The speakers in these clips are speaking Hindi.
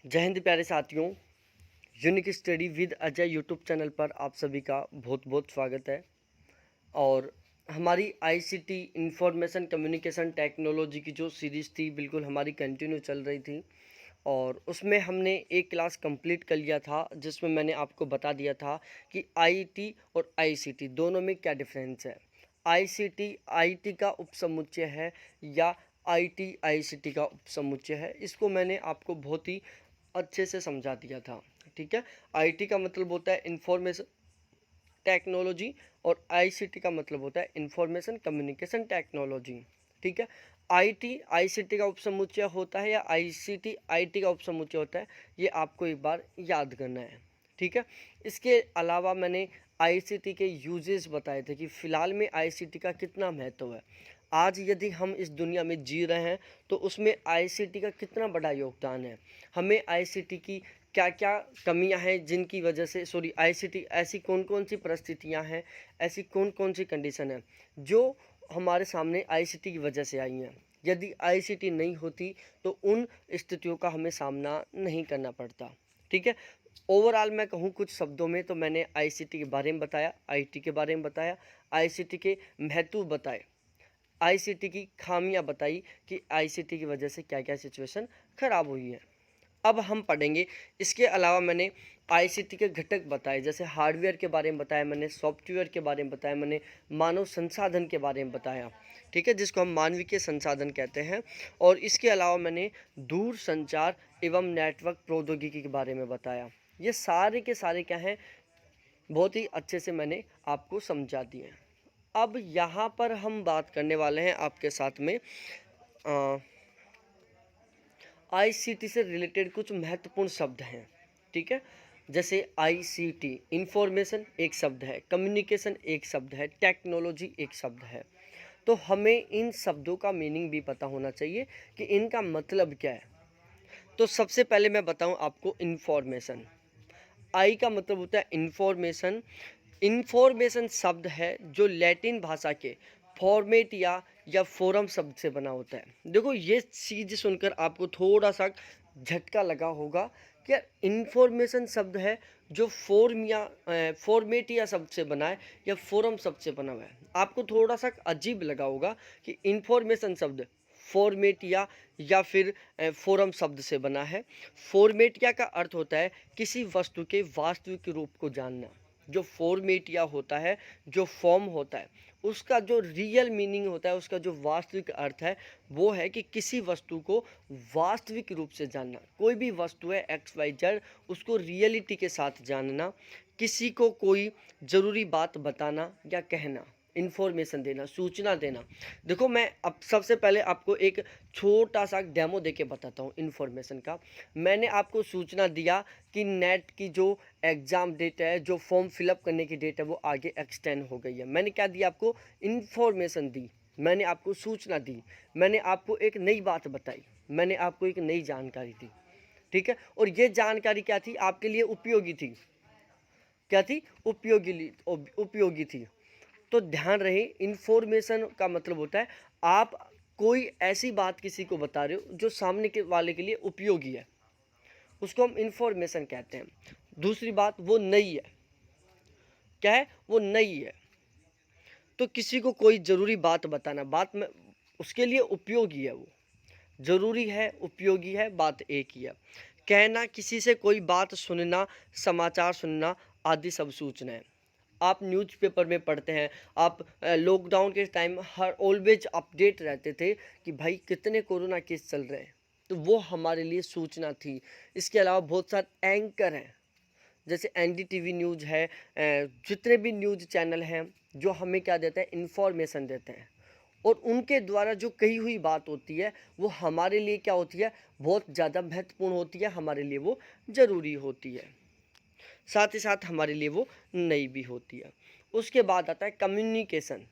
जय हिंद प्यारे साथियों। Unique study with Ajay YouTube channel पर आप सभी का बहुत बहुत स्वागत है। और हमारी आईसीटी इंफॉर्मेशन कम्युनिकेशन टेक्नोलॉजी की जो सीरीज़ थी बिल्कुल हमारी कंटिन्यू चल रही थी। और उसमें हमने एक क्लास कंप्लीट कर लिया था जिसमें मैंने आपको बता दिया था कि आईटी और आईसीटी दोनों में क्या डिफरेंस है। आईसीटी आईटी का उपसमुच्चय है या आईटी आईसीटी का उपसमुच्चय है, इसको मैंने आपको बहुत ही अच्छे से समझा दिया था। ठीक है, आईटी का मतलब होता है इंफॉर्मेशन टेक्नोलॉजी और आईसीटी का मतलब होता है इंफॉर्मेशन कम्युनिकेशन टेक्नोलॉजी। ठीक है, आईटी आईसीटी का उपसमुच्चय होता है या आईसीटी आईटी का उपसमुच्चय होता है, ये आपको एक बार याद करना है। ठीक है, इसके अलावा मैंने आईसीटी के यूजेस बताए थे कि फ़िलहाल में आईसीटी का कितना महत्व है। आज यदि हम इस दुनिया में जी रहे हैं तो उसमें आईसीटी का कितना बड़ा योगदान है। हमें आईसीटी की क्या क्या कमियां हैं जिनकी वजह से आईसीटी ऐसी कौन कौन सी परिस्थितियां हैं, ऐसी कौन कौन सी कंडीशन है जो हमारे सामने आईसीटी की वजह से आई हैं। यदि आईसीटी नहीं होती तो उन स्थितियों का हमें सामना नहीं करना पड़ता। ठीक है, ओवरऑल मैं कहूँ कुछ शब्दों में तो मैंने आईसीटी के बारे में बताया, आईटी के बारे में बताया, आईसीटी के महत्व बताए, आईसीटी की खामियां बताई कि आईसीटी की वजह से क्या क्या सिचुएशन खराब हुई है। अब हम पढ़ेंगे। इसके अलावा मैंने आईसीटी के घटक बताए, जैसे हार्डवेयर के बारे में बताया मैंने, सॉफ्टवेयर के बारे में बताया मैंने, मानव संसाधन के बारे में बताया। ठीक है, जिसको हम मानविकीय संसाधन कहते हैं। और इसके अलावा मैंने दूर संचार एवं नेटवर्क प्रौद्योगिकी के बारे में बताया। ये सारे के सारे क्या हैं, बहुत ही अच्छे से मैंने आपको समझा दिए हैं। अब यहाँ पर हम बात करने वाले हैं आपके साथ में आईसीटी से रिलेटेड कुछ महत्वपूर्ण शब्द हैं। ठीक है, जैसे आईसीटी इंफॉर्मेशन एक शब्द है, कम्युनिकेशन एक शब्द है, टेक्नोलॉजी एक शब्द है। तो हमें इन शब्दों का मीनिंग भी पता होना चाहिए कि इनका मतलब क्या है। तो सबसे पहले मैं बताऊं आपको इंफॉर्मेशन। आई का मतलब होता है इंफॉर्मेशन। इंफॉर्मेशन शब्द है जो लैटिन भाषा के फॉर्मेट या फोरम शब्द से बना होता है। देखो ये चीज़ सुनकर आपको थोड़ा सा झटका लगा होगा कि यार इंफॉर्मेशन शब्द है जो फॉर्मेट या शब्द से बना है या फोरम शब्द से बना हुआ है। आपको थोड़ा सा अजीब लगा होगा कि इंफॉर्मेशन शब्द फॉर्मेटिया या फिर फोरम शब्द से बना है। फॉर्मेटिया का अर्थ होता है किसी वस्तु के वास्तविक रूप को जानना। जो फॉर्मेटिया होता है, जो फॉर्म होता है, उसका जो रियल मीनिंग होता है, उसका जो वास्तविक अर्थ है, वो है कि किसी वस्तु को वास्तविक रूप से जानना। कोई भी वस्तु है एक्स वाई जेड, उसको रियलिटी के साथ जानना, किसी को कोई ज़रूरी बात बताना या कहना, इन्फॉर्मेशन देना, सूचना देना। देखो मैं अब सबसे पहले आपको एक छोटा सा डेमो देके बताता हूँ इन्फॉर्मेशन का। मैंने आपको सूचना दिया कि नेट की जो एग्ज़ाम डेट है, जो फॉर्म फिलअप करने की डेट है, वो आगे एक्सटेंड हो गई है। मैंने क्या दिया आपको, इन्फॉर्मेशन दी, मैंने आपको सूचना दी, मैंने आपको एक नई बात बताई, मैंने आपको एक नई जानकारी दी। ठीक है, और ये जानकारी क्या थी, आपके लिए उपयोगी थी। क्या थी, उपयोगी थी। तो ध्यान रहे, इन्फॉर्मेशन का मतलब होता है आप कोई ऐसी बात किसी को बता रहे हो जो सामने के वाले के लिए उपयोगी है, उसको हम इन्फॉर्मेशन कहते हैं। दूसरी बात, वो नई है। क्या है, वो नई है। तो किसी को कोई ज़रूरी बात बताना, बात में उसके लिए उपयोगी है, वो ज़रूरी है, उपयोगी है, बात एक ही है। कहना, किसी से कोई बात सुनना, समाचार सुनना आदि सब सूचना है। आप न्यूज़पेपर में पढ़ते हैं, आप लॉकडाउन के टाइम हर ऑलवेज अपडेट रहते थे कि भाई कितने कोरोना केस चल रहे हैं, तो वो हमारे लिए सूचना थी। इसके अलावा बहुत सारे एंकर हैं, जैसे एनडीटीवी न्यूज़ है, जितने भी न्यूज़ चैनल हैं जो हमें क्या देते हैं, इन्फॉर्मेशन देते हैं। और उनके द्वारा जो कही हुई बात होती है वो हमारे लिए क्या होती है, बहुत ज़्यादा महत्वपूर्ण होती है, हमारे लिए वो ज़रूरी होती है, साथ ही साथ हमारे लिए वो नई भी होती है। उसके बाद आता है कम्युनिकेशन।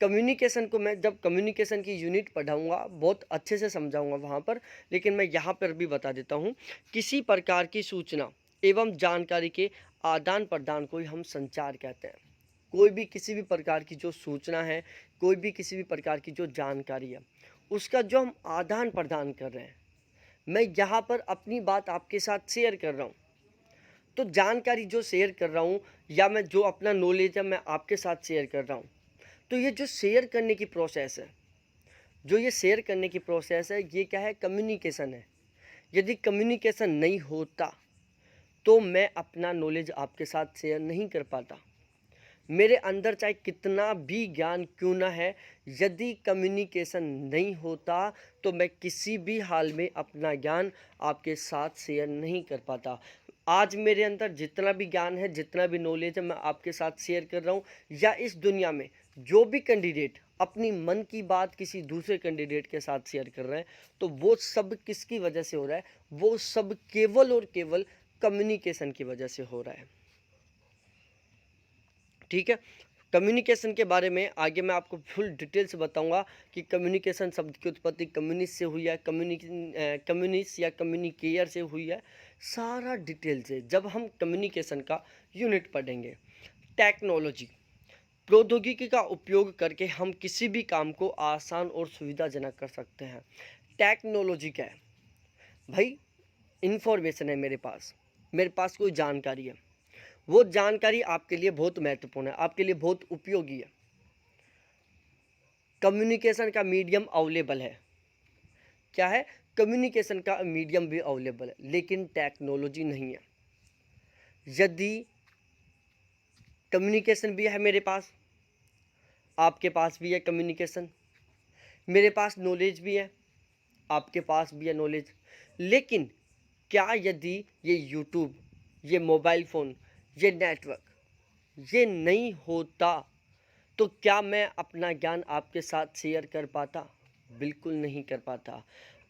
कम्युनिकेशन को मैं जब कम्युनिकेशन की यूनिट पढ़ाऊँगा बहुत अच्छे से समझाऊँगा वहाँ पर, लेकिन मैं यहाँ पर भी बता देता हूँ, किसी प्रकार की सूचना एवं जानकारी के आदान प्रदान को ही हम संचार कहते हैं। कोई भी किसी भी प्रकार की जो सूचना है, कोई भी किसी भी प्रकार की जो जानकारी है, उसका जो हम आदान प्रदान कर रहे हैं, मैं यहाँ पर अपनी बात आपके साथ शेयर कर रहा हूँ। तो जानकारी जो शेयर कर रहा हूँ या मैं जो अपना नॉलेज है मैं आपके साथ शेयर कर रहा हूँ। तो ये जो शेयर करने की प्रोसेस है, जो ये शेयर करने की प्रोसेस है, ये क्या है? कम्युनिकेशन है। यदि कम्युनिकेशन नहीं होता तो मैं अपना नॉलेज आपके साथ शेयर नहीं कर पाता। मेरे अंदर चाहे कितना भी ज्ञान क्यों ना है, यदि कम्युनिकेशन नहीं होता तो मैं किसी भी हाल में अपना ज्ञान आपके साथ शेयर नहीं कर पाता। आज मेरे अंदर जितना भी ज्ञान है, जितना भी नॉलेज है, मैं आपके साथ शेयर कर रहा हूँ। या इस दुनिया में जो भी कैंडिडेट अपनी मन की बात किसी दूसरे कैंडिडेट के साथ शेयर कर रहे हैं, तो वो सब किसकी वजह से हो रहा है? वो सब केवल और केवल कम्युनिकेशन की वजह से हो रहा है। ठीक है, कम्युनिकेशन के बारे में आगे मैं आपको फुल डिटेल्स बताऊंगा कि कम्युनिकेशन शब्द की उत्पत्ति कम्युनिस्ट से हुई है, कम्युनिस्ट या कम्युनिकेयर से हुई है, सारा डिटेल्स है जब हम कम्युनिकेशन का यूनिट पढ़ेंगे। टेक्नोलॉजी, प्रौद्योगिकी का उपयोग करके हम किसी भी काम को आसान और सुविधाजनक कर सकते हैं। टेक्नोलॉजी क्या है भाई? इंफॉर्मेशन है मेरे पास कोई जानकारी है, वो जानकारी आपके लिए बहुत महत्वपूर्ण है, आपके लिए बहुत उपयोगी है। कम्युनिकेशन का मीडियम अवेलेबल है। क्या है? कम्युनिकेशन का मीडियम भी अवेलेबल है, लेकिन टेक्नोलॉजी नहीं है। यदि कम्युनिकेशन भी है मेरे पास, आपके पास भी है कम्युनिकेशन, मेरे पास नॉलेज भी है, आपके पास भी है नॉलेज, लेकिन क्या यदि ये यूट्यूब, ये मोबाइल फ़ोन, ये नेटवर्क ये नहीं होता तो क्या मैं अपना ज्ञान आपके साथ शेयर कर पाता? बिल्कुल नहीं कर पाता।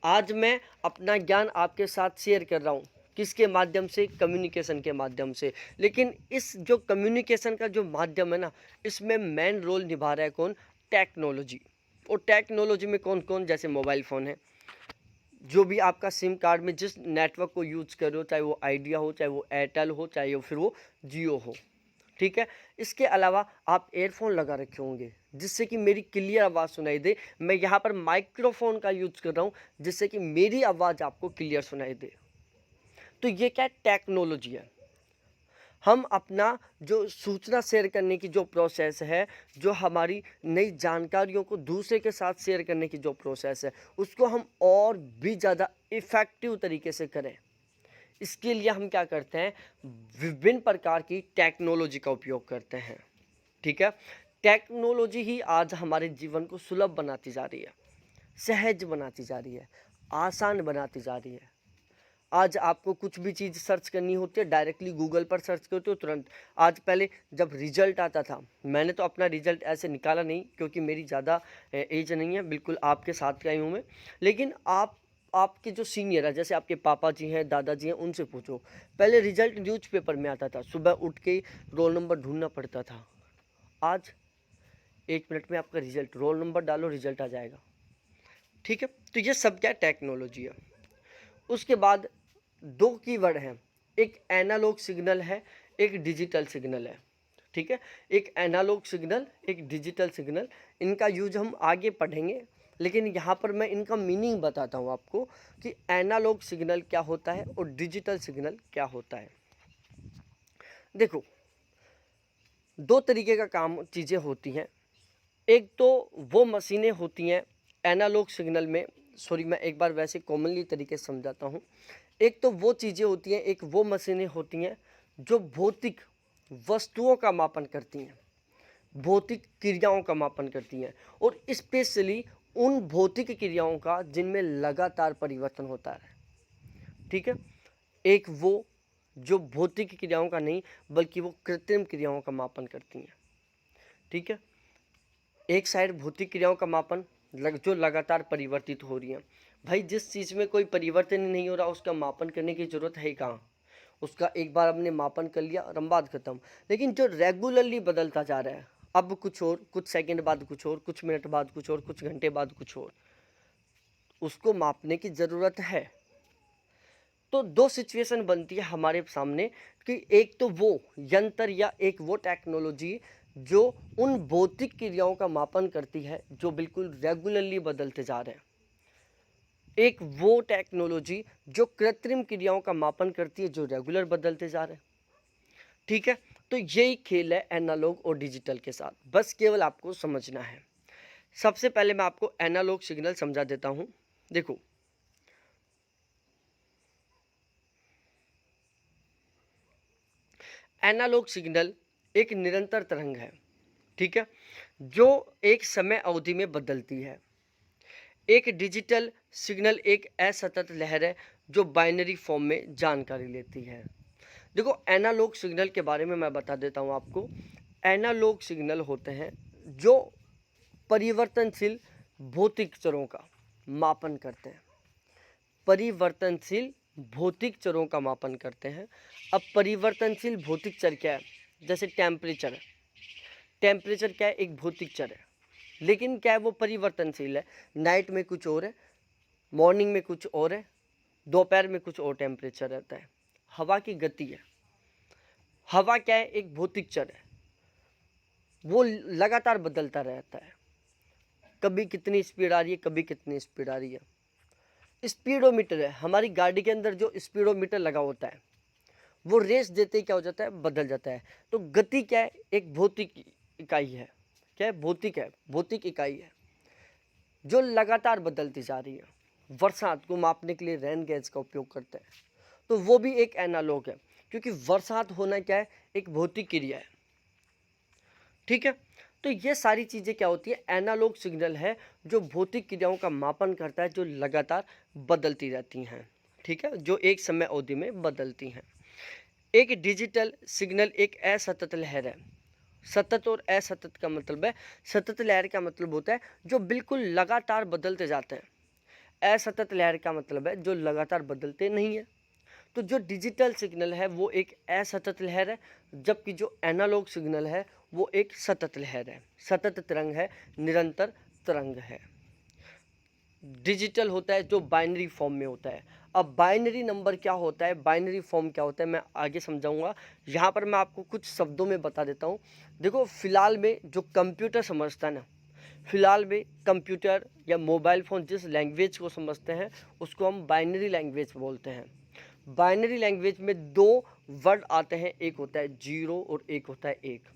आज मैं अपना ज्ञान आपके साथ शेयर कर रहा हूँ, किसके माध्यम से? कम्युनिकेशन के माध्यम से। लेकिन इस जो कम्युनिकेशन का जो माध्यम है ना, इसमें मेन रोल निभा रहा है कौन? टेक्नोलॉजी। और टेक्नोलॉजी में कौन कौन? जैसे मोबाइल फ़ोन है, जो भी आपका सिम कार्ड में जिस नेटवर्क को यूज़ कर रहे हो, चाहे वो आइडिया हो, चाहे वो एयरटेल हो, चाहे फिर वो जियो हो। ठीक है, इसके अलावा आप एयरफोन लगा रखे होंगे जिससे कि मेरी क्लियर आवाज़ सुनाई दे। मैं यहाँ पर माइक्रोफोन का यूज़ कर रहा हूँ जिससे कि मेरी आवाज़ आपको क्लियर सुनाई दे। तो ये क्या टेक्नोलॉजी है? हम अपना जो सूचना शेयर करने की जो प्रोसेस है, जो हमारी नई जानकारियों को दूसरे के साथ शेयर करने की जो प्रोसेस है, उसको हम और भी ज़्यादा इफ़ेक्टिव तरीके से करें। इसके लिए हम क्या करते हैं? विभिन्न प्रकार की टेक्नोलॉजी का उपयोग करते हैं। ठीक है, टेक्नोलॉजी ही आज हमारे जीवन को सुलभ बनाती जा रही है, सहज बनाती जा रही है, आसान बनाती जा रही है। आज आपको कुछ भी चीज़ सर्च करनी होती है, डायरेक्टली गूगल पर सर्च करते हो तुरंत। आज पहले जब रिजल्ट आता था, मैंने तो अपना रिजल्ट ऐसे निकाला नहीं क्योंकि मेरी ज़्यादा एज नहीं है, बिल्कुल आपके साथ का ही हूँ मैं। लेकिन आपके जो सीनियर है, जैसे आपके पापा जी हैं, दादाजी हैं, उनसे पूछो। पहले रिजल्ट न्यूज़पेपर में आता था, सुबह उठ के रोल नंबर ढूंढना पड़ता था। आज 1 मिनट में आपका रिजल्ट, रोल नंबर डालो, रिजल्ट आ जाएगा। ठीक है, तो ये सब क्या टेक्नोलॉजी है। उसके बाद 2 कीवर्ड हैं, एक एनालॉग सिग्नल है, एक डिजिटल सिग्नल है। ठीक है, एक एनालॉग सिग्नल, एक डिजिटल सिग्नल, इनका यूज हम आगे पढ़ेंगे, लेकिन यहाँ पर मैं इनका मीनिंग बताता हूँ आपको कि एनालॉग सिग्नल क्या होता है और डिजिटल सिग्नल क्या होता है। देखो, 2 तरीके का काम चीज़ें होती हैं। एक तो वो मशीनें होती हैं एनालॉग सिग्नल में, सॉरी मैं एक बार वैसे कॉमनली तरीके से समझाता हूँ। एक तो वो चीज़ें होती हैं, एक वो मशीनें होती हैं जो भौतिक वस्तुओं का मापन करती हैं, भौतिक क्रियाओं का मापन करती हैं, और स्पेशली उन भौतिक क्रियाओं का जिनमें लगातार परिवर्तन होता है। ठीक है, एक वो जो भौतिक क्रियाओं का नहीं बल्कि वो कृत्रिम क्रियाओं का मापन करती हैं। ठीक है, एक साइड भौतिक क्रियाओं का मापन जो लगातार परिवर्तित हो रही है। भाई जिस चीज़ में कोई परिवर्तन ही नहीं हो रहा उसका मापन करने की ज़रूरत है कहाँ? उसका एक बार हमने मापन कर लिया, रंबाद खत्म। लेकिन जो रेगुलरली बदलता जा रहा है, अब कुछ और, कुछ सेकंड बाद कुछ और, कुछ मिनट बाद कुछ और, कुछ घंटे बाद कुछ और, उसको मापने की ज़रूरत है। तो 2 सिचुएशन बनती है हमारे सामने कि एक तो वो यंत्र या एक वो टेक्नोलॉजी जो उन भौतिक क्रियाओं का मापन करती है जो बिल्कुल रेगुलरली बदलते जा रहे हैं। एक वो टेक्नोलॉजी जो कृत्रिम क्रियाओं का मापन करती है जो रेगुलर बदलते जा रहे हैं। ठीक है, तो यही खेल है एनालॉग और डिजिटल के साथ, बस केवल आपको समझना है। सबसे पहले मैं आपको एनालॉग सिग्नल समझा देता हूं। देखो, एनालॉग सिग्नल एक निरंतर तरंग है, ठीक है, जो एक समय अवधि में बदलती है। एक डिजिटल सिग्नल एक असतत लहर है जो बाइनरी फॉर्म में जानकारी लेती है। देखो, एनालॉग सिग्नल के बारे में मैं बता देता हूँ आपको। एनालॉग सिग्नल होते हैं जो परिवर्तनशील भौतिक चरों का मापन करते हैं। परिवर्तनशील भौतिक चरों का मापन करते हैं। अब परिवर्तनशील भौतिक चर क्या है? जैसे टेम्परेचर है। टेम्परेचर क्या है? एक भौतिक चर है, लेकिन क्या है? वो परिवर्तनशील है। नाइट में कुछ और है, मॉर्निंग में कुछ और है, दोपहर में कुछ और टेम्परेचर रहता है। हवा की गति है। हवा क्या है? एक भौतिक चर है, वो लगातार बदलता रहता है। कभी कितनी स्पीड आ रही है, कभी कितनी स्पीड आ रही है। स्पीडोमीटर है, हमारी गाड़ी के अंदर जो स्पीडोमीटर लगा होता है, वो रेस देते ही क्या हो जाता है? बदल जाता है। तो गति क्या है? एक भौतिक इकाई है। क्या है? भौतिक है, भौतिक इकाई है जो लगातार बदलती जा रही है। बरसात को मापने के लिए रेन गेज का उपयोग करते हैं, तो वो भी एक एनालॉग है, क्योंकि बरसात होना क्या है? एक भौतिक क्रिया है। ठीक है, तो ये सारी चीज़ें क्या होती है? एनालॉग सिग्नल है जो भौतिक क्रियाओं का मापन करता है, जो लगातार बदलती रहती हैं। ठीक है, जो एक समय अवधि में बदलती हैं। एक डिजिटल सिग्नल एक असतत लहर है। सतत और असतत का मतलब है, सतत लहर का मतलब होता है जो बिल्कुल लगातार बदलते जाते हैं। असतत लहर का मतलब है जो लगातार बदलते नहीं है। तो जो डिजिटल सिग्नल है वो एक असतत लहर है, जबकि जो एनालॉग सिग्नल है वो एक सतत लहर है, सतत तरंग है, निरंतर तरंग है। डिजिटल होता है जो बाइनरी फॉर्म में होता है। अब बाइनरी नंबर क्या होता है, बाइनरी फॉर्म क्या होता है, मैं आगे समझाऊंगा। यहाँ पर मैं आपको कुछ शब्दों में बता देता हूँ। देखो, फिलहाल में जो कंप्यूटर समझता है ना, फिलहाल में कंप्यूटर या मोबाइल फ़ोन जिस लैंग्वेज को समझते हैं उसको हम बाइनरी लैंग्वेज बोलते हैं। बाइनरी लैंग्वेज में दो वर्ड आते हैं, एक होता है जीरो और एक होता है एक।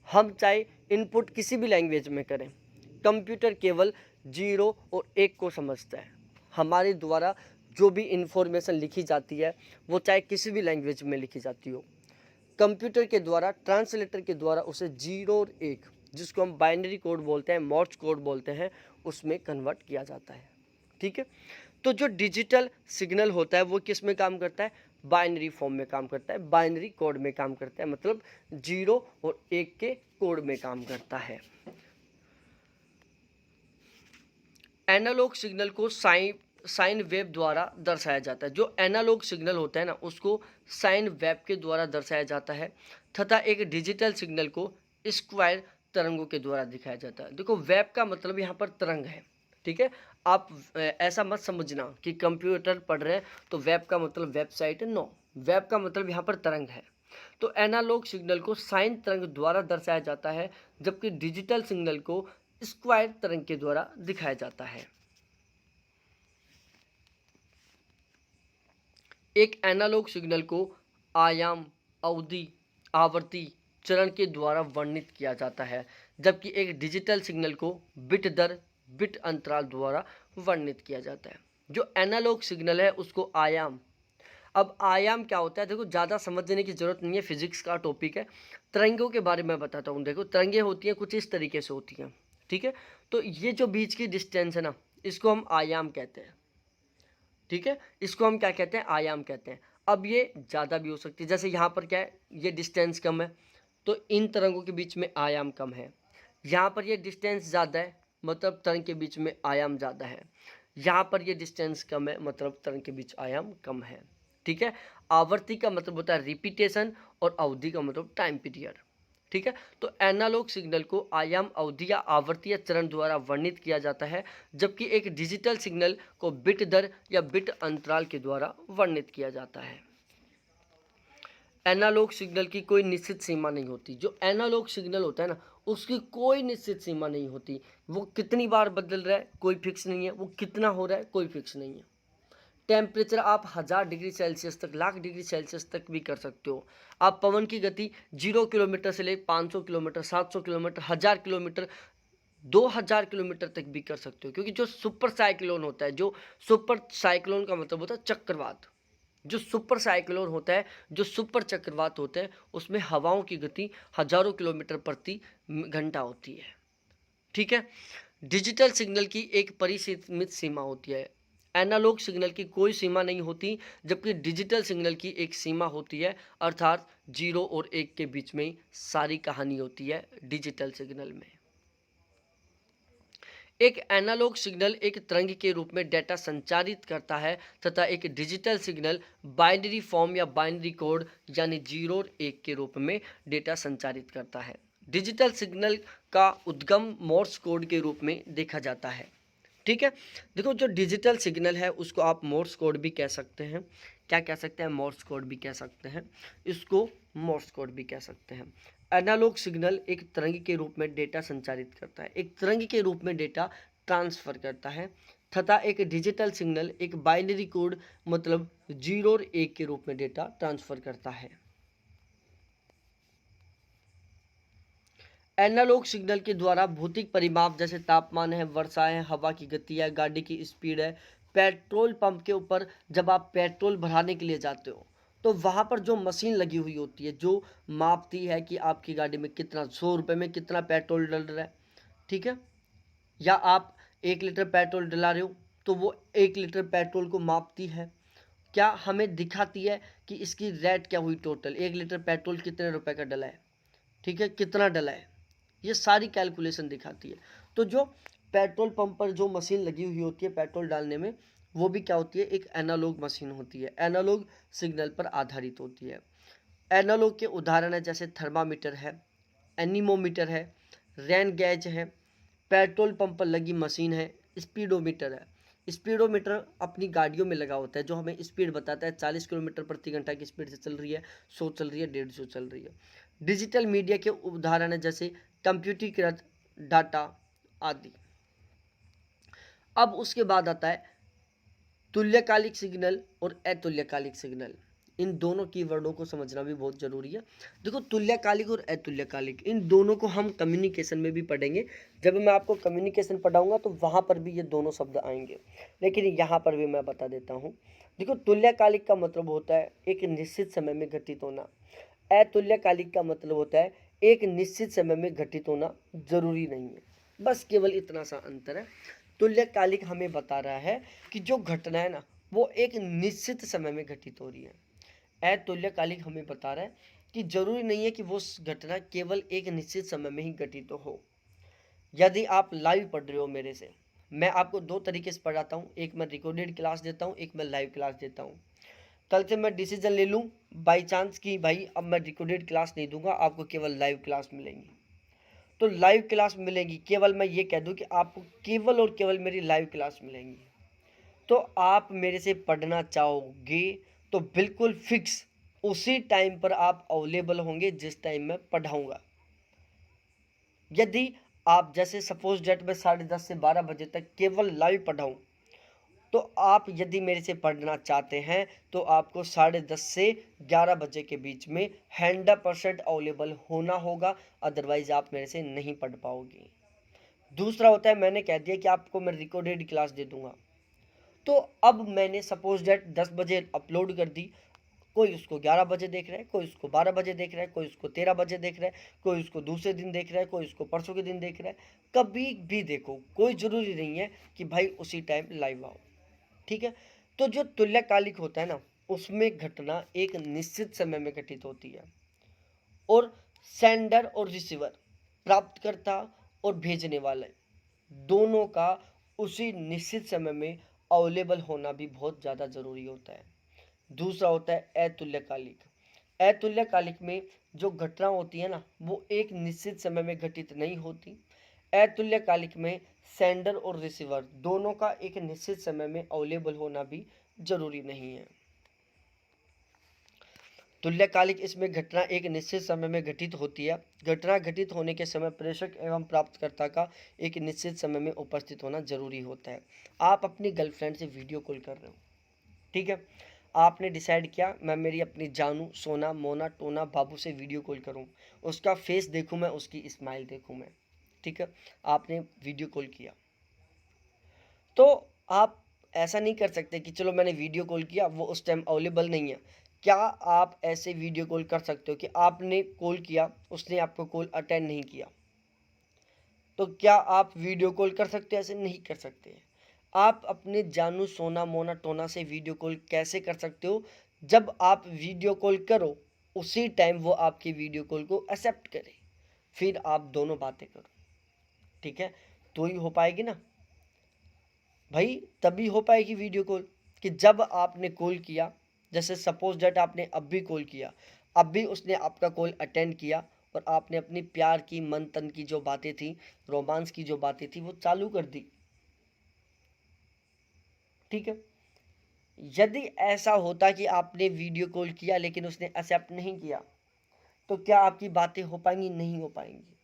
हम चाहे इनपुट किसी भी लैंग्वेज में करें, कंप्यूटर केवल जीरो और एक को समझता है। हमारे द्वारा जो भी इंफॉर्मेशन लिखी जाती है वो चाहे किसी भी लैंग्वेज में लिखी जाती हो, कंप्यूटर के द्वारा, ट्रांसलेटर के द्वारा उसे जीरो और एक, जिसको हम बाइनरी कोड बोलते हैं, मॉर्स कोड बोलते हैं, उसमें कन्वर्ट किया जाता है। ठीक है, तो जो डिजिटल सिग्नल होता है वो किस में काम करता है? बाइनरी फॉर्म में काम करता है, बाइनरी कोड में काम करता है, मतलब जीरो और एक के कोड में काम करता है। एनालॉग सिग्नल को साइन वेव द्वारा दर्शाया जाता है। जो एनालॉग सिग्नल होता है ना, उसको साइन वेव के द्वारा दर्शाया जाता है, तथा एक डिजिटल सिग्नल को स्क्वायर तरंगों के द्वारा दिखाया जाता है। देखो, वेव का मतलब यहाँ पर तरंग है। ठीक है, आप ऐसा मत समझना कि कंप्यूटर पढ़ रहे हैं तो वेब का मतलब वेबसाइट है। नो, वेब का मतलब यहाँ पर तरंग है। तो एनालॉग सिग्नल को साइन तरंग द्वारा दर्शाया जाता है, जबकि डिजिटल सिग्नल को स्क्वायर तरंग के द्वारा दिखाया जाता है। एक एनालॉग सिग्नल को आयाम, अवधि, आवर्ती, चरण के द्वारा वर्णित किया जाता है, जबकि एक डिजिटल सिग्नल को बिट दर, बिट अंतराल द्वारा वर्णित किया जाता है। जो एनालॉग सिग्नल है उसको आयाम, अब आयाम क्या होता है? देखो, ज़्यादा समझने की जरूरत नहीं है, फिजिक्स का टॉपिक है। तरंगों के बारे में बताता हूँ। देखो, तरंगें होती हैं कुछ इस तरीके से होती हैं। ठीक है, तो ये जो बीच की डिस्टेंस है ना, इसको हम आयाम कहते हैं। ठीक है, इसको हम क्या कहते हैं? आयाम कहते हैं। अब ये ज़्यादा भी हो सकती है, जैसे यहाँ पर क्या है, ये डिस्टेंस कम है तो इन तरंगों के बीच में आयाम कम है। यहाँ पर ये डिस्टेंस ज़्यादा है, मतलब तरंग के बीच में आयाम ज़्यादा है। यहाँ पर ये डिस्टेंस कम है, मतलब तरंग के बीच आयाम कम है। ठीक है, आवर्ती का मतलब होता है रिपीटेशन और अवधि का मतलब टाइम पीरियड। ठीक है, तो एनालॉग सिग्नल को आयाम, अवधि या आवर्तीय चरण द्वारा वर्णित किया जाता है, जबकि एक डिजिटल सिग्नल को बिट दर या बिट अंतराल के द्वारा वर्णित किया जाता है। एनालॉग सिग्नल की कोई निश्चित सीमा नहीं होती। जो एनालॉग सिग्नल होता है ना, उसकी कोई निश्चित सीमा नहीं होती। वो कितनी बार बदल रहा है कोई फिक्स नहीं है, वो कितना हो रहा है कोई फिक्स नहीं है। टेम्परेचर आप 1000 डिग्री सेल्सियस तक, लाख डिग्री सेल्सियस तक भी कर सकते हो। आप पवन की गति 0 किलोमीटर से ले 500 किलोमीटर, 700 किलोमीटर, 1000 किलोमीटर, 2000 किलोमीटर तक भी कर सकते हो। क्योंकि जो सुपर साइक्लोन होता है, जो सुपर साइक्लोन का मतलब होता है चक्रवात, जो सुपर साइक्लोन होता है, जो सुपर चक्रवात होता है, उसमें हवाओं की गति हजारों किलोमीटर प्रति घंटा होती है। ठीक है। डिजिटल सिग्नल की एक परिसीमित सीमा होती है। एनालॉग सिग्नल की कोई सीमा नहीं होती, जबकि डिजिटल सिग्नल की एक सीमा होती है, अर्थात 0 और 1 के बीच में सारी कहानी होती है डिजिटल सिग्नल में। एक एनालॉग सिग्नल एक तरंग के रूप में डेटा संचारित करता है तथा एक डिजिटल सिग्नल बाइनरी फॉर्म या बाइनरी कोड यानी 0 और 1 के रूप में डेटा संचारित करता है। डिजिटल सिग्नल का उद्गम मोर्स कोड के रूप में देखा जाता है। ठीक है। देखो, जो डिजिटल सिग्नल है उसको आप मोर्स कोड भी कह सकते हैं। क्या कह सकते हैं? मोर्स कोड भी कह सकते हैं। इसको मोर्स कोड भी कह सकते हैं। एनालॉग सिग्नल एक तरंग के रूप में डेटा संचारित करता है, एक तरंग के रूप में डेटा ट्रांसफर करता है, तथा एक डिजिटल सिग्नल एक बाइनरी कोड मतलब 0 और 1 के रूप में डेटा ट्रांसफर करता है। एनालॉग सिग्नल के द्वारा भौतिक परिमाप जैसे तापमान है, वर्षा है, हवा की गति है, गाड़ी की स्पीड है, पेट्रोल पंप के ऊपर जब आप पेट्रोल भराने के लिए जाते हो तो वहाँ पर जो मशीन लगी हुई होती है जो मापती है कि आपकी गाड़ी में कितना 100 रुपये में कितना पेट्रोल डल रहा है। ठीक है। या आप 1 लीटर पेट्रोल डला रहे हो तो वो 1 लीटर पेट्रोल को मापती है, क्या हमें दिखाती है कि इसकी रेट क्या हुई टोटल, 1 लीटर पेट्रोल कितने रुपए का डला है। ठीक है, कितना डला है, ये सारी कैलकुलेशन दिखाती है। तो जो पेट्रोल पंप पर जो मशीन लगी हुई होती है पेट्रोल डालने में, वो भी क्या होती है? एक एनालॉग मशीन होती है, एनालॉग सिग्नल पर आधारित होती है। एनालॉग के उदाहरण है जैसे थर्मामीटर है, एनीमोमीटर है, रेन गैज है, पेट्रोल पंप पर लगी मशीन है, स्पीडोमीटर है। स्पीडोमीटर अपनी गाड़ियों में लगा होता है जो हमें स्पीड बताता है 40 किलोमीटर प्रति घंटा की स्पीड से चल रही है, 100 चल रही है, 150 चल रही है। डिजिटल मीडिया के उदाहरण है जैसे कंप्यूटरीकृत डाटा आदि। अब उसके बाद आता है तुल्यकालिक सिग्नल और अतुल्यकालिक सिग्नल। इन दोनों कीवर्डों को समझना भी बहुत जरूरी है। देखो, तुल्यकालिक और अतुल्यकालिक इन दोनों को हम कम्युनिकेशन में भी पढ़ेंगे। जब मैं आपको कम्युनिकेशन पढ़ाऊंगा तो वहाँ पर भी ये दोनों शब्द आएंगे, लेकिन यहाँ पर भी मैं बता देता हूँ। देखो, तुल्यकालिक का मतलब होता है एक निश्चित समय में घटित होना, अतुल्यकालिक का मतलब होता है एक निश्चित समय में घटित होना जरूरी नहीं है। बस केवल इतना सा अंतर है। तुल्यकालिक हमें बता रहा है कि जो घटना है ना वो एक निश्चित समय में घटित हो रही है। अतुल्यकालिक हमें बता रहा है कि जरूरी नहीं है कि वो घटना केवल एक निश्चित समय में ही घटित हो। यदि आप लाइव पढ़ रहे हो मेरे से, मैं आपको दो तरीके से पढ़ाता हूँ, एक मैं रिकॉर्डेड क्लास देता हूँ, एक मैं लाइव क्लास देता हूँ। कल से मैं डिसीजन ले लूँ बाई चांस कि भाई अब मैं रिकॉर्डेड क्लास नहीं दूंगा, आपको केवल लाइव क्लास मिलेंगी, तो लाइव क्लास मिलेंगी। केवल मैं ये कह दूं कि आपको केवल और केवल मेरी लाइव क्लास मिलेंगी, तो आप मेरे से पढ़ना चाहोगे तो बिल्कुल फिक्स उसी टाइम पर आप अवेलेबल होंगे जिस टाइम मैं पढ़ाऊंगा। यदि आप जैसे सपोज डेट में 10:30 से 12 बजे तक केवल लाइव पढ़ाऊँ, तो आप यदि मेरे से पढ़ना चाहते हैं तो आपको 10:30 से 11 बजे के बीच में 100% अवेलेबल होना होगा, अदरवाइज आप मेरे से नहीं पढ़ पाओगे। दूसरा होता है, मैंने कह दिया कि आपको मैं रिकॉर्डेड क्लास दे दूंगा, तो अब मैंने सपोज डेट 10 बजे अपलोड कर दी, कोई उसको 11 बजे देख रहा है, कोई उसको 12 बजे देख रहा है, कोई उसको 13 बजे देख रहा है, कोई उसको दूसरे दिन देख रहा है, कोई उसको परसों के दिन देख रहा है। कभी भी देखो, कोई ज़रूरी नहीं है कि भाई उसी टाइम लाइव आओ। ठीक है। तो जो तुल्यकालिक होता है ना, उसमें घटना एक निश्चित समय में घटित होती है, और सेंडर और रिसीवर, प्राप्तकर्ता और भेजने वाले, दोनों का उसी निश्चित समय में अवेलेबल होना भी बहुत ज़्यादा ज़रूरी होता है। दूसरा होता है अतुल्यकालिक। अतुल्यकालिक में जो घटना होती है ना वो एक निश्चित समय में घटित नहीं होती। अतुल्यकालिक में सेंडर और रिसीवर दोनों का एक निश्चित समय में अवेलेबल होना भी जरूरी नहीं है। तुल्यकालिक इसमें घटना एक निश्चित समय में घटित होती है। घटना घटित होने के समय प्रेषक एवं प्राप्तकर्ता का एक निश्चित समय में उपस्थित होना जरूरी होता है। आप अपनी गर्लफ्रेंड से वीडियो कॉल कर रहे हो, ठीक है, आपने डिसाइड किया मैं मेरी अपनी जानू, सोना, मोना, टोना, बाबू से वीडियो कॉल करूं, उसका फेस देखूं मैं, उसकी स्माइल देखूं मैं, ठीक है, आपने वीडियो कॉल किया। तो आप ऐसा नहीं कर सकते कि चलो मैंने वीडियो कॉल किया, वो उस टाइम अवेलेबल नहीं है। क्या आप ऐसे वीडियो कॉल कर सकते हो कि आपने कॉल किया, उसने आपको कॉल अटेंड नहीं किया? तो क्या आप वीडियो कॉल कर सकते हो? ऐसे नहीं कर सकते। आप अपने जानू, सोना, मोना, टोना से वीडियो कॉल कैसे कर सकते हो? जब आप वीडियो कॉल करो उसी टाइम वो आपकी वीडियो कॉल को एक्सेप्ट करे, फिर आप दोनों बातें करो, ठीक है, तो ही हो पाएगी ना भाई, तभी हो पाएगी वीडियो कॉल कि जब आपने कॉल किया। जैसे सपोज दैट आपने अब भी कॉल किया, अब भी उसने आपका कॉल अटेंड किया और आपने अपनी प्यार की, मन तन की जो बातें थी, रोमांस की जो बातें थी, वो चालू कर दी, ठीक है। यदि ऐसा होता कि आपने वीडियो कॉल किया लेकिन उसने एक्सेप्ट नहीं किया, तो क्या आपकी बातें हो पाएंगी? नहीं हो पाएंगी।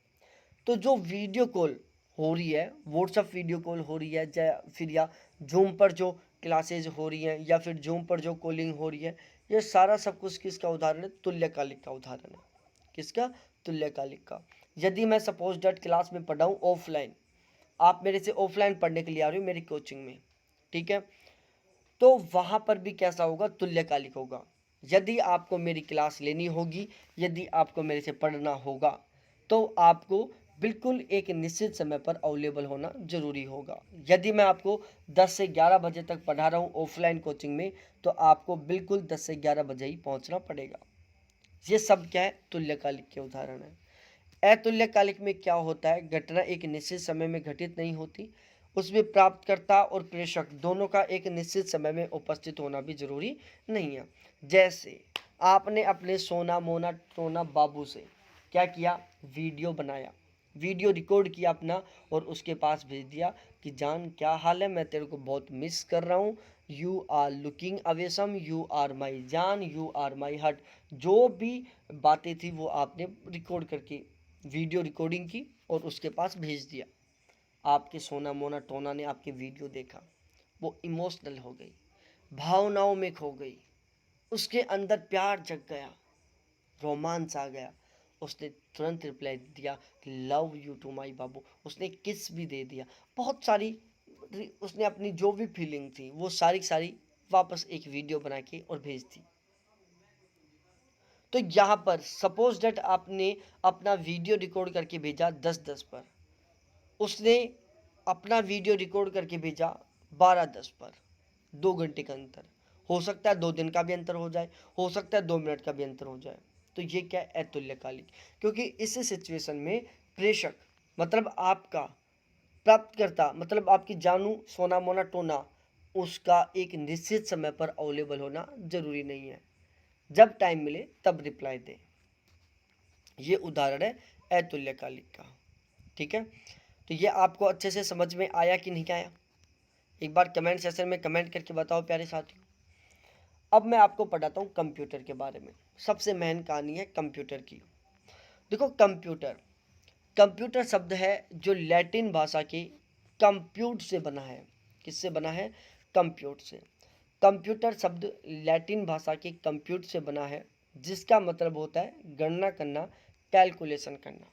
तो जो वीडियो कॉल हो रही है, व्हाट्सएप वीडियो कॉल हो रही है, फिर या जूम पर जो क्लासेज हो रही हैं, या फिर जूम पर जो कॉलिंग हो रही है, ये सारा सब कुछ किसका उदाहरण है? तुल्यकालिक का उदाहरण है। किसका? तुल्यकालिक का। यदि मैं सपोज डेट क्लास में पढ़ा हूँ ऑफलाइन, आप मेरे से ऑफलाइन पढ़ने के लिए आ रहे हो मेरी कोचिंग में, ठीक है, तो वहाँ पर भी कैसा होगा? तुल्यकालिक होगा। यदि आपको मेरी क्लास लेनी होगी, यदि आपको मेरे से पढ़ना होगा, तो आपको बिल्कुल एक निश्चित समय पर अवेलेबल होना जरूरी होगा। यदि मैं आपको 10 से 11 बजे तक पढ़ा रहा हूँ ऑफलाइन कोचिंग में, तो आपको बिल्कुल 10 से 11 बजे ही पहुँचना पड़ेगा। ये सब क्या है? तुल्यकालिक के उदाहरण है। अतुल्यकालिक में क्या होता है? घटना एक निश्चित समय में घटित नहीं होती, उसमें प्राप्तकर्ता और प्रेषक दोनों का एक निश्चित समय में उपस्थित होना भी जरूरी नहीं है। जैसे आपने अपने सोना, मोना, टोना, बाबू से क्या किया? वीडियो बनाया, वीडियो रिकॉर्ड किया अपना, और उसके पास भेज दिया कि जान क्या हाल है, मैं तेरे को बहुत मिस कर रहा हूँ, you are looking awesome, you are my जान, यू आर माई हर्ट। जो भी बातें थी वो आपने रिकॉर्ड करके वीडियो रिकॉर्डिंग की और उसके पास भेज दिया। आपके सोना, मोना, टोना ने आपकी वीडियो देखा, वो इमोशनल हो गई, भावनाओं में खो गई, उसके अंदर प्यार जग गया, रोमांस आ गया। उसने तुरंत रिप्लाई दिया कि लव यू टू माई बाबू। उसने किस भी दे दिया, बहुत सारी उसने अपनी जो भी फीलिंग थी वो सारी सारी वापस एक वीडियो बना के और भेज दी। तो यहाँ पर सपोज डेट आपने अपना वीडियो रिकॉर्ड करके भेजा 10:10 पर, उसने अपना वीडियो रिकॉर्ड करके भेजा 12:10 पर, 2 घंटे का अंतर हो सकता है, 2 दिन का भी अंतर हो जाए, हो सकता है 2 मिनट का भी अंतर हो जाए। तो ये क्या है? अतुल्यकालिक। क्योंकि इस सिचुएशन में प्रेषक मतलब आपका, प्राप्तकर्ता मतलब आपकी जानू, सोना, मोना, टोना, उसका एक निश्चित समय पर अवेलेबल होना जरूरी नहीं है। जब टाइम मिले तब रिप्लाई दे। ये उदाहरण है अतुल्यकालिक का, ठीक है। तो ये आपको अच्छे से समझ में आया कि नहीं आया? एक बार कमेंट सेक्शन में कमेंट करके बताओ प्यारे साथियों। अब मैं आपको पढ़ाता हूँ कंप्यूटर के बारे में। सबसे मेन कहानी है कंप्यूटर की। देखो कंप्यूटर, कंप्यूटर शब्द है जो लैटिन भाषा के कंप्यूट से बना है। किससे बना है? कंप्यूट से। कंप्यूटर शब्द लैटिन भाषा के कंप्यूट से बना है, जिसका मतलब होता है गणना करना, कैलकुलेशन करना।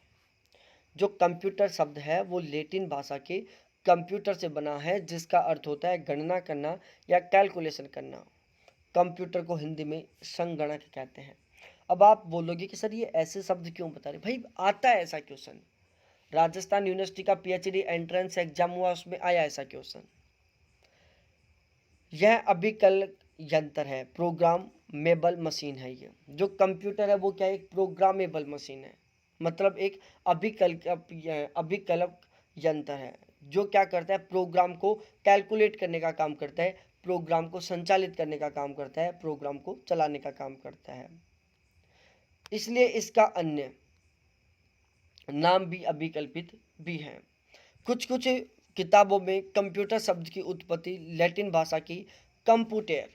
जो कंप्यूटर शब्द है वो लैटिन भाषा के कंप्यूटर से बना है, जिसका अर्थ होता है गणना करना या कैलकुलेशन करना। कंप्यूटर को हिंदी में संगणक कहते हैं। अब आप बोलोगे कि सर ये ऐसे शब्द क्यों बता रहे? भाई आता है ऐसा क्वेश्चन, राजस्थान यूनिवर्सिटी का पीएचडी एंट्रेंस एग्जाम हुआ, उसमें आया ऐसा क्वेश्चन। यह अभिकल यंत्र है, प्रोग्रामेबल मशीन है। ये जो कंप्यूटर है वो क्या है? एक प्रोग्रामेबल मशीन है, मतलब एक अभिकल्प यंत्र है जो क्या करता है? प्रोग्राम को कैलकुलेट करने का काम करता है, प्रोग्राम को संचालित करने का काम करता है, प्रोग्राम को चलाने का काम करता है। इसलिए इसका अन्य नाम भी अभिकल्पित भी हैं। कुछ कुछ किताबों में कंप्यूटर शब्द की उत्पत्ति लैटिन भाषा की कंप्यूटर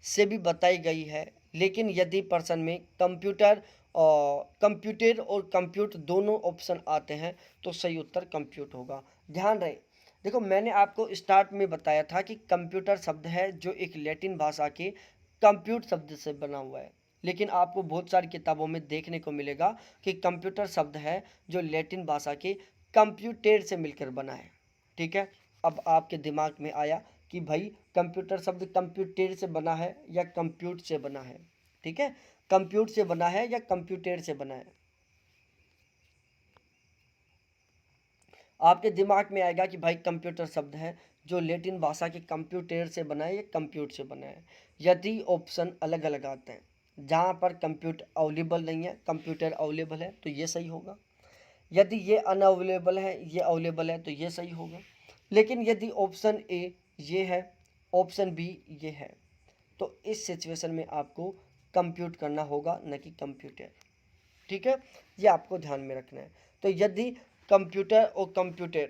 से भी बताई गई है, लेकिन यदि प्रश्न में कंप्यूटर और कंप्यूट दोनों ऑप्शन आते हैं तो सही उत्तर कंप्यूट होगा। ध्यान रहे, देखो मैंने आपको स्टार्ट में बताया था कि कंप्यूटर शब्द है जो एक लैटिन भाषा के कंप्यूट शब्द से बना हुआ है, लेकिन आपको बहुत सारी किताबों में देखने को मिलेगा कि कंप्यूटर शब्द है जो लैटिन भाषा के कंप्यूटेर से मिलकर बना है। ठीक है, अब आपके दिमाग में आया कि भाई कंप्यूटर शब्द कंप्यूटेर से बना है या कंप्यूट से बना है। ठीक है, कंप्यूट से बना है या कंप्यूटेर से बना है, आपके दिमाग में आएगा कि भाई कंप्यूटर शब्द है जो लैटिन भाषा के कंप्यूटेर से बना है या कंप्यूट से बना है। यदि ऑप्शन अलग अलग आते हैं, जहाँ पर कंप्यूट अवेलेबल नहीं है, कंप्यूटर अवेलेबल है, तो ये सही होगा। यदि ये अनअवेलेबल है, ये अवेलेबल है, तो ये सही होगा। लेकिन यदि ऑप्शन ए ये है, ऑप्शन बी ये है, तो इस सिचुएशन में आपको कंप्यूट करना होगा, न कि कंप्यूटर। ठीक है, ये आपको ध्यान में रखना है। तो यदि कंप्यूटर और कंप्यूटर,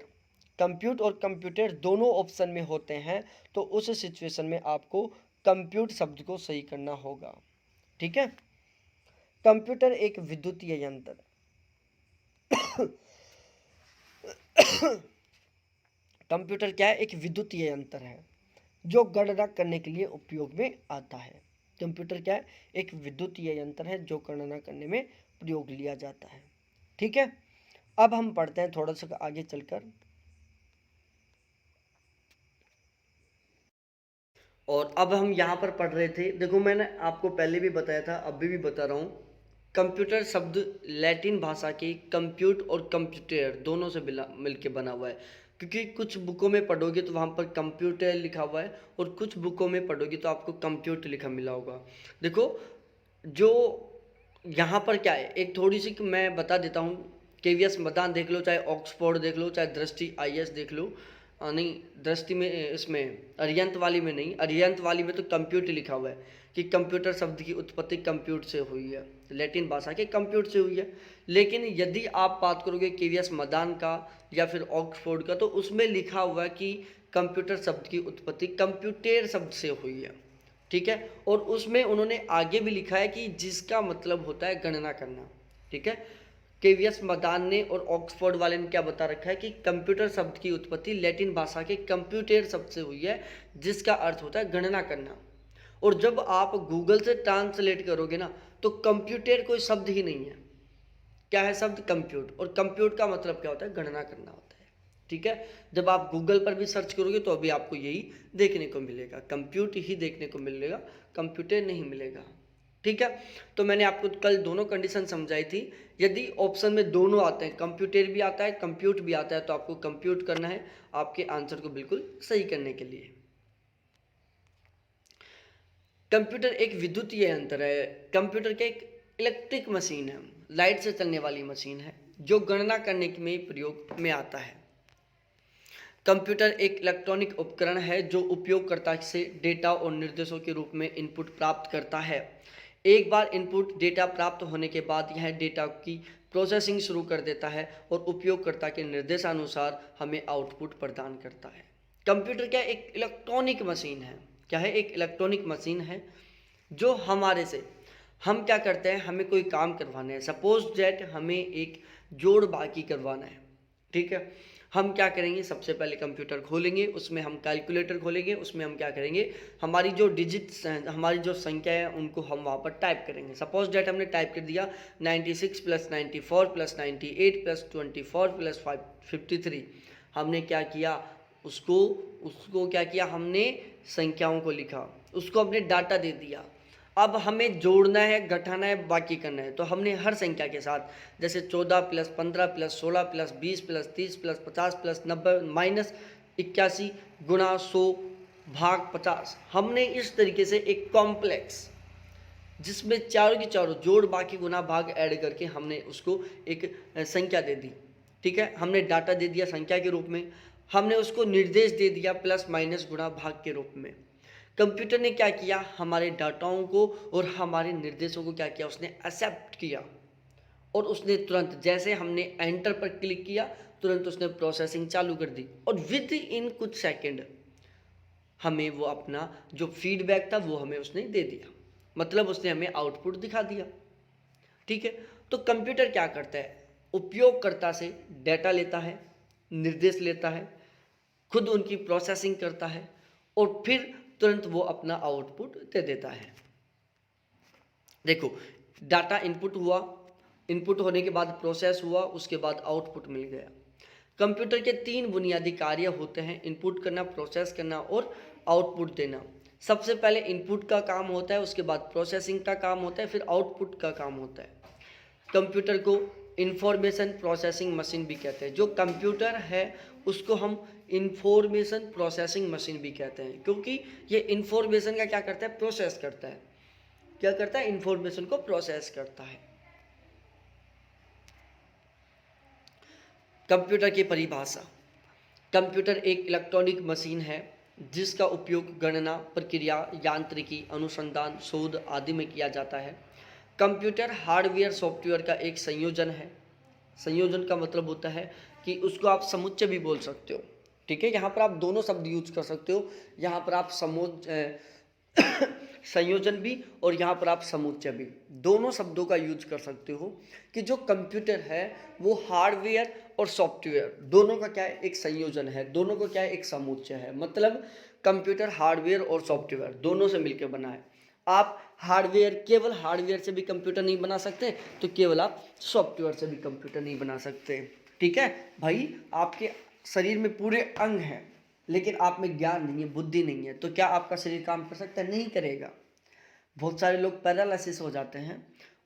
कंप्यूट और कंप्यूटर दोनों ऑप्शन में होते हैं तो उस सिचुएशन में आपको कंप्यूट शब्द को सही करना होगा। ठीक है, कंप्यूटर एक विद्युतीय यंत्र कंप्यूटर क्या है? एक विद्युतीय यंत्र है जो गणना करने के लिए उपयोग में आता है। कंप्यूटर क्या है? एक विद्युतीय यंत्र है जो गणना करने में प्रयोग लिया जाता है। ठीक है, अब हम पढ़ते हैं थोड़ा सा आगे चलकर, और अब हम यहाँ पर पढ़ रहे थे। देखो मैंने आपको पहले भी बताया था, अभी भी बता रहा हूँ, कंप्यूटर शब्द लैटिन भाषा के कंप्यूट और कंप्यूटर दोनों से मिलके बना हुआ है। क्योंकि कुछ बुकों में पढ़ोगे तो वहाँ पर कंप्यूटर लिखा हुआ है और कुछ बुकों में पढ़ोगे तो आपको कंप्यूट लिखा मिला होगा। देखो जो यहाँ पर क्या है, एक थोड़ी सी मैं बता देता हूँ। केवीएस मदान देख लो, चाहे ऑक्सफोर्ड देख लो, चाहे दृष्टि आईएएस देख लो। नहीं, दृष्टि में, इसमें अरियंत वाली में नहीं, अरियंत वाली में तो कंप्यूटर लिखा हुआ है कि कंप्यूटर शब्द की उत्पत्ति कंप्यूट से हुई है, लैटिन भाषा के कंप्यूट से हुई है। लेकिन यदि आप बात करोगे केवीएस मदान का या फिर ऑक्सफोर्ड का, तो उसमें लिखा हुआ है कि कंप्यूटर शब्द की उत्पत्ति कंप्यूटर शब्द से हुई है। ठीक है, और उसमें उन्होंने आगे भी लिखा है कि जिसका मतलब होता है गणना करना। ठीक है, केवीएस मदान ने और ऑक्सफोर्ड वाले ने क्या बता रखा है कि कंप्यूटर शब्द की उत्पत्ति लैटिन भाषा के कंप्यूटर शब्द से हुई है, जिसका अर्थ होता है गणना करना। और जब आप गूगल से ट्रांसलेट करोगे ना, तो कंप्यूटर कोई शब्द ही नहीं है। क्या है शब्द? कंप्यूट। और कंप्यूट का मतलब क्या होता है? गणना करना होता है। ठीक है, जब आप गूगल पर भी सर्च करोगे तो अभी आपको यही देखने को मिलेगा, कंप्यूट ही देखने को मिलेगा, कंप्यूटर नहीं मिलेगा। ठीक है, तो मैंने आपको कल दोनों कंडीशन समझाई थी। यदि ऑप्शन में दोनों आते हैं, कंप्यूटर भी आता है, कंप्यूट भी आता है, तो आपको कंप्यूट करना है आपके आंसर को बिल्कुल सही करने के लिए। कंप्यूटर एक विद्युतीय यंत्र है। कंप्यूटर क्या एक इलेक्ट्रिक मशीन है, लाइट से चलने वाली मशीन है जो गणना करने में प्रयोग में आता है। कंप्यूटर एक इलेक्ट्रॉनिक उपकरण है जो उपयोगकर्ता से डेटा और निर्देशों के रूप में इनपुट प्राप्त करता है। एक बार इनपुट डेटा प्राप्त होने के बाद यह डेटा की प्रोसेसिंग शुरू कर देता है और उपयोगकर्ता के निर्देशानुसार हमें आउटपुट प्रदान करता है। कंप्यूटर क्या एक इलेक्ट्रॉनिक मशीन है? क्या है? एक इलेक्ट्रॉनिक मशीन है जो हमारे से, हम क्या करते हैं, हमें कोई काम करवाना है, सपोज दैट हमें एक जोड़ बाकी करवाना है। ठीक है, हम क्या करेंगे, सबसे पहले कंप्यूटर खोलेंगे, उसमें हम कैलकुलेटर खोलेंगे, उसमें हम क्या करेंगे, हमारी जो डिजिट्स हैं, हमारी जो संख्या है, उनको हम वहाँ पर टाइप करेंगे। सपोज डेट हमने टाइप कर दिया 96 + 94 + 98 + 24 + 53। हमने क्या किया, उसको उसको क्या किया, हमने संख्याओं को लिखा, उसको हमने डाटा दे दिया। अब हमें जोड़ना है, घटाना है, बाकी करना है, तो हमने हर संख्या के साथ, जैसे 14 + 15 + 16 + 20 + 30 + 50 + 90 - 81 × 100 भाग 50, हमने इस तरीके से एक कॉम्प्लेक्स जिसमें चारों की चारों जोड़ बाकी गुना भाग ऐड करके हमने उसको एक संख्या दे दी। ठीक है, हमने डाटा दे दिया संख्या के रूप में, हमने उसको निर्देश दे दिया प्लस माइनस गुणा भाग के रूप में। कंप्यूटर ने क्या किया, हमारे डाटाओं को और हमारे निर्देशों को क्या किया, उसने एक्सेप्ट किया और उसने तुरंत, जैसे हमने एंटर पर क्लिक किया, तुरंत उसने प्रोसेसिंग चालू कर दी और विद इन कुछ सेकंड हमें वो अपना जो फीडबैक था वो हमें उसने दे दिया। मतलब उसने हमें आउटपुट दिखा दिया। ठीक है, तो कंप्यूटर क्या करता है, उपयोगकर्ता से डेटा लेता है, निर्देश लेता है, खुद उनकी प्रोसेसिंग करता है और फिर तुरंत वो अपना आउटपुट दे देता है। देखो, डाटा इनपुट हुआ, इनपुट होने के बाद प्रोसेस हुआ, उसके बाद आउटपुट मिल गया। कंप्यूटर के 3 बुनियादी कार्य होते हैं, इनपुट करना, प्रोसेस करना और आउटपुट देना। सबसे पहले इनपुट का काम होता है, उसके बाद प्रोसेसिंग का काम होता है, फिर आउटपुट का काम होता है। कंप्यूटर को इंफॉर्मेशन प्रोसेसिंग मशीन भी कहते हैं। जो कंप्यूटर है उसको हम इंफॉर्मेशन प्रोसेसिंग मशीन भी कहते हैं, क्योंकि ये इंफॉर्मेशन का क्या करता है, प्रोसेस करता है। क्या करता है, इंफॉर्मेशन को प्रोसेस करता है। कंप्यूटर की परिभाषा। कंप्यूटर एक इलेक्ट्रॉनिक मशीन है जिसका उपयोग गणना, प्रक्रिया, यांत्रिकी, अनुसंधान, शोध आदि में किया जाता है। कंप्यूटर हार्डवेयर सॉफ्टवेयर का एक संयोजन है। संयोजन का मतलब होता है कि उसको आप समुच्चय भी बोल सकते हो। ठीक है, यहाँ पर आप दोनों शब्द यूज कर सकते हो। यहाँ पर आप संयोजन भी और यहाँ पर आप समुच्चय भी, दोनों शब्दों का यूज कर सकते हो कि जो कंप्यूटर है वो हार्डवेयर और सॉफ्टवेयर दोनों का क्या है, एक संयोजन है, दोनों का क्या है, एक समुच्चय है। मतलब कंप्यूटर हार्डवेयर और सॉफ्टवेयर दोनों से मिलकर बना है। आप हार्डवेयर, केवल हार्डवेयर से भी कंप्यूटर नहीं बना सकते, तो केवल आप सॉफ्टवेयर से भी कंप्यूटर नहीं बना सकते। ठीक है भाई, आपके शरीर में पूरे अंग हैं लेकिन आप में ज्ञान नहीं है, बुद्धि नहीं है, तो क्या आपका शरीर काम कर सकता है, नहीं करेगा। बहुत सारे लोग पैरालिसिस हो जाते हैं,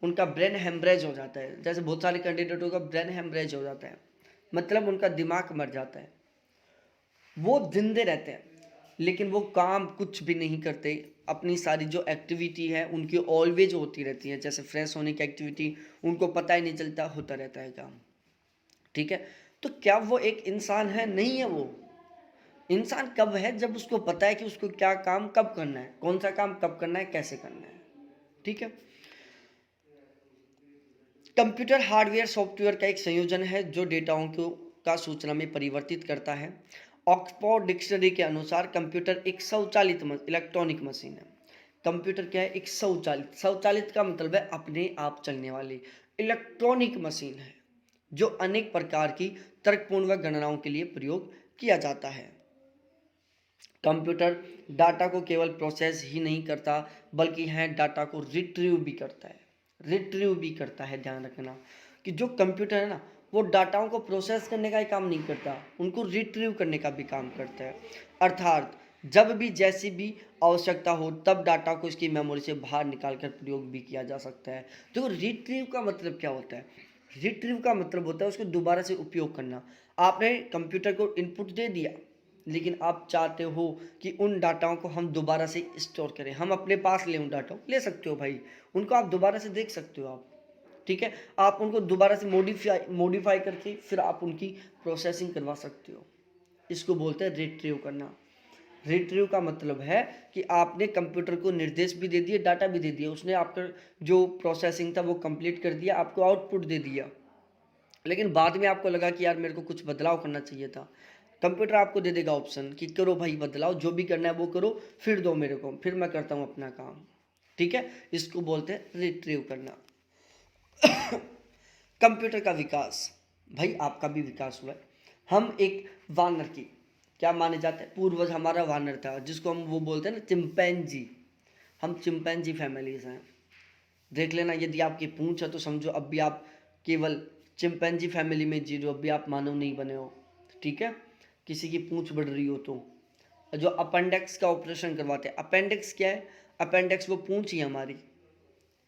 उनका ब्रेन हेमरेज हो जाता है। जैसे बहुत सारे कैंडिडेटों का ब्रेन हेमरेज हो जाता है, मतलब उनका दिमाग मर जाता है। वो जिंदे रहते हैं लेकिन वो काम कुछ भी नहीं करते। अपनी सारी जो एक्टिविटी है उनकी ऑलवेज होती रहती है, जैसे फ्रेश होने की एक्टिविटी, उनको पता ही नहीं चलता, होता रहता है काम। ठीक है, तो क्या वो एक इंसान है, नहीं है। वो इंसान कब है, जब उसको पता है कि उसको क्या काम कब करना है, कौन सा काम कब करना है, कैसे करना है। ठीक है, कंप्यूटर हार्डवेयर सॉफ्टवेयर का एक संयोजन है जो डेटाओं को का सूचना में परिवर्तित करता है। ऑक्सफोर्ड डिक्शनरी के अनुसार कंप्यूटर एक स्वचालित इलेक्ट्रॉनिक मशीन है। कंप्यूटर क्या है, एक स्वचालित, स्वचालित का मतलब है अपने आप चलने वाली इलेक्ट्रॉनिक मशीन है जो अनेक प्रकार की तर्कपूर्ण गणनाओं के लिए प्रयोग किया जाता है। कंप्यूटर डाटा को केवल प्रोसेस ही नहीं करता बल्कि है डाटा को रिट्रीव भी करता है, रिट्रीव भी करता है। ध्यान रखना कि जो कंप्यूटर है ना, वो डाटाओं को प्रोसेस करने का ही काम नहीं करता, उनको रिट्रीव करने का भी काम करता है। अर्थात जब भी जैसी भी आवश्यकता हो तब डाटा को इसकी मेमोरी से बाहर निकाल कर प्रयोग भी किया जा सकता है। तो रिट्रीव का मतलब क्या होता है, रिट्रीव का मतलब होता है उसको दोबारा से उपयोग करना। आपने कंप्यूटर को इनपुट दे दिया लेकिन आप चाहते हो कि उन डाटाओं को हम दोबारा से स्टोर करें, हम अपने पास लें, उन डाटा ले सकते हो भाई, उनको आप दोबारा से देख सकते हो आप। ठीक है, आप उनको दोबारा से मॉडिफाई करके फिर आप उनकी प्रोसेसिंग करवा सकते हो। इसको बोलते हैं रिट्रीव करना। रिट्रीव का मतलब है कि आपने कंप्यूटर को निर्देश भी दे दिए, डाटा भी दे दिया, उसने आपका जो प्रोसेसिंग था वो कंप्लीट कर दिया, आपको आउटपुट दे दिया, लेकिन बाद में आपको लगा कि यार मेरे को कुछ बदलाव करना चाहिए था। कंप्यूटर आपको दे देगा ऑप्शन कि करो भाई बदलाव, जो भी करना है वो करो, फिर दो मेरे को, फिर मैं करता हूँ अपना काम। ठीक है, इसको बोलते हैं रिट्रीव करना। कंप्यूटर का विकास, भाई आपका भी विकास हुआ है। हम एक वानर की क्या माने जाते हैं, पूर्वज हमारा वानर था जिसको हम वो बोलते हैं ना चिंपैंजी। हम चिंपैंजी फैमिली से हैं। देख लेना, यदि आपकी पूंछ है तो समझो अब भी आप केवल चिंपैंजी फैमिली में जी रहे हो, अब भी आप मानव नहीं बने हो। ठीक है, किसी की पूंछ बढ़ रही हो तो जो अपेंडिक्स का ऑपरेशन करवाते हैं, अपेंडिक्स क्या है, अपेंडिक्स वो पूंछ ही है हमारी।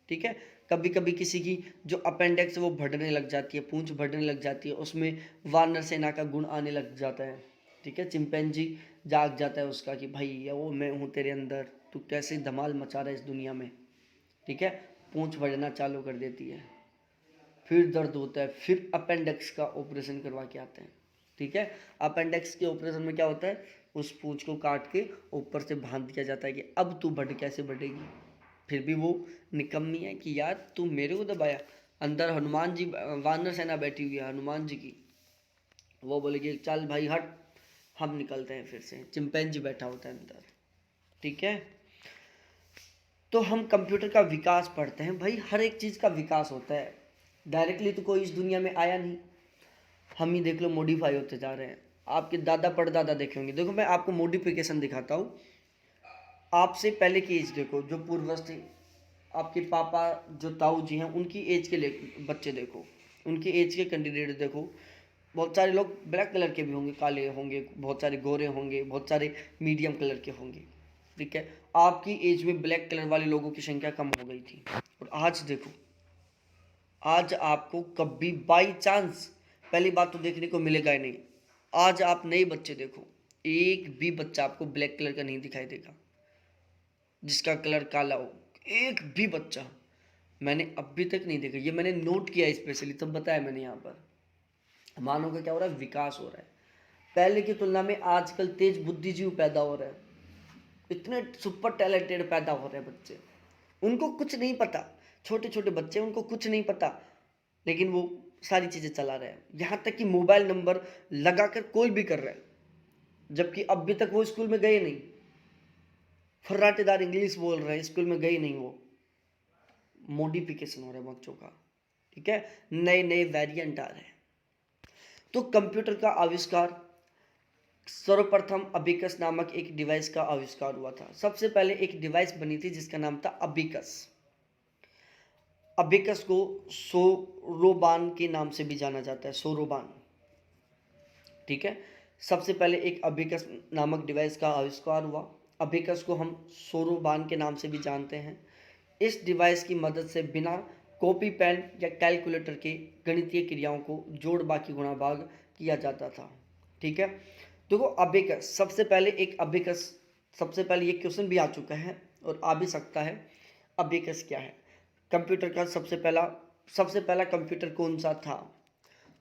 ठीक है, कभी कभी किसी की जो अपेंडिक्स वो बढ़ने लग जाती है, पूंछ बढ़ने लग जाती है, उसमें वानर सेना का गुण आने लग जाता है। ठीक है, चिंपैंजी जाग जाता है उसका कि भाई वो मैं हूँ तेरे अंदर, तू कैसे धमाल मचा रहा है इस दुनिया में। ठीक है, पूंछ बढ़ना चालू कर देती है, फिर दर्द होता है, फिर अपेंडिक्स का ऑपरेशन करवा के आते हैं। ठीक है, अपेंडिक्स के ऑपरेशन में क्या होता है, उस पूंछ को काट के ऊपर से बांध दिया जाता है कि अब तू बढ़ कैसे बढ़ेगी। फिर भी वो निकम्मी है कि यार तू मेरे को दबाया। अंदर हनुमान जी, वानर सेना बैठी हुई है हनुमान जी की, वो बोलेगी चल भाई हट, हम निकलते हैं। फिर से चिंपैंजी बैठा होता है अंदर। ठीक है, तो हम कंप्यूटर का विकास पढ़ते हैं। भाई हर एक चीज़ का विकास होता है, डायरेक्टली तो कोई इस दुनिया में आया नहीं। हम ही देख लो मॉडिफाई होते जा रहे हैं। आपके दादा परदादा देखे होंगे। देखो मैं आपको मॉडिफिकेशन दिखाता हूँ। आपसे पहले की एज देखो, जो पूर्वज थे, आपके पापा जो ताऊ जी हैं, उनकी एज के बच्चे देखो, उनकी एज के कैंडिडेट देखो। बहुत सारे लोग ब्लैक कलर के भी होंगे, काले होंगे, बहुत सारे गोरे होंगे, बहुत सारे मीडियम कलर के होंगे। ठीक है, आपकी एज में ब्लैक कलर वाले लोगों की संख्या कम हो गई थी। और आज देखो, आज आपको कभी बाई चांस, पहली बात तो देखने को मिलेगा ही नहीं। आज आप नए बच्चे देखो, एक भी बच्चा आपको ब्लैक कलर का नहीं दिखाई देगा जिसका कलर काला हो। एक भी बच्चा मैंने अभी तक नहीं देखा। ये मैंने नोट किया स्पेशली, तब बताया मैंने यहाँ पर। मानव का क्या हो रहा है, विकास हो रहा है। पहले की तुलना में आजकल तेज बुद्धिजीव पैदा हो रहे हैं, इतने सुपर टैलेंटेड पैदा हो रहे हैं बच्चे। उनको कुछ नहीं पता, छोटे छोटे बच्चे, उनको कुछ नहीं पता, लेकिन वो सारी चीज़ें चला रहे हैं। यहाँ तक कि मोबाइल नंबर लगाकर कॉल भी कर रहे हैं, जबकि अभी तक वो स्कूल में गए नहीं। फर्राटेदार इंग्लिश बोल रहे हैं, स्कूल में गए नहीं वो। मॉडिफिकेशन हो रहा है बच्चों का। ठीक है, नए नए वेरिएंट आ रहे हैं। तो कंप्यूटर का आविष्कार, सर्वप्रथम अबिकस नामक एक डिवाइस का आविष्कार हुआ था। सबसे पहले एक डिवाइस बनी थी जिसका नाम था अबिकस। अबिकस को सोरोबान के नाम से भी जाना जाता है, सोरोबान। ठीक है, सबसे पहले एक अबिकस नामक डिवाइस का आविष्कार हुआ। अबिकस को हम सोरोबान के नाम से भी जानते हैं। इस डिवाइस की मदद से बिना कॉपी पेन या कैलकुलेटर के गणितीय क्रियाओं को जोड़ बाकी गुणा भाग किया जाता था। ठीक है, देखो अबिकस, सबसे पहले ये क्वेश्चन भी आ चुका है और आ भी सकता है, अबिकस क्या है। कंप्यूटर का सबसे पहला कंप्यूटर कौन सा था,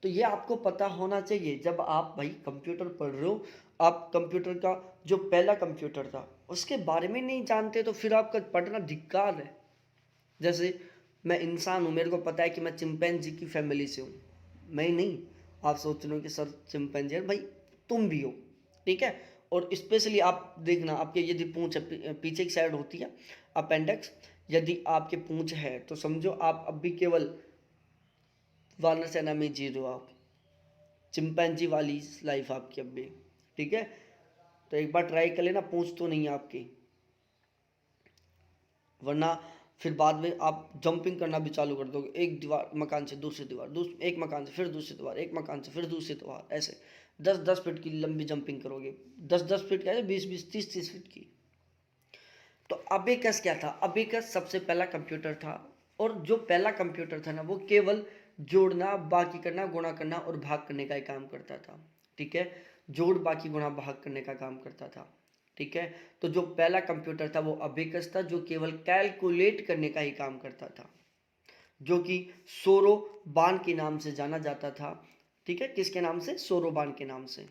तो ये आपको पता होना चाहिए। जब आप भाई कंप्यूटर पढ़ रहे हो, आप कंप्यूटर का जो पहला कंप्यूटर था उसके बारे में नहीं जानते, तो फिर आपका पढ़ना धिक्कार है। जैसे मैं इंसान हूँ, मेरे को पता है कि मैं चिंपैंजी की फैमिली से हूँ, मैं ही नहीं। आप सोच रहे हो कि सर चिंपैंजी है, भाई तुम भी हो। ठीक है, और स्पेशली आप देखना, आपके यदि पूंछ पीछे की साइड होती है अपेंडिक्स, यदि आपके पूंछ है तो समझो आप अब भी केवल वानर सेना में जी रहे हो, आप चिंपैंजी वाली लाइफ आपकी अब भी। ठीक है, तो एक बार ट्राई कर लेना, पूंछ तो नहीं है आपकी, वरना फिर बाद में आप जंपिंग करना भी चालू कर दोगे, एक दीवार मकान से दूसरी दीवार, एक मकान से फिर दूसरी दीवार, एक मकान से फिर दूसरी दीवार, ऐसे 10-10 फीट की लंबी जंपिंग करोगे। 10-10 फीट क्या है, 20-20, 30-30 फीट की। तो अबेकस क्या था, अबेकस सबसे पहला कंप्यूटर था। और जो पहला कंप्यूटर था ना, वो केवल जोड़ना, बाकी करना, गुणा करना और भाग करने का ही काम करता था। ठीक है, जोड़, बाकी, गुणा, भाग करने का काम करता था। ठीक है, तो जो पहला कंप्यूटर था वो अबेकस था, जो केवल कैलकुलेट करने का ही काम करता था, जो कि सोरोबान के नाम से जाना जाता था। ठीक है, किसके नाम से, सोरोबान के नाम से।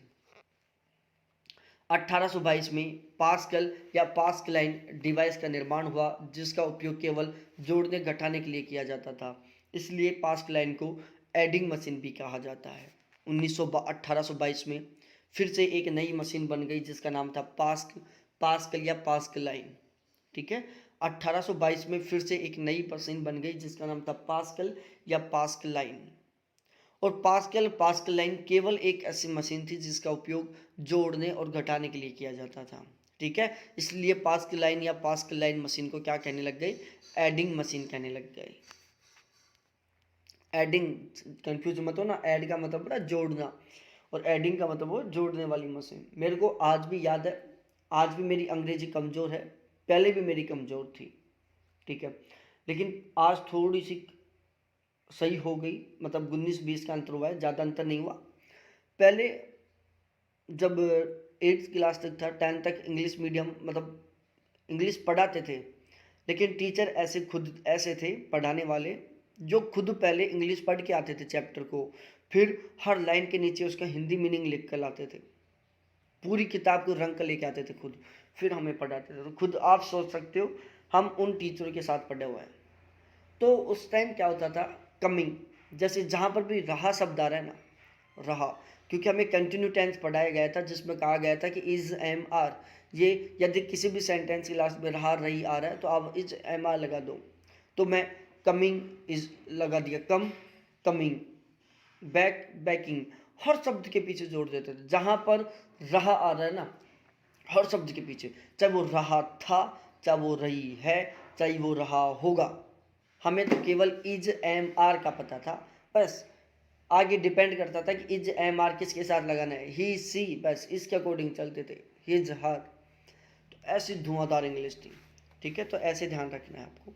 1822 में पास्कल या पास्कलाइन डिवाइस का निर्माण हुआ, जिसका उपयोग केवल जोड़ने घटाने के लिए किया जाता था, इसलिए पास्कलाइन को एडिंग मशीन भी कहा जाता है। 1822 में फिर से एक नई मशीन बन गई जिसका नाम था पास्कल या पास्कलाइन। ठीक है, 1822 में फिर से एक नई मशीन बन गई जिसका नाम था पास्कल या पास्कलाइन। और पास्कलाइन केवल एक ऐसी मशीन थी जिसका उपयोग जोड़ने और घटाने के लिए किया जाता था। ठीक है, इसलिए पास्कलाइन या पास्कलाइन मशीन को क्या कहने लग गई, एडिंग मशीन कहने लग गए। एडिंग, कंफ्यूज मत हो ना, ऐड का मतलब बड़ा जोड़ना, और एडिंग का मतलब वो जोड़ने वाली मशीन। मेरे को आज भी याद है, आज भी मेरी अंग्रेजी कमज़ोर है, पहले भी मेरी कमज़ोर थी। ठीक है, लेकिन आज थोड़ी सी सही हो गई, मतलब 19-20 का अंतर हुआ है, ज़्यादा अंतर नहीं हुआ। पहले जब 8th क्लास तक था, 10th तक इंग्लिश मीडियम, मतलब इंग्लिश पढ़ाते थे, लेकिन टीचर ऐसे थे पढ़ाने वाले, जो खुद पहले इंग्लिश पढ़ के आते थे चैप्टर को, फिर हर लाइन के नीचे उसका हिंदी मीनिंग लिख कर लाते थे, पूरी किताब को रंग कर लेके आते थे खुद, फिर हमें पढ़ाते थे। तो खुद आप सोच सकते हो, हम उन टीचरों के साथ पढ़े हुए हैं। तो उस टाइम क्या होता था, कमिंग, जैसे जहाँ पर भी रहा शब्द आ रहा है ना, रहा, क्योंकि हमें कंटिन्यू टेंस पढ़ाया गया था जिसमें कहा गया था कि इज एम आर, ये यदि किसी भी सेंटेंस की लास्ट में रहा रही आ रहा है तो आप इज एम आर लगा दो। तो मैं कमिंग इज लगा दिया, कम कमिंग, बैक बैकिंग, हर शब्द के पीछे जोड़ देते थे। जहाँ पर रहा आ रहा है ना, हर शब्द के पीछे, चाहे वो रहा था, चाहे वो रही है, चाहे वो रहा होगा, हमें तो केवल इज एम आर का पता था बस। आगे डिपेंड करता था कि इज एम आर किसके साथ लगाना है, ही सी, बस इसके अकॉर्डिंग चलते थे, हिज हर। तो ऐसी धुआंधार इंग्लिश थी, ठीक है। तो ऐसे ध्यान रखना है आपको।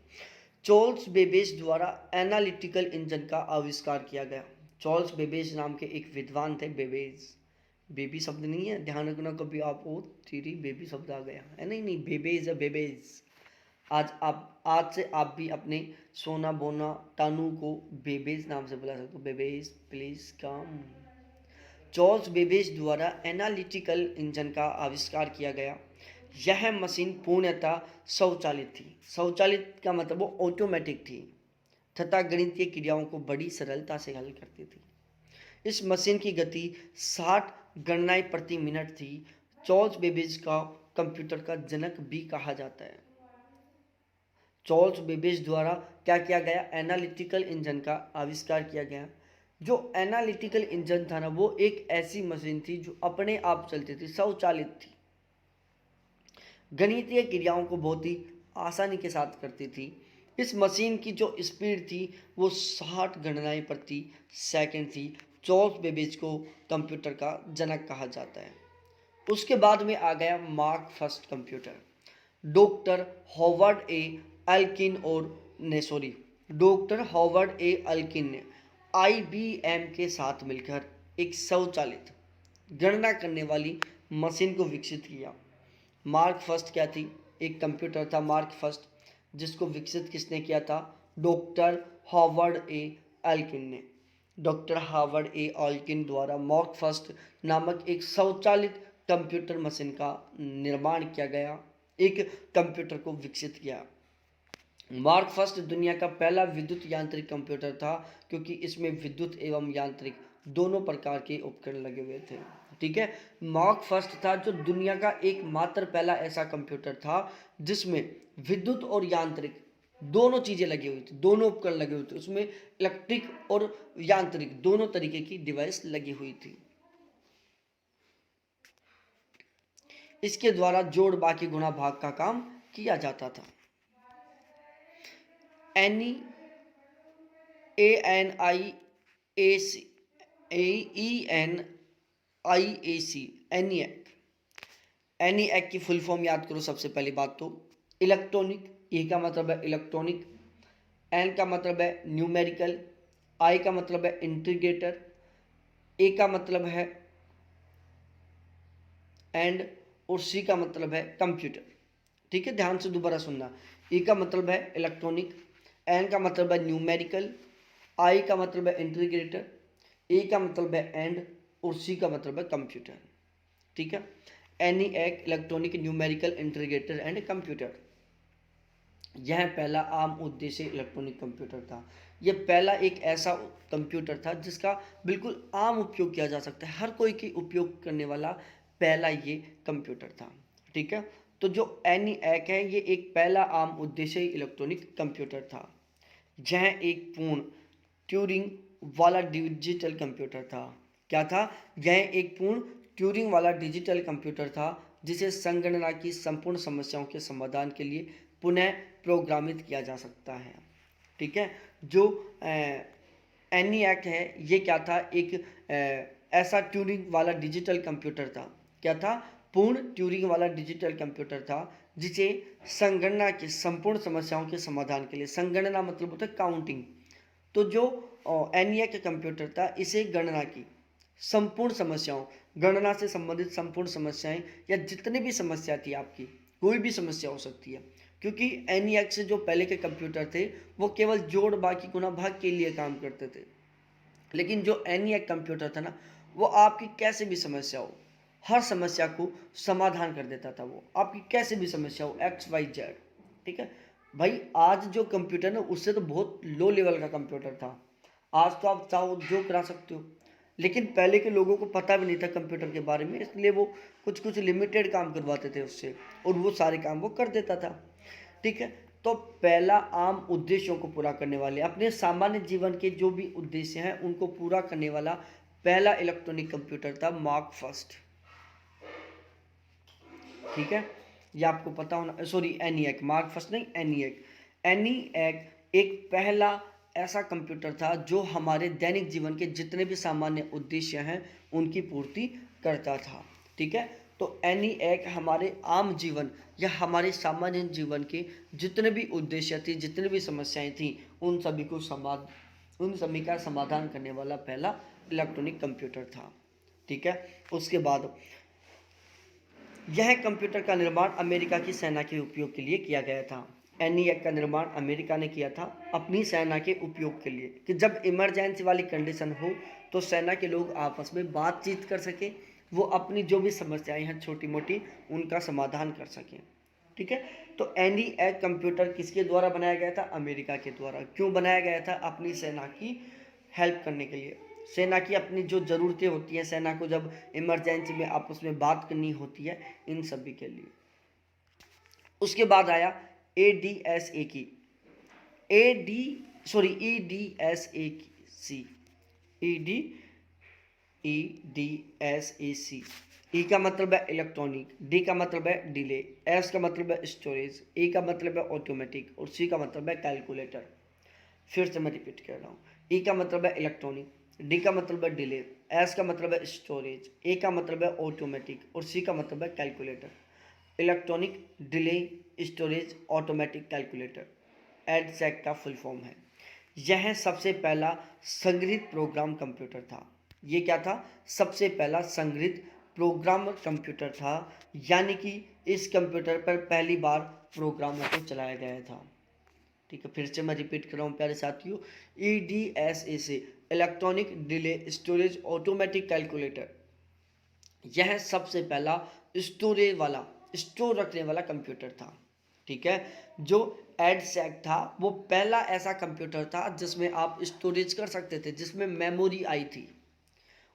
चार्ल्स बेबेज द्वारा एनालिटिकल इंजन का आविष्कार किया गया। चार्ल्स बेबेज नाम के एक विद्वान थे। बेबेज बेबी शब्द नहीं है, ध्यान रखना कभी आप ओ तेरी बेबी शब्द आ गया है, नहीं नहीं, बेबेज है बेबेज। आज से आप भी अपने सोना बोना टानू को बेबेज नाम से बुला सकते हो, Babbage please come. Charles Babbage द्वारा एनालिटिकल इंजन का आविष्कार किया गया। यह मशीन पूर्णतः स्वचालित थी। स्वचालित का मतलब वो ऑटोमेटिक थी तथा गणितीय क्रियाओं को बड़ी सरलता से हल करती थी। इस मशीन की गति 60 गणनाएं प्रति मिनट थी। चार्ल्स बेबेज का कंप्यूटर का जनक भी कहा जाता है। चार्ल्स बेबेज द्वारा क्या किया गया, एनालिटिकल इंजन का आविष्कार किया गया। जो एनालिटिकल इंजन था ना, वो एक ऐसी मशीन थी जो अपने आप चलती थी, स्वचालित थी, गणितीय क्रियाओं को बहुत ही आसानी के साथ करती थी। इस मशीन की जो स्पीड थी वो 60 गणनाएं प्रति सेकंड थी। चार्ल्स बेबेज को कंप्यूटर का जनक कहा जाता है। उसके बाद में आ गया mark first computer. Doctor Howard A Aiken और ने sorry doctor Howard A Aiken ने आईबीएम के साथ मिलकर एक स्वचालित गणना करने वाली मशीन को विकसित किया। मार्क फर्स्ट क्या थी, एक कंप्यूटर था मार्क फर्स्ट, जिसको विकसित किसने किया था, डॉक्टर हॉवर्ड ए अल्किन ने। डॉक्टर हार्वर्ड ए ऑल्किन द्वारा मार्क फर्स्ट नामक एक स्वचालित कंप्यूटर मशीन का निर्माण किया गया, एक कंप्यूटर को विकसित किया। मार्क फर्स्ट दुनिया का पहला विद्युत यांत्रिक कंप्यूटर था, क्योंकि इसमें विद्युत एवं यांत्रिक दोनों प्रकार के उपकरण लगे हुए थे, ठीक है। मार्क फर्स्ट था जो दुनिया का एकमात्र पहला ऐसा कंप्यूटर था जिसमें विद्युत और यांत्रिक दोनों चीजें लगी हुई थी, दोनों उपकरण लगे हुए थे, उसमें इलेक्ट्रिक और यांत्रिक दोनों तरीके की डिवाइस लगी हुई थी। इसके द्वारा जोड़ बाकी गुणा भाग का काम किया जाता था। Any A N I A C E N I A C ENIAC. ENIAC की फुल फॉर्म याद करो सबसे पहली बात तो, इलेक्ट्रॉनिक, ए का मतलब है इलेक्ट्रॉनिक, एन का मतलब है न्यूमेरिकल, आई का मतलब है इंटीग्रेटर, ए का मतलब है एंड, और सी का मतलब है कंप्यूटर, ठीक है। ध्यान से दोबारा सुनना, ए का मतलब है इलेक्ट्रॉनिक, एन का मतलब है न्यूमेरिकल, आई का मतलब है इंटीग्रेटर, ए का मतलब है एंड, और सी का मतलब है कंप्यूटर, ठीक है। ENIAC electronic, numerical, integrator and computer. यह पहला आम उद्देश्य इलेक्ट्रॉनिक कंप्यूटर था। यह पहला एक ऐसा कंप्यूटर था जिसका बिल्कुल आम उपयोग किया जा सकता है, हर कोई के उपयोग करने वाला पहला ये कंप्यूटर था, ठीक है। तो जो एनिएक है ये एक पहला आम उद्देश्य इलेक्ट्रॉनिक कंप्यूटर था। यह एक पूर्ण ट्यूरिंग वाला डिजिटल कंप्यूटर था। क्या था, यह एक पूर्ण ट्यूरिंग वाला डिजिटल कंप्यूटर था जिसे संगणना की संपूर्ण समस्याओं के समाधान के लिए पुनः प्रोग्रामित किया जा सकता है, ठीक है। जो एनिएक है ये क्या था, एक ऐसा ट्यूरिंग वाला डिजिटल कंप्यूटर था। क्या था, पूर्ण ट्यूरिंग वाला डिजिटल कंप्यूटर था जिसे संगणना की संपूर्ण समस्याओं के समाधान के लिए, संगणना मतलब होता है काउंटिंग, तो जो एनिएक कंप्यूटर था इसे गणना की संपूर्ण समस्याओं, गणना से संबंधित संपूर्ण समस्याएं या जितनी भी समस्या थी आपकी, कोई भी समस्या हो सकती है, क्योंकि एनिएक से जो पहले के कंप्यूटर थे वो केवल जोड़ बाकी गुणा भाग के लिए काम करते थे, लेकिन जो एनिएक कंप्यूटर था ना वो आपकी कैसे भी समस्या हो, हर समस्या को समाधान कर देता था। वो आपकी कैसे भी समस्या हो, एक्स वाई जेड, ठीक है। भाई आज जो कंप्यूटर ना उससे तो बहुत लो लेवल का कंप्यूटर था। आज तो आप चाहो जो करा सकते हो, लेकिन पहले के लोगों को पता भी नहीं था कंप्यूटर के बारे में, इसलिए वो कुछ कुछ लिमिटेड काम करवाते थे उससे, और वो सारे काम वो कर देता था। ठीक है, तो पहला आम उद्देश्यों को पूरा करने वाले, अपने सामान्य जीवन के जो भी उद्देश्य हैं उनको पूरा करने वाला पहला इलेक्ट्रॉनिक कंप्यूटर था मार्क फर्स्ट। ठीक है, ये आपको पता होना, सॉरी एनिएक, मार्क फर्स्ट नहीं, एनिएक। एनिएक एक पहला ऐसा कंप्यूटर था जो हमारे दैनिक जीवन के जितने भी सामान्य उद्देश्य हैं उनकी पूर्ति करता था। ठीक है, तो एनिएक हमारे आम जीवन या हमारे सामान्य जीवन के जितने भी उद्देश्य थे, जितने भी समस्याएं थी, उन सभी का समाधान करने वाला पहला इलेक्ट्रॉनिक कंप्यूटर था। ठीक है, उसके बाद यह कंप्यूटर का निर्माण अमेरिका की सेना के उपयोग के लिए किया गया था। एनिएक का निर्माण अमेरिका ने किया था अपनी सेना के उपयोग के लिए, कि जब इमरजेंसी वाली कंडीशन हो तो सेना के लोग आपस में बातचीत कर सके, वो अपनी जो भी समस्याएं हैं छोटी मोटी उनका समाधान कर सकें। ठीक है, तो एनिएक कंप्यूटर किसके द्वारा बनाया गया था? अमेरिका के द्वारा। क्यों बनाया गया था? अपनी सेना की हेल्प करने के लिए। सेना की अपनी जो ज़रूरतें होती हैं, सेना को जब इमरजेंसी में आपस में बात करनी होती है, इन सभी के लिए। उसके बाद आया एडीएसए की, ईडीएसएसी, ईडीएसएसी। ई का मतलब है इलेक्ट्रॉनिक, डी का मतलब है डिले, एस का मतलब है स्टोरेज, ए का मतलब है ऑटोमेटिक और सी का मतलब है कैलकुलेटर। फिर से मैं रिपीट कर रहा हूँ, ई का मतलब है इलेक्ट्रॉनिक, डी का मतलब है डिले, एस का मतलब है स्टोरेज, ए का मतलब है ऑटोमेटिक और सी का मतलब है calculator. Electronic, delay, storage, automatic, calculator EDSAC का फुल फॉर्म है। यह सबसे पहला संगृहीत प्रोग्राम कंप्यूटर था। ये क्या था? सबसे पहला संगृहीत प्रोग्राम कंप्यूटर था, यानी कि इस कंप्यूटर पर पहली बार प्रोग्रामों को चलाया गया था। ठीक है, फिर से मैं रिपीट कर रहा हूँ प्यारे साथियों, EDSA से electronic delay storage automatic calculator, यह सबसे पहला स्टोर रखने वाला कंप्यूटर था। ठीक है, जो एडसेक था वो पहला ऐसा कंप्यूटर था जिसमें आप स्टोरेज कर सकते थे, जिसमें मेमोरी आई थी।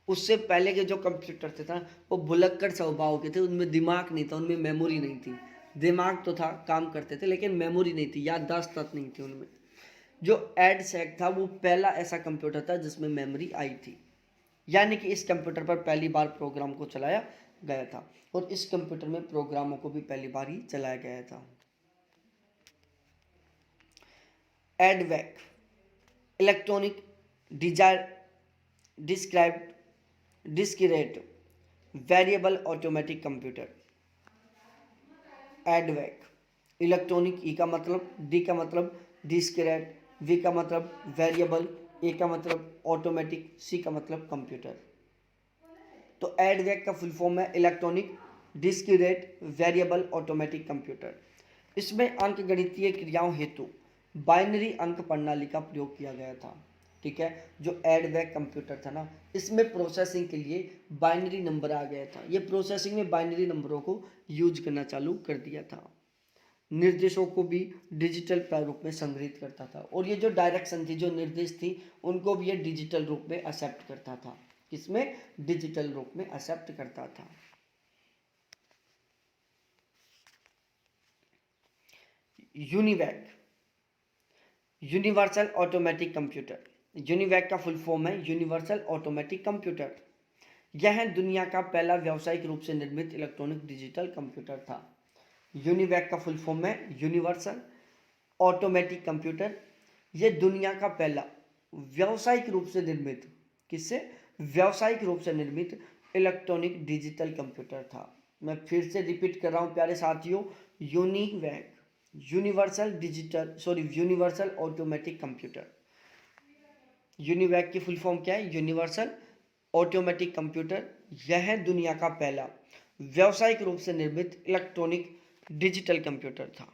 उससे पहले के जो कंप्यूटर थे ना, वो भुलक्कड़ स्वभाव के थे, उनमें दिमाग नहीं था, उनमें मेमोरी नहीं थी। दिमाग तो था, काम करते थे, लेकिन मेमोरी नहीं थी, याददाश्त तक नहीं थी उनमें। जो एडसेक था वो पहला ऐसा कंप्यूटर था जिसमें मेमोरी आई थी, यानी कि इस कंप्यूटर पर पहली बार प्रोग्राम को चलाया गया था, और इस कंप्यूटर में प्रोग्रामों को भी पहली बार ही चलाया गया था। EDVAC, electronic discrete variable automatic computer. EDVAC, electronic, E का मतलब, डी का मतलब डिस्क्रीट, वी का मतलब वेरिएबल, ए का मतलब ऑटोमेटिक, सी का मतलब कंप्यूटर। तो एडवेक का फुल फॉर्म है electronic discrete variable automatic computer. इसमें अंक गणितीय क्रियाओं हेतु बाइनरी अंक प्रणाली का प्रयोग किया गया था। ठीक है, जो एडवेक कंप्यूटर था ना, इसमें प्रोसेसिंग के लिए बाइनरी नंबर आ गया था। ये प्रोसेसिंग में बाइनरी नंबरों को यूज करना चालू कर दिया था। निर्देशों को भी डिजिटल प्रारूप में संग्रहित करता था, और ये जो डायरेक्शन थी, जो निर्देश थी, उनको भी ये डिजिटल रूप में एक्सेप्ट करता था। किसमें? डिजिटल रूप में एक्सेप्ट करता था। UNIVAC, universal automatic computer. UNIVAC का फुल फॉर्म है यूनिवर्सल ऑटोमेटिक कंप्यूटर। यह दुनिया का पहला व्यावसायिक रूप से निर्मित इलेक्ट्रॉनिक डिजिटल कंप्यूटर था। यूनिवैक का फुल फॉर्म है यूनिवर्सल ऑटोमेटिक कंप्यूटर। यह दुनिया का पहला व्यावसायिक रूप से निर्मित, किससे? व्यावसायिक रूप से निर्मित इलेक्ट्रॉनिक डिजिटल कंप्यूटर था। मैं फिर से रिपीट कर रहा हूँ प्यारे साथियों, UNIVAC, universal automatic computer. UNIVAC की फुल फॉर्म क्या है? Universal automatic computer. यह दुनिया का पहला व्यावसायिक रूप से निर्मित इलेक्ट्रॉनिक डिजिटल कंप्यूटर था।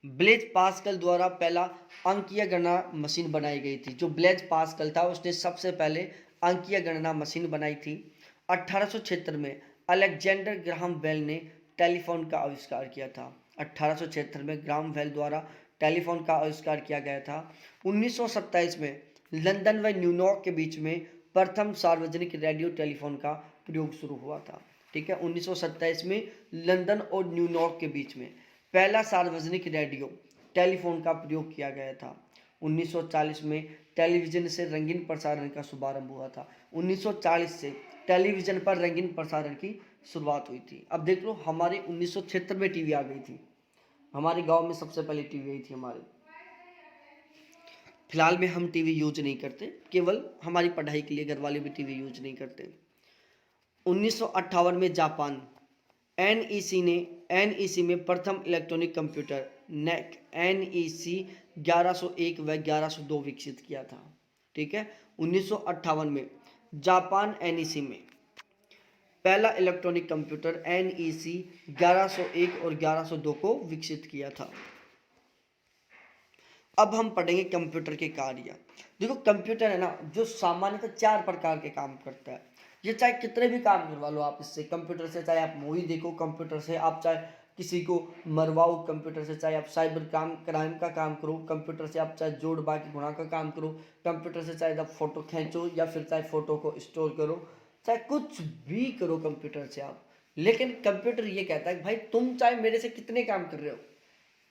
ब्लेज पास्कल द्वारा पहला अंकीय गणना मशीन बनाई गई थी। जो ब्लेज पास्कल था उसने सबसे पहले अंकीय गणना मशीन बनाई थी। 1876 में अलेक्जेंडर ग्राहम बेल ने टेलीफोन का आविष्कार किया था। 1876 में ग्राहम बेल द्वारा टेलीफोन का आविष्कार किया गया था। 1927 में लंदन व न्यूयॉर्क के बीच में प्रथम सार्वजनिक रेडियो टेलीफोन का प्रयोग शुरू हुआ था। ठीक है, 1927 में लंदन और न्यूयॉर्क के बीच में पहला सार्वजनिक रेडियो टेलीफोन का प्रयोग किया गया था। 1940 में टेलीविज़न से रंगीन प्रसारण का शुभारंभ हुआ था। 1940 से टेलीविज़न पर रंगीन प्रसारण की शुरुआत हुई थी। अब देख लो, हमारे 1976 में टीवी आ गई थी। हमारे गांव में सबसे पहले टीवी आई थी हमारे। फिलहाल में हम टीवी यूज नहीं करते, केवल हमारी पढ़ाई के लिए घर वाले भी टीवी यूज नहीं करते। 1958 में जापान एनईसी में प्रथम इलेक्ट्रॉनिक कंप्यूटर नेक एनईसी 1101 व 1102 विकसित किया था। ठीक है, 1958 में जापान एनईसी में पहला इलेक्ट्रॉनिक कंप्यूटर एनईसी 1101 और 1102 को विकसित किया था। अब हम पढ़ेंगे कंप्यूटर के कार्य। देखो, कंप्यूटर है ना, जो सामान्यतः 4 प्रकार के काम करता है। ये चाहे कितने भी काम करवा लो आप इससे, कंप्यूटर से चाहे आप मूवी देखो, कंप्यूटर से आप चाहे किसी को मरवाओ, कंप्यूटर से चाहे आप साइबर क्राइम का काम करो, कंप्यूटर से आप चाहे जोड़ बाकी गुणा का काम करो, कंप्यूटर से चाहे आप फोटो खींचो या फिर चाहे फोटो को स्टोर करो, चाहे कुछ भी करो कंप्यूटर से आप। लेकिन कंप्यूटर ये कहता है कि भाई तुम चाहे मेरे से कितने काम कर रहे हो,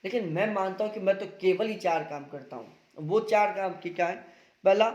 लेकिन मैं मानता हूं कि मैं तो केवल ही 4 काम करता हूं। वो 4 काम की क्या है? पहला,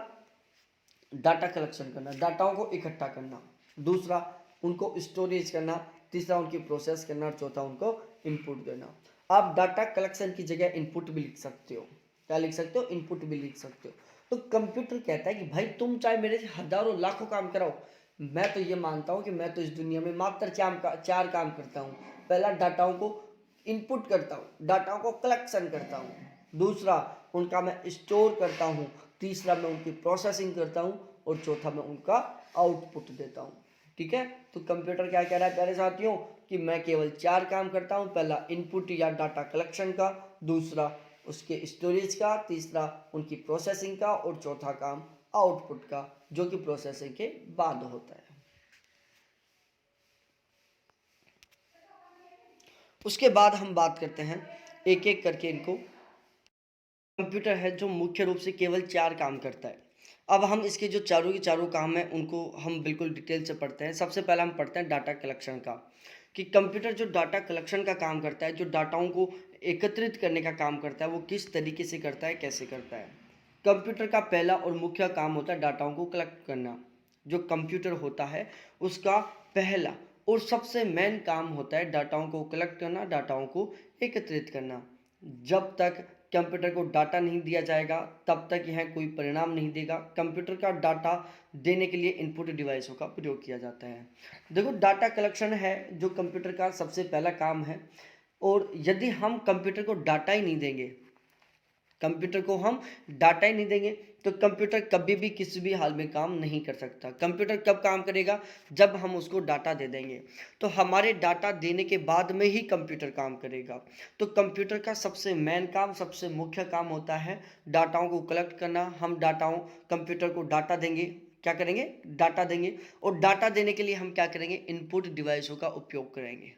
डाटा कलेक्शन करना, डाटाओं को इकट्ठा करना। दूसरा, उनको स्टोरेज करना। तीसरा, उनकी प्रोसेस करना। और चौथा, उनको इनपुट देना। आप डाटा कलेक्शन की जगह इनपुट भी लिख सकते हो। क्या लिख सकते हो? इनपुट भी लिख सकते हो। तो कंप्यूटर कहता है कि भाई तुम चाहे मेरे से हजारों लाखों काम कराओ, मैं तो ये मानता हूं कि मैं तो इस दुनिया में मात्र 4 काम करता हूं। पहला, डाटाओं को इनपुट करता हूँ, डाटाओं को कलेक्शन करता हूँ। दूसरा, उनका मैं स्टोर करता हूँ। तीसरा, मैं उनकी प्रोसेसिंग करता हूँ। और चौथा, मैं उनका आउटपुट देता हूँ। ठीक है, तो कंप्यूटर क्या कह रहा है प्यारे साथियों कि मैं केवल 4 काम करता हूँ। पहला, इनपुट या डाटा कलेक्शन का। दूसरा, उसके स्टोरेज का। तीसरा, उनकी प्रोसेसिंग का। और चौथा काम आउटपुट का, जो कि प्रोसेसिंग के बाद होता है। उसके बाद हम बात करते हैं एक एक करके इनको। कंप्यूटर है जो मुख्य रूप से केवल 4 काम करता है। अब हम इसके जो चारों के चारों काम हैं उनको हम बिल्कुल डिटेल से पढ़ते हैं। सबसे पहला हम पढ़ते हैं डाटा कलेक्शन का, कि कंप्यूटर जो डाटा कलेक्शन का काम करता है, जो डाटाओं को एकत्रित करने का काम करता है, वो किस तरीके से करता है, कैसे करता है। कंप्यूटर का पहला और मुख्य काम होता है डाटाओं को कलेक्ट करना। जो कंप्यूटर होता है उसका पहला और सबसे मेन काम होता है डाटाओं को कलेक्ट करना, डाटाओं को एकत्रित करना। जब तक कंप्यूटर को डाटा नहीं दिया जाएगा तब तक यह कोई परिणाम नहीं देगा। कंप्यूटर का डाटा देने के लिए इनपुट डिवाइसों का प्रयोग किया जाता है। देखो, डाटा कलेक्शन है जो कंप्यूटर का सबसे पहला काम है। और यदि हम कंप्यूटर को डाटा ही नहीं देंगे, कंप्यूटर को हम डाटा ही नहीं देंगे तो कंप्यूटर कभी भी किसी भी हाल में काम नहीं कर सकता। कंप्यूटर कब काम करेगा? जब हम उसको डाटा दे देंगे। तो हमारे डाटा देने के बाद में ही कंप्यूटर काम करेगा। तो कंप्यूटर का सबसे मेन काम, सबसे मुख्य काम होता है डाटाओं को कलेक्ट करना। हम कंप्यूटर को डाटा देंगे, क्या करेंगे? डाटा देंगे। और डाटा देने के लिए हम क्या करेंगे? इनपुट डिवाइसों का उपयोग करेंगे।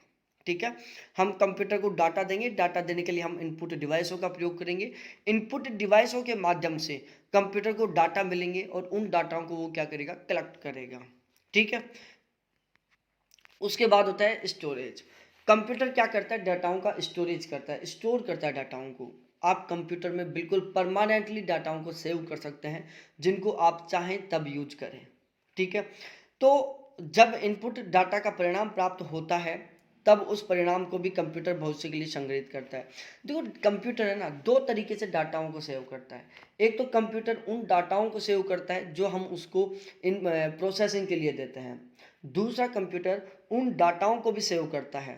ठीक है, हम कंप्यूटर को डाटा देंगे, डाटा देने के लिए हम इनपुट डिवाइसों का प्रयोग करेंगे। इनपुट डिवाइसों के माध्यम से कंप्यूटर को डाटा मिलेंगे और उन डाटाओं को वो क्या करेगा? कलेक्ट करेगा। ठीक है, उसके बाद होता है स्टोरेज। कंप्यूटर क्या करता है? डाटाओं का स्टोरेज करता है, स्टोर करता है डाटाओं को। आप कंप्यूटर में बिल्कुल परमानेंटली डाटाओं को सेव कर सकते हैं, जिनको आप चाहें तब यूज करें। ठीक है, तो जब इनपुट डाटा का परिणाम प्राप्त होता है तब उस परिणाम को भी कंप्यूटर भविष्य के लिए संग्रहित करता है। देखो, कंप्यूटर है ना, 2 तरीके से डाटाओं को सेव करता है। एक तो कंप्यूटर उन डाटाओं को सेव करता है जो हम उसको इन प्रोसेसिंग के लिए देते हैं। दूसरा, कंप्यूटर उन डाटाओं को भी सेव करता है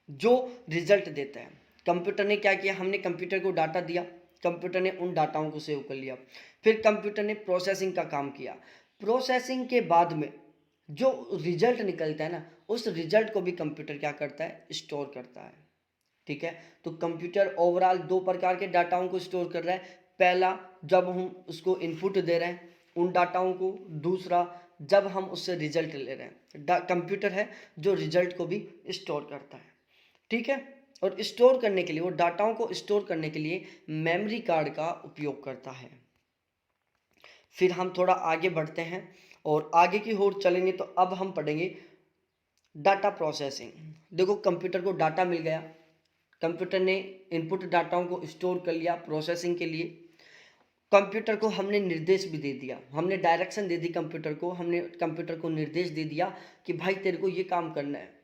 जो रिजल्ट देता है। कंप्यूटर ने क्या किया? हमने कंप्यूटर को डाटा दिया, कंप्यूटर ने उन डाटाओं को सेव कर लिया। फिर कंप्यूटर ने प्रोसेसिंग का काम किया। प्रोसेसिंग के बाद में जो रिजल्ट निकलता है ना, उस रिजल्ट को भी कंप्यूटर क्या करता है? स्टोर करता है। ठीक है, तो कंप्यूटर ओवरऑल 2 प्रकार के डाटाओं को स्टोर कर रहा है। पहला, जब हम उसको इनपुट दे रहे हैं उन डाटाओं को। दूसरा, जब हम उससे रिजल्ट ले रहे हैं। कंप्यूटर है जो रिजल्ट को भी स्टोर करता है। ठीक है, और स्टोर करने के लिए, वो डाटाओं को स्टोर करने के लिए मेमोरी कार्ड का उपयोग करता है। फिर हम थोड़ा आगे बढ़ते हैं और आगे की ओर चलेंगे तो अब हम पढ़ेंगे डाटा प्रोसेसिंग। देखो कंप्यूटर को डाटा मिल गया, कंप्यूटर ने इनपुट डाटाओं को स्टोर कर लिया प्रोसेसिंग के लिए। कंप्यूटर को हमने निर्देश भी दे दिया, हमने डायरेक्शन दे दी कंप्यूटर को, हमने कंप्यूटर को निर्देश दे दिया कि भाई तेरे को ये काम करना है।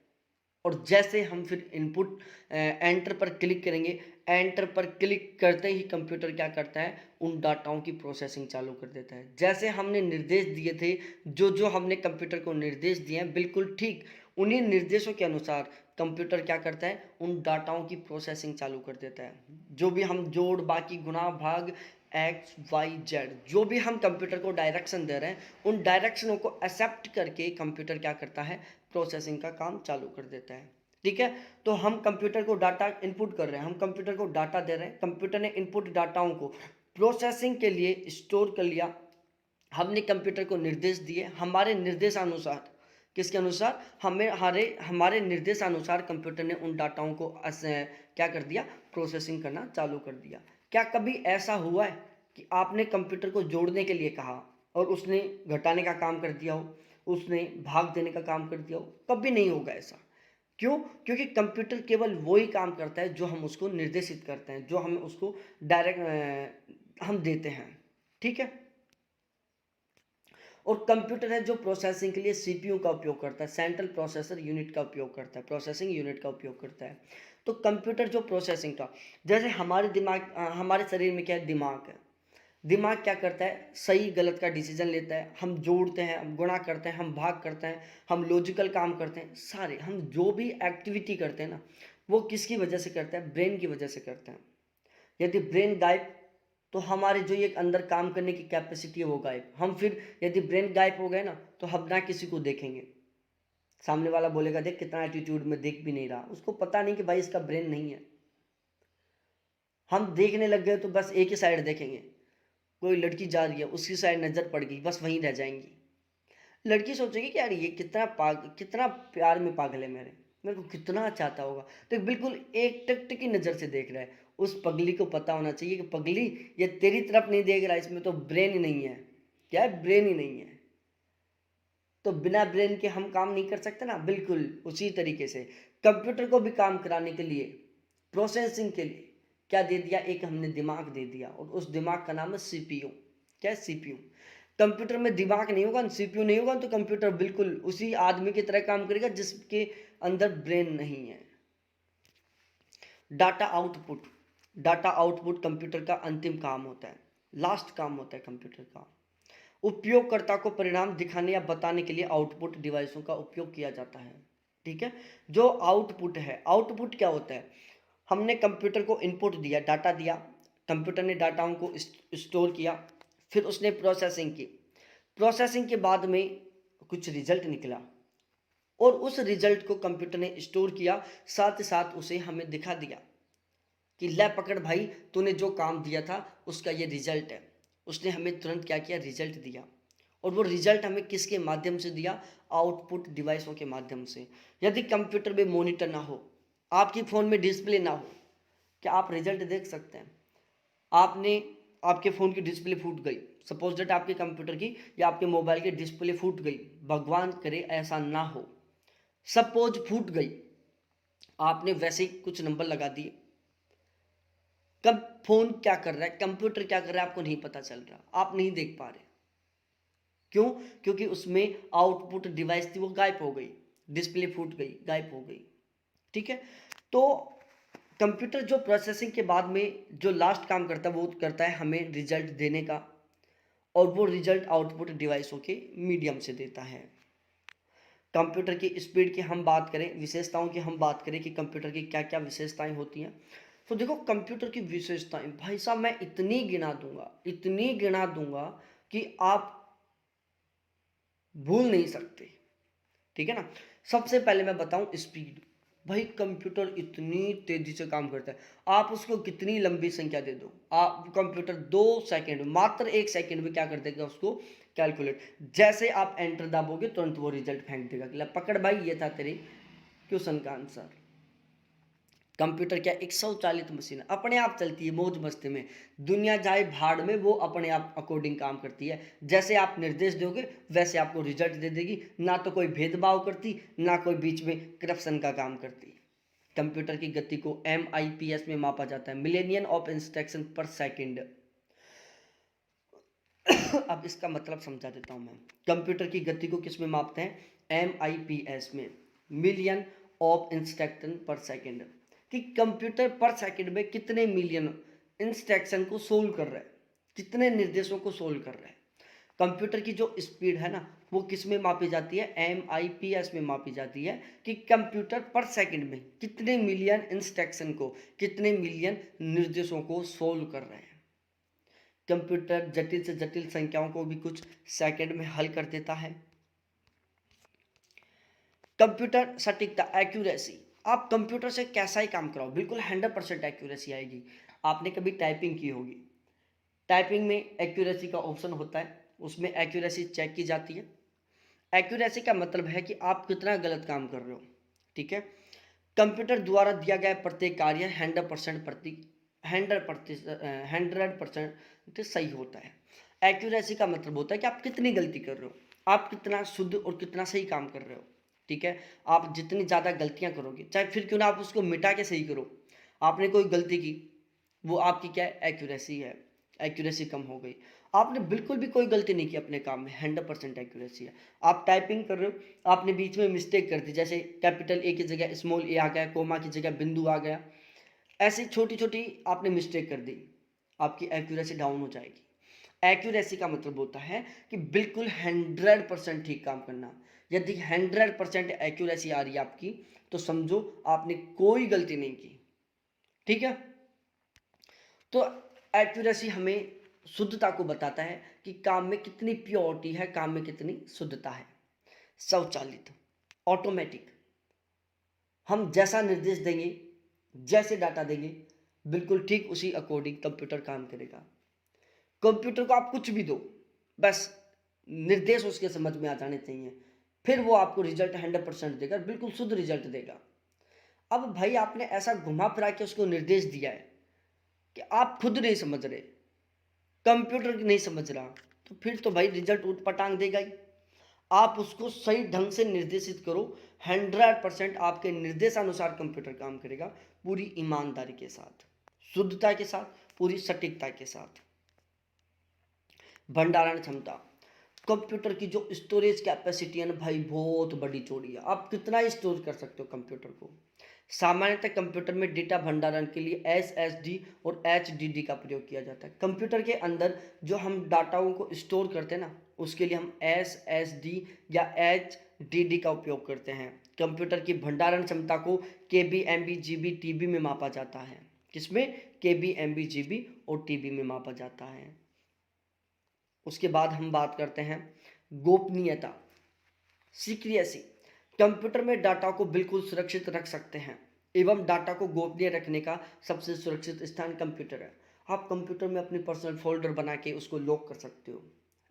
और जैसे हम फिर इनपुट एंटर पर क्लिक करेंगे, एंटर पर क्लिक करते ही कंप्यूटर क्या करता है, उन डाटाओं की प्रोसेसिंग चालू कर देता है। जैसे हमने निर्देश दिए थे, जो जो हमने कंप्यूटर को निर्देश दिए हैं बिल्कुल ठीक उन्हीं निर्देशों के अनुसार कंप्यूटर क्या करता है, उन डाटाओं की प्रोसेसिंग चालू कर देता है। जो भी हम जोड़, बाकी, गुणा, भाग, एक्स, वाई, जेड, जो भी हम कंप्यूटर को डायरेक्शन दे रहे हैं, उन डायरेक्शनों को एक्सेप्ट करके कंप्यूटर क्या करता है, प्रोसेसिंग का काम चालू कर देता है। ठीक है, तो हम कंप्यूटर को डाटा इनपुट कर रहे हैं, हम कंप्यूटर को डाटा दे रहे हैं, कंप्यूटर ने इनपुट डाटाओं को प्रोसेसिंग के लिए स्टोर कर लिया। हमने कंप्यूटर को निर्देश दिए, हमारे निर्देशानुसार, किसके अनुसार, हमारे निर्देशानुसार कंप्यूटर ने उन डाटाओं को क्या कर दिया, प्रोसेसिंग करना चालू कर दिया। क्या कभी ऐसा हुआ है कि आपने कंप्यूटर को जोड़ने के लिए कहा और उसने घटाने का काम कर दिया हो, उसने भाग देने का काम कर दिया हो? कभी नहीं होगा ऐसा। क्यों? क्योंकि कंप्यूटर केवल वो ही काम करता है जो हम उसको निर्देशित करते हैं, जो हम उसको डायरेक्ट हम देते हैं। ठीक है, और कंप्यूटर है जो प्रोसेसिंग के लिए सीपीयू का उपयोग करता है, सेंट्रल प्रोसेसर यूनिट का उपयोग करता है, प्रोसेसिंग यूनिट का उपयोग करता है। तो कंप्यूटर जो प्रोसेसिंग का, जैसे हमारे हमारे शरीर में क्या है, दिमाग है। दिमाग क्या करता है, सही गलत का डिसीजन लेता है। हम जोड़ते हैं, हम गुणा करते हैं, हम भाग करते हैं, हम लॉजिकल काम करते हैं, सारे हम जो भी एक्टिविटी करते हैं ना, वो किसकी वजह से करते हैं, ब्रेन की वजह से करते हैं। यदि ब्रेन गायब तो हमारे जो ये अंदर काम करने की कैपेसिटी है वो गायब। हम फिर यदि ब्रेन गायब हो गए ना तो हम ना किसी को देखेंगे, सामने वाला बोलेगा देख कितना एटीट्यूड में, देख भी नहीं रहा, उसको पता नहीं कि भाई इसका ब्रेन नहीं है। हम देखने लग गए तो बस एक ही साइड देखेंगे, कोई लड़की जा रही है उसकी साइड नज़र पड़ गई, बस वहीं रह जाएंगी। लड़की सोचेगी कि यार ये कितना प्यार में पागल है, मेरे को कितना चाहता होगा। तो बिल्कुल एक टक की नज़र से देख रहा है। उस पगली को पता होना चाहिए कि पगली ये तेरी तरफ नहीं देख रहा, इसमें तो ब्रेन ही नहीं है। क्या है, ब्रेन ही नहीं है। तो बिना ब्रेन के हम काम नहीं कर सकते ना। बिल्कुल उसी तरीके से कंप्यूटर को भी काम कराने के लिए, प्रोसेसिंग के लिए क्या दे दिया, एक हमने दिमाग दे दिया, और उस दिमाग का नाम है सीपीयू। क्या है, सीपीयू। कंप्यूटर में दिमाग नहीं होगा, सीपीयू नहीं होगा, तो कंप्यूटर बिल्कुल उसी आदमी की तरह काम करेगा जिसके अंदर ब्रेन नहीं है। Data output, data output computer का अंतिम काम होता है, लास्ट काम होता है कंप्यूटर का। उपयोगकर्ता को परिणाम दिखाने या बताने के लिए आउटपुट डिवाइसों का उपयोग किया जाता है। ठीक है, जो आउटपुट है, आउटपुट क्या होता है, हमने कंप्यूटर को इनपुट दिया, डाटा दिया, कंप्यूटर ने डाटाओं को स्टोर किया, फिर उसने प्रोसेसिंग की, प्रोसेसिंग के बाद में कुछ रिजल्ट निकला, और उस रिजल्ट को कंप्यूटर ने स्टोर किया, साथ ही साथ उसे हमें दिखा दिया कि ले पकड़ भाई, तूने जो काम दिया था उसका ये रिजल्ट है। उसने हमें तुरंत क्या किया, रिजल्ट दिया। और वो रिजल्ट हमें किसके माध्यम से दिया, आउटपुट डिवाइसों के माध्यम से। यदि कंप्यूटर में मॉनिटर ना हो, आपकी फ़ोन में डिस्प्ले ना हो, क्या आप रिजल्ट देख सकते हैं? आपके फ़ोन की डिस्प्ले फूट गई, सपोज दैट आपके कंप्यूटर की या आपके मोबाइल की डिस्प्ले फूट गई, भगवान करे ऐसा ना हो, सपोज फूट गई, आपने वैसे ही कुछ नंबर लगा दिए, कब फोन क्या कर रहा है, कंप्यूटर क्या कर रहा है, आपको नहीं पता चल रहा, आप नहीं देख पा रहे। क्यों? क्योंकि उसमें आउटपुट डिवाइस थी वो गायब हो गई, डिस्प्ले फूट गई, गायब हो गई। ठीक है, तो कंप्यूटर जो प्रोसेसिंग के बाद में जो लास्ट काम करता है वो करता है हमें रिजल्ट देने का, और वो रिजल्ट आउटपुट डिवाइसों के मीडियम से देता है। कंप्यूटर की स्पीड की हम बात करें, विशेषताओं की हम बात करें कि कंप्यूटर की क्या क्या विशेषताएं होती हैं, तो देखो कंप्यूटर की विशेषताएं भाई साहब मैं इतनी गिना दूंगा कि आप भूल नहीं सकते। ठीक है ना, सबसे पहले मैं बताऊं स्पीड। भाई कंप्यूटर इतनी तेजी से काम करता है, आप उसको कितनी लंबी संख्या दे दो, आप कंप्यूटर 2 सेकंड, मात्र 1 सेकंड में क्या कर देगा, उसको कैलकुलेट। जैसे आप एंटर दबाओगे तुरंत वो रिजल्ट फेंक देगा कि पकड़ भाई ये था तेरे क्वेश्चन का आंसर। कंप्यूटर क्या एक स्वचालित मशीन है, अपने आप चलती है मौज मस्ती में, दुनिया जाए भाड़ में, वो अपने आप अकॉर्डिंग काम करती है। जैसे आप निर्देश दोगे वैसे आपको रिजल्ट दे देगी, ना तो कोई भेदभाव करती, ना कोई बीच में करप्शन का काम करती। कंप्यूटर की गति को MIPS में मापा जाता है, मिलेनियन ऑफ इंस्ट्रक्शन पर सेकेंड। अब इसका मतलब समझा देता हूं मैं। कंप्यूटर की गति को किस में मापते हैं? MIPS में, मिलियन ऑफ इंस्ट्रक्शन पर सेकेंड, कि कंप्यूटर पर सेकेंड में कितने मिलियन इंस्ट्रक्शन को सोल्व कर रहा है, कितने निर्देशों को सोल्व कर रहा है। कंप्यूटर की जो स्पीड है ना, वो किस में मापी जाती है? MIPS में मापी जाती है, कि कंप्यूटर पर सेकंड में कितने मिलियन इंस्ट्रक्शन को, कितने मिलियन निर्देशों को सोल्व कर रहे हैं। कंप्यूटर जटिल से जटिल संख्याओं को भी कुछ सेकंड में हल कर देता है। कंप्यूटर सटीकता, एक्यूरेसी, आप कंप्यूटर से कैसा ही काम कराओ बिल्कुल 100% एक्यूरेसी आएगी। आपने कभी टाइपिंग की होगी, टाइपिंग में एक्यूरेसी का ऑप्शन होता है, उसमें एक्यूरेसी चेक की जाती है। एक्यूरेसी का मतलब है कि आप कितना गलत काम कर रहे हो, ठीक है। कंप्यूटर द्वारा दिया गया प्रत्येक कार्य 100% सही होता है। एक्यूरेसी का मतलब होता है कि आप कितनी गलती कर रहे हो, आप कितना शुद्ध और कितना सही काम कर रहे हो, ठीक है। आप जितनी ज़्यादा गलतियां करोगे, चाहे फिर क्यों ना आप उसको मिटा के सही करो, आपने कोई गलती की, वो आपकी क्या है? एक्यूरेसी है। एक्यूरेसी कम हो गई। आपने बिल्कुल भी कोई गलती नहीं की अपने काम में, 100% एक्यूरेसी है। आप टाइपिंग कर रहे हो, आपने बीच में मिस्टेक कर दी, जैसे कैपिटल ए की जगह स्मॉल ए आ गया, कोमा की जगह बिंदु आ गया, ऐसी छोटी छोटी आपने मिस्टेक कर दी, आपकी एक्यूरेसी डाउन हो जाएगी। एक्यूरेसी का मतलब होता है कि बिल्कुल 100% ठीक काम करना। यदि 100% एक्यूरेसी आ रही है आपकी, तो समझो आपने कोई गलती नहीं की, ठीक है। तो एक्यूरेसी हमें शुद्धता को बताता है कि काम में कितनी प्योरिटी है, काम में कितनी शुद्धता है। स्वचालित, ऑटोमेटिक, हम जैसा निर्देश देंगे, जैसे डाटा देंगे, बिल्कुल ठीक उसी अकॉर्डिंग कंप्यूटर काम करेगा। कंप्यूटर को आप कुछ भी दो, बस निर्देश उसके समझ में आ जाने चाहिए, फिर वो आपको रिजल्ट 100% देगा, बिल्कुल शुद्ध रिजल्ट देगा। अब भाई आपने ऐसा घुमा फिरा के उसको निर्देश दिया है कि आप खुद नहीं समझ रहे, कंप्यूटर नहीं समझ रहा, तो फिर तो भाई रिजल्ट ऊट पटांग देगा ही। आप उसको सही ढंग से निर्देशित करो, 100% आपके निर्देशानुसार कंप्यूटर काम करेगा, पूरी ईमानदारी के साथ, शुद्धता के साथ, पूरी सटीकता के साथ। भंडारण क्षमता, कंप्यूटर की जो स्टोरेज कैपेसिटी है ना भाई, बहुत बड़ी चौड़ी है, आप कितना स्टोर कर सकते हो कंप्यूटर को। सामान्यतः कंप्यूटर में डेटा भंडारण के लिए SSD और HDD का प्रयोग किया जाता है। कंप्यूटर के अंदर जो हम डाटाओं को स्टोर करते हैं ना, उसके लिए हम SSD या HDD का उपयोग करते हैं। कंप्यूटर की भंडारण क्षमता को KB, MB, GB, TB में मापा जाता है। किसमें? KB, MB, GB और TB में मापा जाता है। उसके बाद हम बात करते हैं गोपनीयता, सीक्रेसी। कंप्यूटर में डाटा को बिल्कुल सुरक्षित रख सकते हैं, एवं डाटा को गोपनीय रखने का सबसे सुरक्षित स्थान कंप्यूटर है। आप कंप्यूटर में अपनी पर्सनल फोल्डर बना के उसको लॉक कर सकते हो,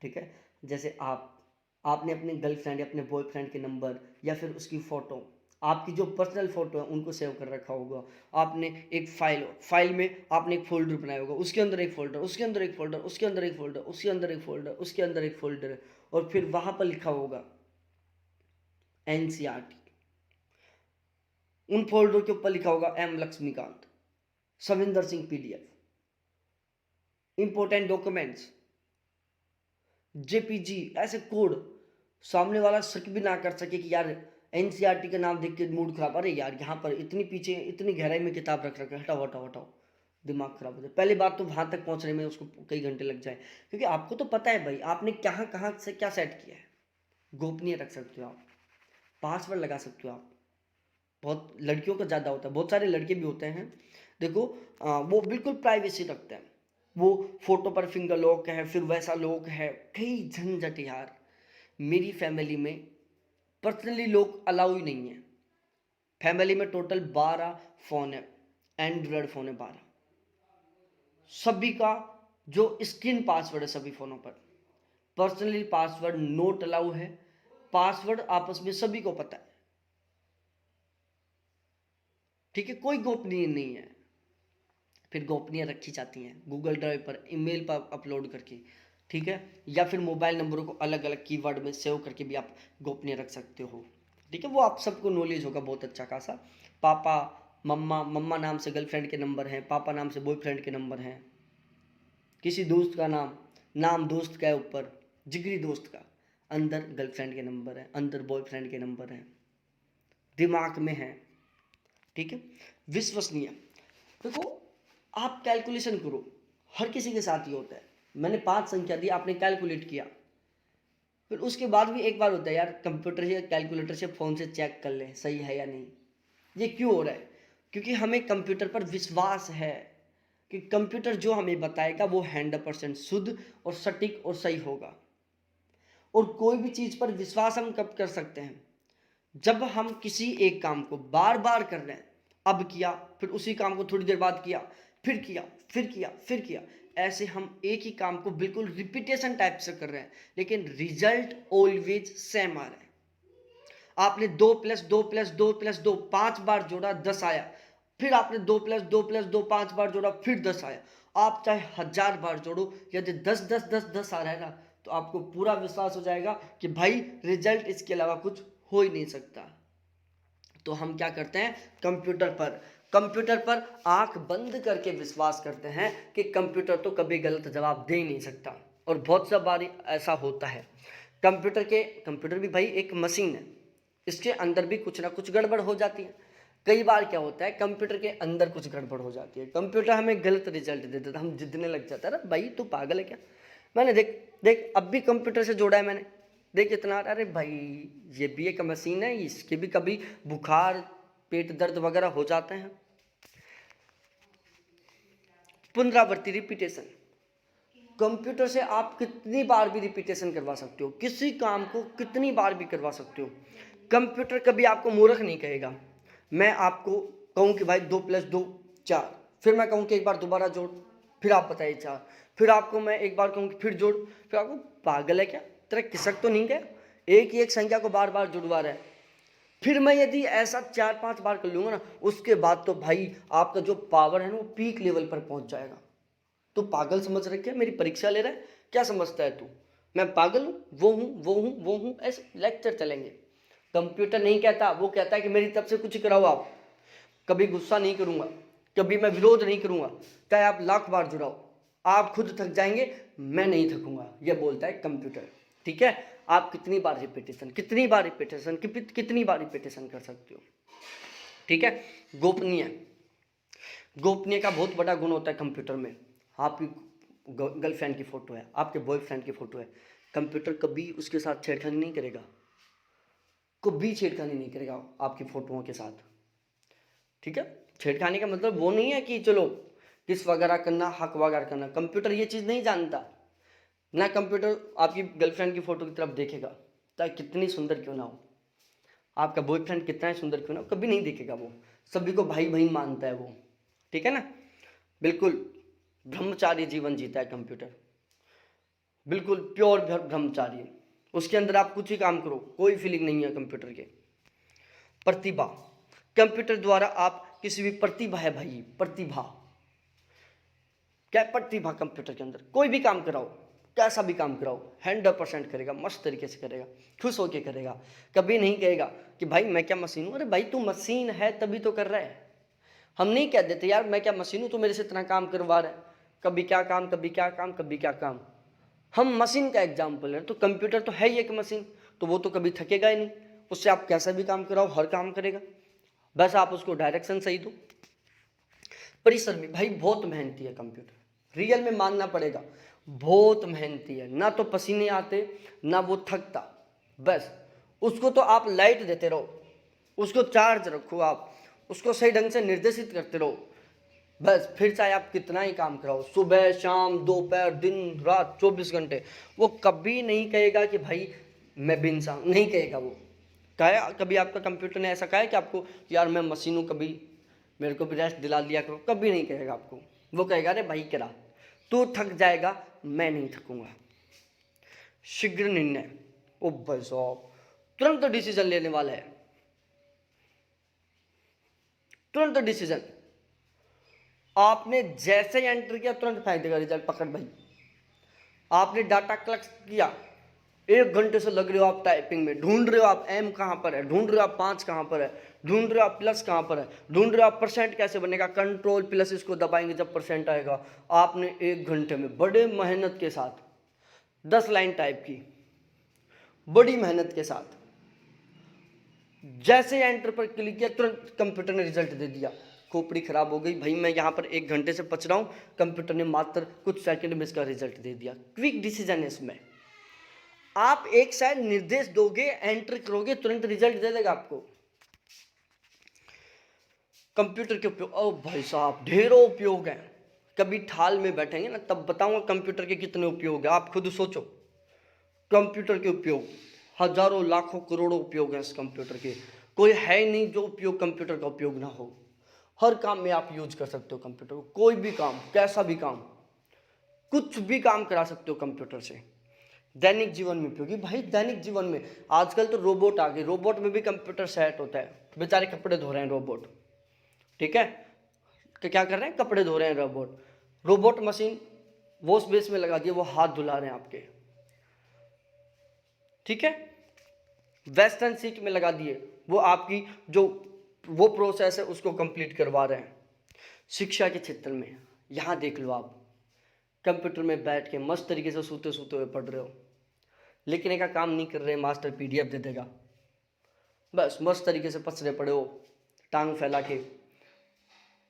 ठीक है। जैसे आपने अपने गर्लफ्रेंड या अपने बॉयफ्रेंड के नंबर या फिर उसकी फ़ोटो, आपकी जो पर्सनल फ़ोटो है उनको सेव कर रखा होगा। आपने एक फाइल में आपने एक फ़ोल्डर बनाया होगा, उसके अंदर एक फ़ोल्डर, उसके अंदर एक फ़ोल्डर, उसके अंदर एक फ़ोल्डर, उसके अंदर एक फ़ोल्डर, उसके अंदर एक फ़ोल्डर, और फिर वहाँ पर लिखा होगा NCERT। उन फोल्डर के ऊपर लिखा होगा M Laxmikanth, Savinder Singh PDF, important documents, JPG, ऐसे कोड। सामने वाला शक भी ना कर सके कि यार NCERT का नाम देख के मूड खराब, अरे यार यहाँ पर इतनी पीछे इतनी गहराई में किताब रख रखा है, हटाओ हटाओ हटाओ, दिमाग खराब हो जाए। पहली बात तो वहाँ तक पहुँचने में उसको कई घंटे लग जाए, क्योंकि आपको तो पता है भाई आपने कहाँ कहाँ से क्या सेट किया है। गोपनीय रख सकते हो आप, पासवर्ड लगा सकते हो आप। बहुत लड़कियों का ज़्यादा होता है, बहुत सारे लड़के भी होते हैं, देखो वो बिल्कुल प्राइवेसी रखते हैं, वो फोटो पर फिंगर लॉक है, फिर वैसा लॉक है, कई झंझट यार। मेरी फैमिली में पर्सनली लॉक अलाउ ही नहीं है। फैमिली में टोटल 12 फ़ोन है, एंड्रॉयड फ़ोन है 12, सभी का जो स्क्रीन पासवर्ड है सभी फ़ोनों पर, पर्सनली पासवर्ड नोट अलाउ है। पासवर्ड आपस में सभी को पता है। ठीक है, कोई गोपनीय नहीं है। फिर गोपनीय रखी जाती हैं गूगल ड्राइव पर, ईमेल पर अपलोड करके, ठीक है, या फिर मोबाइल नंबरों को अलग अलग कीवर्ड में सेव करके भी आप गोपनीय रख सकते हो। ठीक है, वो आप सबको नॉलेज होगा बहुत अच्छा खासा। पापा मम्मा, मम्मा नाम से गर्लफ्रेंड के नंबर हैं, पापा नाम से बॉयफ्रेंड के नंबर हैं, किसी दोस्त का नाम, नाम दोस्त का है ऊपर, जिगरी दोस्त का, अंदर गर्लफ्रेंड के नंबर है, अंदर बॉयफ्रेंड के नंबर हैं, दिमाग में है। ठीक है, विश्वसनीय। देखो, आप कैलकुलेशन करो, हर किसी के साथ ही होता है। मैंने 5 संख्या दी, आपने कैलकुलेट किया, फिर उसके बाद भी एक बार होता है यार, कंप्यूटर या कैलकुलेटर से फ़ोन से चेक कर लें सही है या नहीं। ये क्यों हो रहा है? क्योंकि हमें कंप्यूटर पर विश्वास है कि कंप्यूटर जो हमें बताएगा वो 100% शुद्ध और सटीक और सही होगा। और कोई भी चीज़ पर विश्वास हम कब कर सकते हैं? जब हम किसी एक काम को बार बार कर रहे हैं, अब किया, फिर उसी काम को थोड़ी देर बाद किया, फिर किया, फिर किया, फिर किया, ऐसे हम एक ही काम को बिल्कुल रिपीटेशन टाइप से कर रहे हैं, लेकिन रिजल्ट ऑलवेज सेम आ रहा है। आपने 2+2+2+2 5 बार जोड़ा, 10 आया, फिर आपने 2+2+2 5 बार जोड़ा, फिर 10 आया। आप चाहे 1000 बार जोड़ो, यदि 10 आ रहा है ना, तो आपको पूरा विश्वास हो जाएगा कि भाई रिजल्ट इसके अलावा कुछ हो ही नहीं सकता। तो हम क्या करते हैं, कंप्यूटर पर आंख बंद करके विश्वास करते हैं कि कंप्यूटर तो कभी गलत जवाब दे ही नहीं सकता। और बहुत सा बार ऐसा होता है। कंप्यूटर भी भाई एक मशीन है, इसके अंदर भी कुछ ना कुछ गड़बड़ हो जाती है। कई बार क्या होता है, कंप्यूटर के अंदर कुछ गड़बड़ हो जाती है, कंप्यूटर हमें गलत रिजल्ट दे देता है, हम जिद्दने लग जाता है, अरे भाई तू पागल है क्या, मैंने देख देख अब भी कंप्यूटर से जोड़ा है मैंने, देख इतना, अरे भाई ये भी एक मशीन है, इसके भी कभी बुखार, पेट दर्द वगैरह हो जाते हैं। पुनरावृत्ति, रिपीटेशन, कंप्यूटर से आप कितनी बार भी रिपीटेशन करवा सकते हो, किसी काम को कितनी बार भी करवा सकते हो। कंप्यूटर कभी आपको मूर्ख नहीं कहेगा। मैं आपको कहूँ कि भाई 2+2 4, फिर मैं कहूँ कि एक बार दोबारा जोड़, फिर आप बताइए 4, फिर आपको मैं एक बार कहूँ कि फिर जोड़, फिर आपको पागल है क्या, तेरा किसक तो नहीं गया, एक ही एक संख्या को बार बार जुड़वा रहा है। फिर मैं यदि ऐसा 4-5 बार कर लूँगा ना, उसके बाद तो भाई आपका जो पावर है ना वो पीक लेवल पर पहुँच जाएगा। तो पागल समझ रखे, मेरी परीक्षा ले रहा है, क्या समझता है तू, मैं पागल हूँ, वो हूँ, ऐसे लेक्चर चलेंगे। कंप्यूटर नहीं कहता, वो कहता है कि मेरी तरफ से कुछ कराओ आप, कभी गुस्सा नहीं करूँगा, कभी मैं विरोध नहीं करूँगा, चाहे आप लाख बार जुड़ाओ, आप खुद थक जाएंगे, मैं नहीं थकूँगा, यह बोलता है कंप्यूटर। ठीक है, आप कितनी बार रिपीटेशन कितनी बार रिपीटेशन कर सकते हो। ठीक है, गोपनीय, गोपनीय का बहुत बड़ा गुण होता है कंप्यूटर में। आपकी गर्लफ्रेंड की फ़ोटो है, आपके बॉयफ्रेंड की फ़ोटो है, कंप्यूटर कभी उसके साथ छेड़खानी नहीं करेगा, कभी छेड़खानी नहीं करेगा आपकी फ़ोटोओं के साथ। ठीक है, छेड़खानी का मतलब वो नहीं है कि चलो किस वगैरह करना, हक वगैरह करना, कंप्यूटर ये चीज़ नहीं जानता ना। कंप्यूटर आपकी गर्लफ्रेंड की फ़ोटो की तरफ देखेगा, चाहे कितनी सुंदर क्यों ना हो, आपका बॉयफ्रेंड कितना ही सुंदर क्यों ना हो, कभी नहीं देखेगा। वो सभी को भाई भाई मानता है वो। ठीक है ना, बिल्कुल ब्रह्मचारी जीवन जीता है कंप्यूटर, बिल्कुल प्योर ब्रह्मचारी। उसके अंदर आप कुछ ही काम करो, कोई फीलिंग नहीं है कंप्यूटर के। प्रतिभा, कंप्यूटर द्वारा आप किसी भी प्रतिभा है भाई, प्रतिभा क्या है, प्रतिभा कंप्यूटर के अंदर कोई भी काम कराओ, कैसा भी काम कराओ, 100% करेगा, मस्त तरीके से करेगा, खुश होके करेगा। कभी नहीं कहेगा कि भाई मैं क्या मशीन हूँ, अरे भाई तू मशीन है तभी तो कर रहा है। हम नहीं कह देते यार मैं क्या मशीन हूँ, तो मेरे से इतना काम करवा रहा है, कभी क्या काम, कभी क्या काम, कभी क्या काम। हम मशीन का एग्जाम्पल है, तो कंप्यूटर तो है ही एक मशीन, तो वो तो कभी थकेगा ही नहीं, उससे आप कैसा भी काम कराओ हर काम करेगा, बस आप उसको डायरेक्शन सही दो। परिश्रमी, भाई बहुत मेहनती है कंप्यूटर, रियल में मानना पड़ेगा, बहुत मेहनती है, ना तो पसीने आते ना वो थकता, बस उसको तो आप लाइट देते रहो, उसको चार्ज रखो, आप उसको सही ढंग से निर्देशित करते रहो, बस फिर चाहे आप कितना ही काम कराओ, सुबह शाम दोपहर दिन रात 24 घंटे, वो कभी नहीं कहेगा कि भाई मैं बेइंसान, नहीं कहेगा वो। कहा कभी आपका कंप्यूटर ने ऐसा कहा है कि आपको यार मैं मशीन हूँ, कभी मेरे को भी रेस्ट दिला दिया करो, कभी नहीं कहेगा आपको। वो कहेगा अरे भाई करा, तू थक जाएगा मैं नहीं थकूंगा। शीघ्र निर्णय, ओ भाई साहब तुरंत डिसीजन लेने वाला है, तुरंत डिसीजन, आपने जैसे ही एंटर किया तुरंत फेंक देगा रिजल्ट, पकड़ भाई। आपने डाटा कलेक्ट किया, 1 घंटे से लग रहे हो आप टाइपिंग में, ढूंढ रहे हो आप एम कहाँ पर है, ढूंढ रहे हो आप 5 कहाँ पर है, ढूंढ रहे हो आप प्लस कहाँ पर है, ढूंढ रहे हो आप परसेंट कैसे बनेगा, कंट्रोल प्लस इसको दबाएंगे जब परसेंट आएगा। आपने 1 घंटे में बड़े मेहनत के साथ 10 लाइन टाइप की, बड़ी मेहनत के साथ, जैसे एंटर पर क्लिक किया तुरंत कंप्यूटर ने रिजल्ट दे दिया। खोपड़ी खराब हो गई भाई, मैं यहाँ पर 1 घंटे से पच रहा हूँ, कंप्यूटर ने मात्र कुछ सेकंड में इसका रिजल्ट दे दिया। क्विक डिसीजन है इसमें। आप एक शायद निर्देश दोगे, एंटर करोगे, तुरंत रिजल्ट दे देगा आपको। कंप्यूटर के उपयोग, ओ भाई साहब ढेरों उपयोग हैं। कभी थाल में बैठेंगे ना तब बताऊंगा कंप्यूटर के कितने उपयोग है, आप खुद सोचो। कंप्यूटर के उपयोग हजारों लाखों करोड़ों उपयोग हैं इस कंप्यूटर के, कोई है नहीं जो उपयोग कंप्यूटर का उपयोग ना हो। हर काम में आप यूज कर सकते हो कंप्यूटर को, कोई भी काम, कैसा भी काम, कुछ भी काम करा सकते हो कंप्यूटर से। दैनिक जीवन में उपयोगी भाई, दैनिक जीवन में आजकल तो रोबोट आ गए, रोबोट में भी कंप्यूटर सेट होता है। बेचारे कपड़े धो रहे हैं रोबोट, ठीक है, तो क्या कर रहे हैं, कपड़े धो रहे हैं robot, robot machine wash base में लगा दिए, वो हाथ धुला रहे हैं आपके, ठीक है, वेस्टर्न सीट में लगा दिए, वो आपकी जो वो प्रोसेस है उसको कंप्लीट करवा रहे हैं। शिक्षा के क्षेत्र में यहाँ देख लो, आप कंप्यूटर में बैठ के मस्त तरीके से सोते सोते हुए पढ़ रहे हो, लिखने का काम नहीं कर रहे, मास्टर पीडीएफ दे देगा, बस मस्त तरीके से पच रहे पड़े हो टांग फैला के,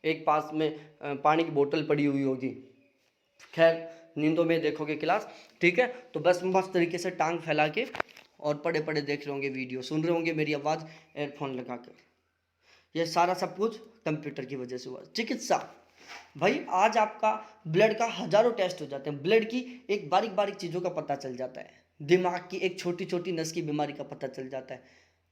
एक पास में पानी की बोतल पड़ी हुई होगी, खैर नींदों में देखोगे क्लास, ठीक है, तो बस मस्त तरीके से टांग फैला के और पढ़े पढ़े देख रहे होंगे वीडियो, सुन रहे होंगे मेरी आवाज़ एयरफोन लगा कर। यह सारा सब कुछ कंप्यूटर की वजह से हुआ। चिकित्सा भाई, आज आपका ब्लड का हजारों टेस्ट हो जाते हैं, ब्लड की एक बारीक बारीक चीज़ों का पता चल जाता है, दिमाग की एक छोटी छोटी नस की बीमारी का पता चल जाता है।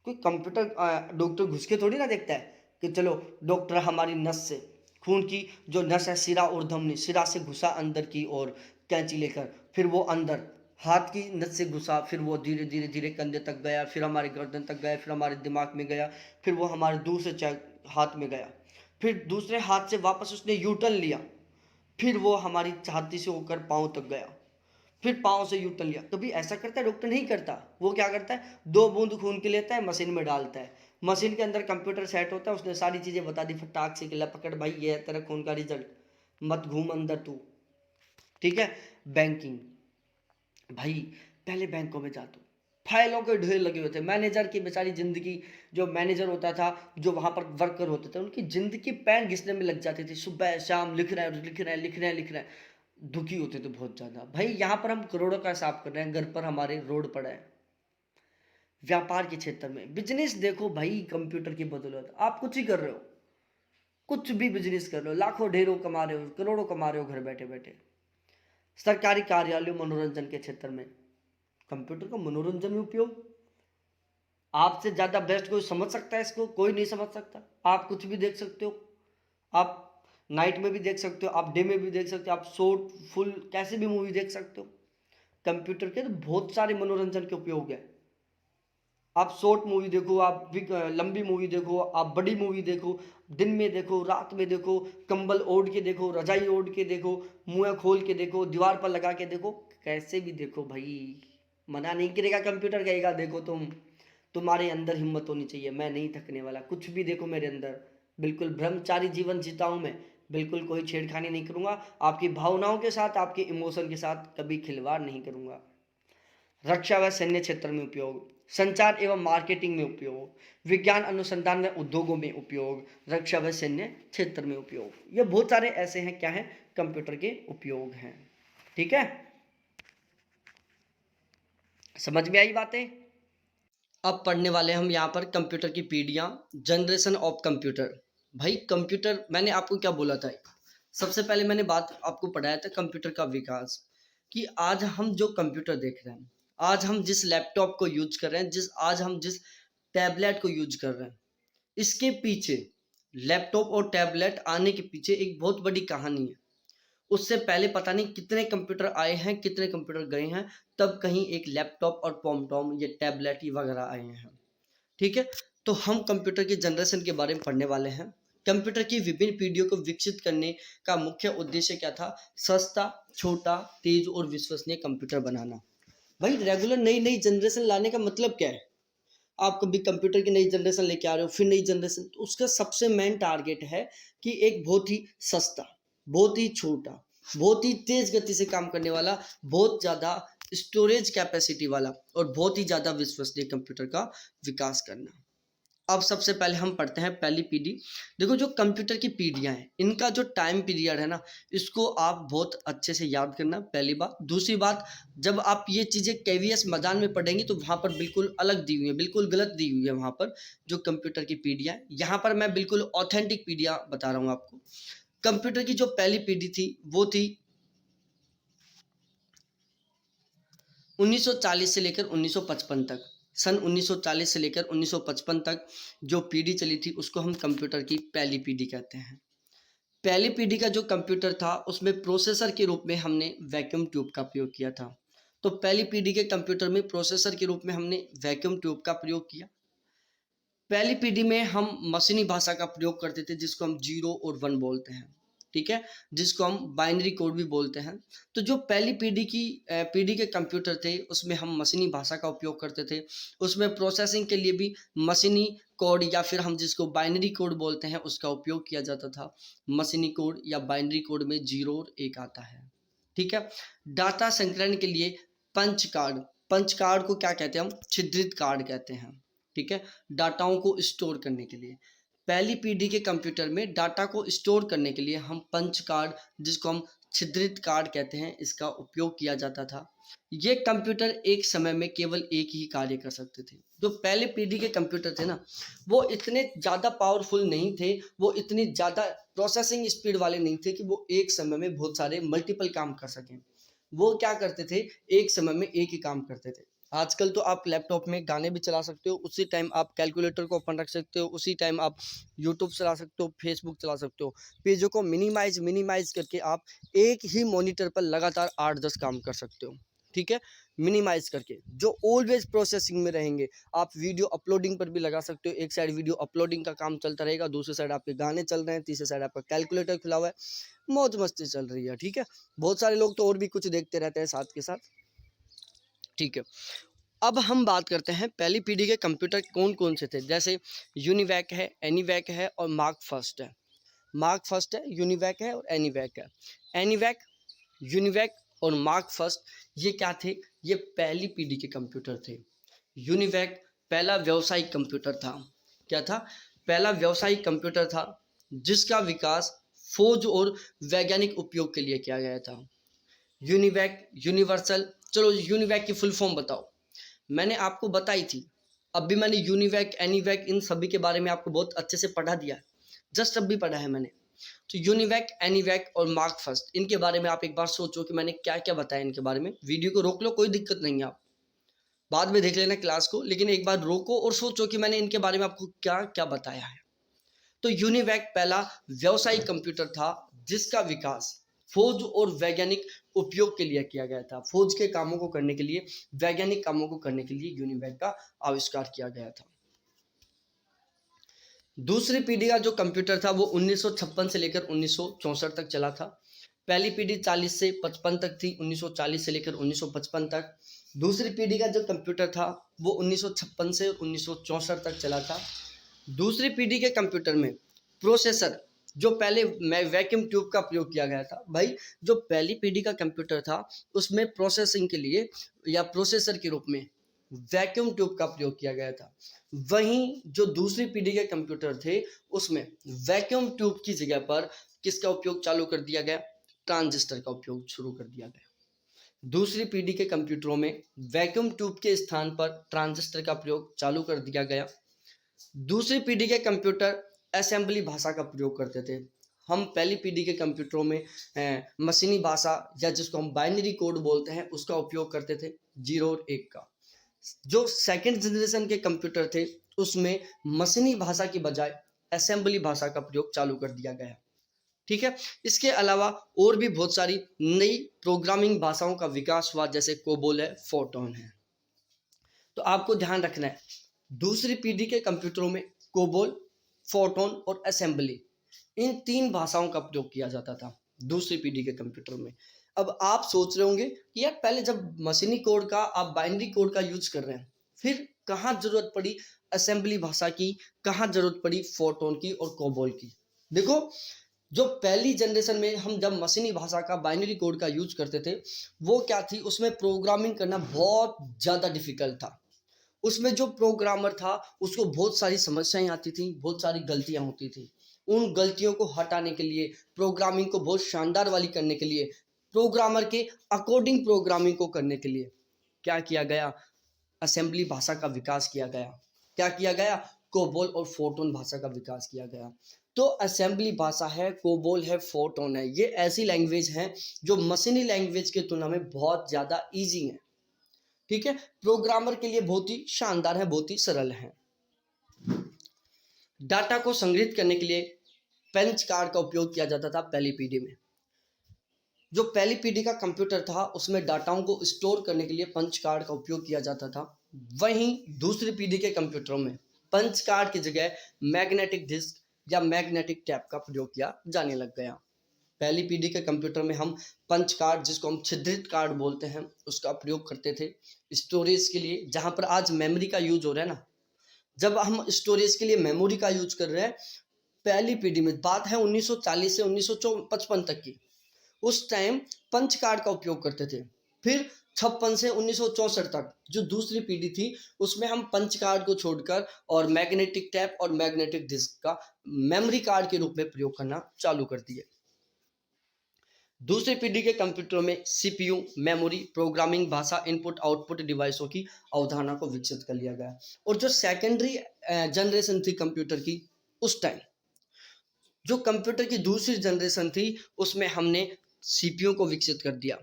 कोई कंप्यूटर डॉक्टर घुस के थोड़ी ना देखता है कि चलो डॉक्टर हमारी नस से, खून की जो नस है सिरा और धमनी, सिरा से घुसा अंदर की ओर कैंची लेकर, फिर वो अंदर हाथ की नस से घुसा, फिर वो धीरे धीरे धीरे कंधे तक गया, फिर हमारे गर्दन तक गया, फिर हमारे दिमाग में गया, फिर वो हमारे दूसरे हाथ में गया, फिर दूसरे हाथ से वापस उसने यू टर्न लिया, फिर वो हमारी छाती से होकर पाँव तक गया, फिर पाँव से यू टर्न लिया। कभी ऐसा करता है डॉक्टर? नहीं करता। वो क्या करता है, 2 बूंद खून की लेता है, मशीन में डालता है, मशीन के अंदर कंप्यूटर सेट होता है, उसने सारी चीज़ें बता दी, फटाक से किला पकड़ भाई, ये है तेरा खून का रिजल्ट, मत घूम अंदर तू, ठीक है। बैंकिंग भाई, पहले बैंकों में जाते फाइलों के ढेर लगे हुए थे, मैनेजर की बेचारी जिंदगी, जो मैनेजर होता था, जो वहाँ पर वर्कर होते थे, उनकी जिंदगी पैर घिसने में लग जाती थी, सुबह शाम लिख रहे हैं लिख रहे हैं लिख रहे हैं लिख रहे हैं, दुखी होते थे बहुत ज़्यादा। भाई यहाँ पर हम करोड़ों का हिसाब कर रहे हैं, घर पर हमारे रोड पड़ा है। व्यापार के क्षेत्र में बिजनेस देखो भाई, कंप्यूटर की बदौलत आप कुछ ही कर रहे हो, कुछ भी बिजनेस कर रहे हो, लाखों ढेरों कमा रहे हो, करोड़ों कमा रहे हो घर बैठे बैठे। सरकारी कार्यालयों, मनोरंजन के क्षेत्र में कंप्यूटर का मनोरंजन में उपयोग, आपसे ज़्यादा बेस्ट कोई समझ सकता है इसको? कोई नहीं समझ सकता। आप कुछ भी देख सकते हो, आप नाइट में भी देख सकते हो, आप डे में भी देख सकते हो, आप शॉर्ट फुल कैसे भी मूवी देख सकते हो। कंप्यूटर के तो बहुत सारे मनोरंजन के उपयोग है। आप शॉर्ट मूवी देखो, आप भी लंबी मूवी देखो, आप बड़ी मूवी देखो, दिन में देखो, रात में देखो, कंबल ओढ़ के देखो, रजाई ओढ़ के देखो, मुँह खोल के देखो, दीवार पर लगा के देखो, कैसे भी देखो भाई, मना नहीं करेगा कंप्यूटर, कहेगा देखो तुम्हारे अंदर हिम्मत होनी चाहिए, मैं नहीं थकने वाला, कुछ भी देखो मेरे अंदर, बिल्कुल ब्रह्मचारी जीवन जीता हूँ मैं, बिल्कुल कोई छेड़खानी नहीं करूँगा, आपकी भावनाओं के साथ, आपके इमोशन के साथ कभी खिलवाड़ नहीं करूँगा। रक्षा व सैन्य क्षेत्र में उपयोग, संचार एवं मार्केटिंग में उपयोग, विज्ञान अनुसंधान व उद्योगों में उपयोग, रक्षा व सैन्य क्षेत्र में उपयोग। ये बहुत सारे ऐसे हैं, क्या है, कंप्यूटर के उपयोग हैं, ठीक है। समझ में आई बातें? अब पढ़ने वाले हम यहाँ पर कंप्यूटर की पीढ़ियाँ, जनरेशन ऑफ कंप्यूटर। भाई कंप्यूटर, मैंने आपको क्या बोला था, सबसे पहले मैंने बात आपको पढ़ाया था कंप्यूटर का विकास, कि आज हम जो कंप्यूटर देख रहे हैं, आज हम जिस लैपटॉप को यूज कर रहे हैं, आज हम जिस टैबलेट को यूज कर रहे हैं, इसके पीछे, लैपटॉप और टैबलेट आने के पीछे एक बहुत बड़ी कहानी है। उससे पहले पता नहीं कितने कंप्यूटर आए हैं, कितने कंप्यूटर गए हैं, तब कहीं एक लैपटॉप और पॉमटॉम, ये टैबलेट वगैरह आए हैं, ठीक है। तो हम कंप्यूटर की जनरेशन के बारे में पढ़ने वाले हैं। कंप्यूटर की विभिन्न पीढ़ियों को विकसित करने का मुख्य उद्देश्य क्या था? सस्ता, छोटा, तेज और विश्वसनीय कंप्यूटर बनाना। भाई रेगुलर नई नई जनरेशन लाने का मतलब क्या है? आप कभी कंप्यूटर की नई जनरेशन लेके आ रहे हो, फिर नई जनरेशन, तो उसका सबसे मेन टारगेट है कि एक बहुत ही सस्ता, बहुत ही छोटा, बहुत ही तेज गति से काम करने वाला, बहुत ज़्यादा स्टोरेज कैपेसिटी वाला और बहुत ही ज़्यादा विश्वसनीय कंप्यूटर का विकास करना। अब सबसे पहले हम पढ़ते हैं पहली पीढ़ी। देखो जो कंप्यूटर की पीढ़ियां हैं, इनका जो टाइम पीरियड है ना, इसको आप बहुत अच्छे से याद करना, पहली बात। दूसरी बात, जब आप ये चीज़ें केवीएस मैदान में पढ़ेंगी तो वहाँ पर बिल्कुल अलग दी हुई है, बिल्कुल गलत दी हुई है वहाँ पर जो कंप्यूटर की पीढ़ियाँ। यहाँ पर मैं बिल्कुल ऑथेंटिक पीढ़ियाँ बता रहा हूँ आपको। कंप्यूटर की जो पहली पीढ़ी थी वो थी 1940 से लेकर 1955 तक। सन 1940 से लेकर 1955 तक जो पीढ़ी चली थी उसको हम कंप्यूटर की पहली पीढ़ी कहते हैं। पहली पीढ़ी का जो कंप्यूटर था उसमें प्रोसेसर के रूप में हमने वैक्यूम ट्यूब का प्रयोग किया था। तो पहली पीढ़ी के कंप्यूटर में प्रोसेसर के रूप में हमने वैक्यूम ट्यूब का प्रयोग किया। पहली पीढ़ी में हम मशीनी भाषा का प्रयोग करते थे जिसको हम 0 और 1 बोलते हैं, ठीक है, जिसको हम बाइनरी कोड भी बोलते हैं। तो जो पहली पीढ़ी के कंप्यूटर थे उसमें हम मशीनी भाषा का उपयोग करते थे। उसमें प्रोसेसिंग के लिए भी मशीनी कोड या फिर हम जिसको बाइनरी कोड बोलते हैं उसका उपयोग किया जाता था। मशीनी कोड या बाइनरी कोड में 0 और 1 आता है, ठीक है। डाटा संग्रहण के लिए पंच कार्ड को क्या कहते हैं? हम छिद्रित कार्ड कहते हैं, ठीक है, डाटाओं को स्टोर करने के लिए। पहली पीढ़ी के कंप्यूटर में डाटा को स्टोर करने के लिए हम पंच कार्ड, जिसको हम छिद्रित कार्ड कहते हैं, इसका उपयोग किया जाता था। ये कंप्यूटर एक समय में केवल एक ही कार्य कर सकते थे। जो पहले पीढ़ी के कंप्यूटर थे ना, वो इतने ज़्यादा पावरफुल नहीं थे, वो इतनी ज़्यादा प्रोसेसिंग स्पीड वाले नहीं थे कि वो एक समय में बहुत सारे मल्टीपल काम कर सकें। वो क्या करते थे? एक समय में एक ही काम करते थे। आजकल तो आप लैपटॉप में गाने भी चला सकते हो, उसी टाइम आप कैलकुलेटर को ओपन रख सकते हो, उसी टाइम आप यूट्यूब चला सकते हो, फेसबुक चला सकते हो। पेजों को मिनिमाइज़ करके आप एक ही मॉनिटर पर लगातार 8-10 काम कर सकते हो, ठीक है? मिनिमाइज़ करके, जो ऑलवेज़ प्रोसेसिंग में रहेंगे। आप वीडियो अपलोडिंग पर भी लगा सकते हो, एक साइड वीडियो अपलोडिंग का काम चलता रहेगा, दूसरी साइड आपके गाने चल रहे हैं, तीसरी साइड आपका कैलकुलेटर खुला हुआ है, मौज मस्ती चल रही है, ठीक है? बहुत सारे लोग तो और भी कुछ देखते रहते हैं साथ के साथ, ठीक है। अब हम बात करते हैं पहली पीढ़ी के कंप्यूटर कौन-कौन से थे। जैसे यूनिवैक है, एनीवैक है और मार्क फर्स्ट है। मार्क फर्स्ट है, यूनिवैक है और एनीवैक है। एनीवैक, यूनिवैक और मार्क फर्स्ट ये क्या थे? ये पहली पीढ़ी के कंप्यूटर थे। यूनिवैक पहला व्यावसायिक कंप्यूटर था। क्या था? पहला व्यावसायिक कंप्यूटर था जिसका विकास फौज और वैज्ञानिक उपयोग के लिए किया गया था। यूनिवैक, यूनिवर्सल, चलो यूनिवैक की फुल फॉर्म बताओ। मैंने आपको बताई थी। अब भी मैंने यूनिवैक, एनीवैक इन सभी के बारे में आपको बहुत अच्छे से पढ़ा दिया है। जस्ट अब भी पढ़ा है मैंने। तो यूनिवैक, एनीवैक और मार्क फर्स्ट, इनके बारे में आप एक बार सोचो कि मैंने क्या-क्या बताया इनके बारे में। वीडियो को रोक लो, कोई दिक्कत नहीं है, आप बाद में देख लेना क्लास को, लेकिन एक बार रोको और सोचो कि मैंने इनके बारे में आपको क्या-क्या बताया है। तो यूनिवैक पहला व्यावसायिक कंप्यूटर था जिसका विकास फौज और वैज्ञानिक उपयोग के लिए किया गया था। फौज के कामों को करने के लिए, वैज्ञानिक कामों को करने के लिए यूनिवैक का आविष्कार किया गया था। दूसरी पीढ़ी का जो कंप्यूटर था वो 1956 से लेकर 1964 तक चला था। पहली पीढ़ी 40 से 55 तक थी, 1940 से लेकर 1955 तक। दूसरी पीढ़ी का जो कंप्यूटर था वो 1956 से 1964 तक चला था। दूसरी पीढ़ी के कंप्यूटर में प्रोसेसर, जो पहले वैक्यूम ट्यूब का प्रयोग किया गया था। भाई जो पहली पीढ़ी का कंप्यूटर था उसमें प्रोसेसिंग के लिए या प्रोसेसर के रूप में वैक्यूम ट्यूब का प्रयोग किया गया था। वहीं जो दूसरी पीढ़ी के कंप्यूटर थे उसमें वैक्यूम ट्यूब की जगह पर किसका उपयोग चालू कर दिया गया? ट्रांजिस्टर का उपयोग शुरू कर दिया गया। दूसरी पीढ़ी के कंप्यूटरों में वैक्यूम ट्यूब के स्थान पर ट्रांजिस्टर का प्रयोग चालू कर दिया गया। दूसरी पीढ़ी के कंप्यूटर असेंबली भाषा का प्रयोग करते थे। हम पहली पीढ़ी के कंप्यूटरों में मशीनी भाषा या जिसको हम बाइनरी कोड बोलते हैं उसका उपयोग करते थे, 0 और 1 का। जो सेकंड जनरेशन के कंप्यूटर थे उसमें मशीनी भाषा की बजाय असेंबली भाषा का प्रयोग चालू कर दिया गया, ठीक है। इसके अलावा और भी बहुत सारी नई प्रोग्रामिंग भाषाओं का विकास हुआ, जैसे कोबोल है, फोर्टॉन है। तो आपको ध्यान रखना है, दूसरी पीढ़ी के कंप्यूटरों में कोबोल, फोर्टॉन और असेंबली इन 3 भाषाओं का प्रयोग किया जाता था दूसरी पीढ़ी के कंप्यूटर में। अब आप सोच रहे होंगे कि यार पहले जब मशीनी कोड का आप बाइनरी कोड का यूज़ कर रहे हैं, फिर कहाँ ज़रूरत पड़ी असेंबली भाषा की, कहाँ ज़रूरत पड़ी फोरट्रॉन की और कोबोल की। देखो, जो पहली जनरेशन में हम जब मशीनी भाषा का बाइनरी कोड का यूज़ करते थे, वो क्या थी, उसमें प्रोग्रामिंग करना बहुत ज़्यादा डिफ़िकल्ट था। उसमें जो प्रोग्रामर था उसको बहुत सारी समस्याएं आती थी, बहुत सारी गलतियां होती थी। उन गलतियों को हटाने के लिए, प्रोग्रामिंग को बहुत शानदार वाली करने के लिए, प्रोग्रामर के अकॉर्डिंग प्रोग्रामिंग को करने के लिए क्या किया गया, असेंबली भाषा का विकास किया गया। क्या किया गया, कोबोल और फोरट्रॉन भाषा का विकास किया गया। तो असेंबली भाषा है, कोबोल है, फोरट्रॉन है, ये ऐसी लैंग्वेज हैं जो मशीनी लैंग्वेज की तुलना में बहुत ज़्यादा ईजी हैं। ठीक है, प्रोग्रामर के लिए बहुत ही शानदार है, बहुत ही सरल है। डाटा को संग्रहित करने के लिए पंच कार्ड का उपयोग किया जाता था पहली पीढ़ी में। जो पहली पीढ़ी का कंप्यूटर था उसमें डाटाओं को स्टोर करने के लिए पंच कार्ड का उपयोग किया जाता था। वहीं दूसरी पीढ़ी के कंप्यूटरों में पंच कार्ड की जगह मैग्नेटिक डिस्क या मैग्नेटिक टैप का प्रयोग किया जाने लग गया। पहली पीढ़ी के कंप्यूटर में हम पंच कार्ड, जिसको हम छिद्रित कार्ड बोलते हैं, उसका प्रयोग करते थे स्टोरेज के लिए। जहां पर आज मेमोरी का यूज हो रहा है ना, जब हम स्टोरेज के लिए मेमोरी का यूज कर रहे हैं, पहली पीढ़ी में बात है 1940 से 1955 तक की, उस टाइम पंच कार्ड का उपयोग करते थे। फिर 56 से 1964 तक जो दूसरी पीढ़ी थी, उसमें हम पंच कार्ड को छोड़कर और मैग्नेटिक टैप और मैग्नेटिक डिस्क का मेमोरी कार्ड के रूप में प्रयोग करना चालू कर दिए। दूसरी पीढ़ी के कंप्यूटरों में सीपीयू, मेमोरी, प्रोग्रामिंग भाषा, इनपुट आउटपुट डिवाइसों की अवधारणा को विकसित कर लिया गया। और जो सेकेंडरी जनरेशन थी कंप्यूटर की, उस टाइम जो कंप्यूटर की दूसरी जनरेशन थी, उसमें हमने सीपीयू को विकसित कर दिया।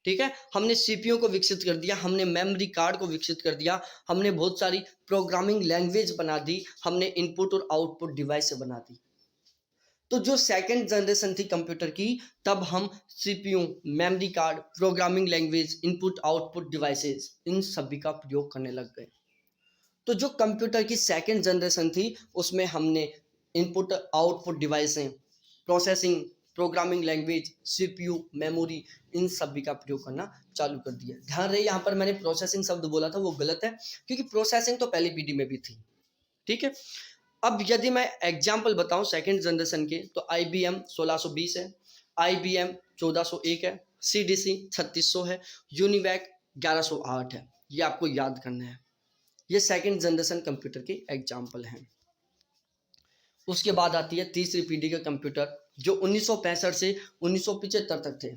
ठीक है, हमने सीपीयू को विकसित कर दिया, हमने मेमोरी कार्ड को विकसित कर दिया, हमने बहुत सारी प्रोग्रामिंग लैंग्वेज बना दी, हमने इनपुट और आउटपुट डिवाइस बना दी। तो जो सेकंड जनरेशन थी कंप्यूटर की, तब हम CPU, memory card, programming language, input output devices, इन सभी का प्रयोग करने लग गए। तो जो कंप्यूटर की सेकंड जनरेशन थी, उसमें हमने इनपुट आउटपुट डिवाइसें, processing, programming language, CPU, memory, इन सभी का प्रयोग करना चालू कर दिया। ध्यान रहे, यहाँ पर मैंने प्रोसेसिंग शब्द बोला था, वो गलत है, क्योंकि प्रोसेसिंग तो पहली पीढ़ी में भी थी। ठीक है, अब यदि मैं एग्जाम्पल बताऊं सेकंड जनरेशन के, तो IBM 1620 है, IBM 1401 है, CDC 3600 है, यूनिवैक 1108 है। ये आपको याद करना है। ये सेकंड जनरेशन कंप्यूटर के एग्जाम्पल हैं। उसके बाद आती है तीसरी पीढ़ी का कंप्यूटर, जो 1965 से 1975 तक थे।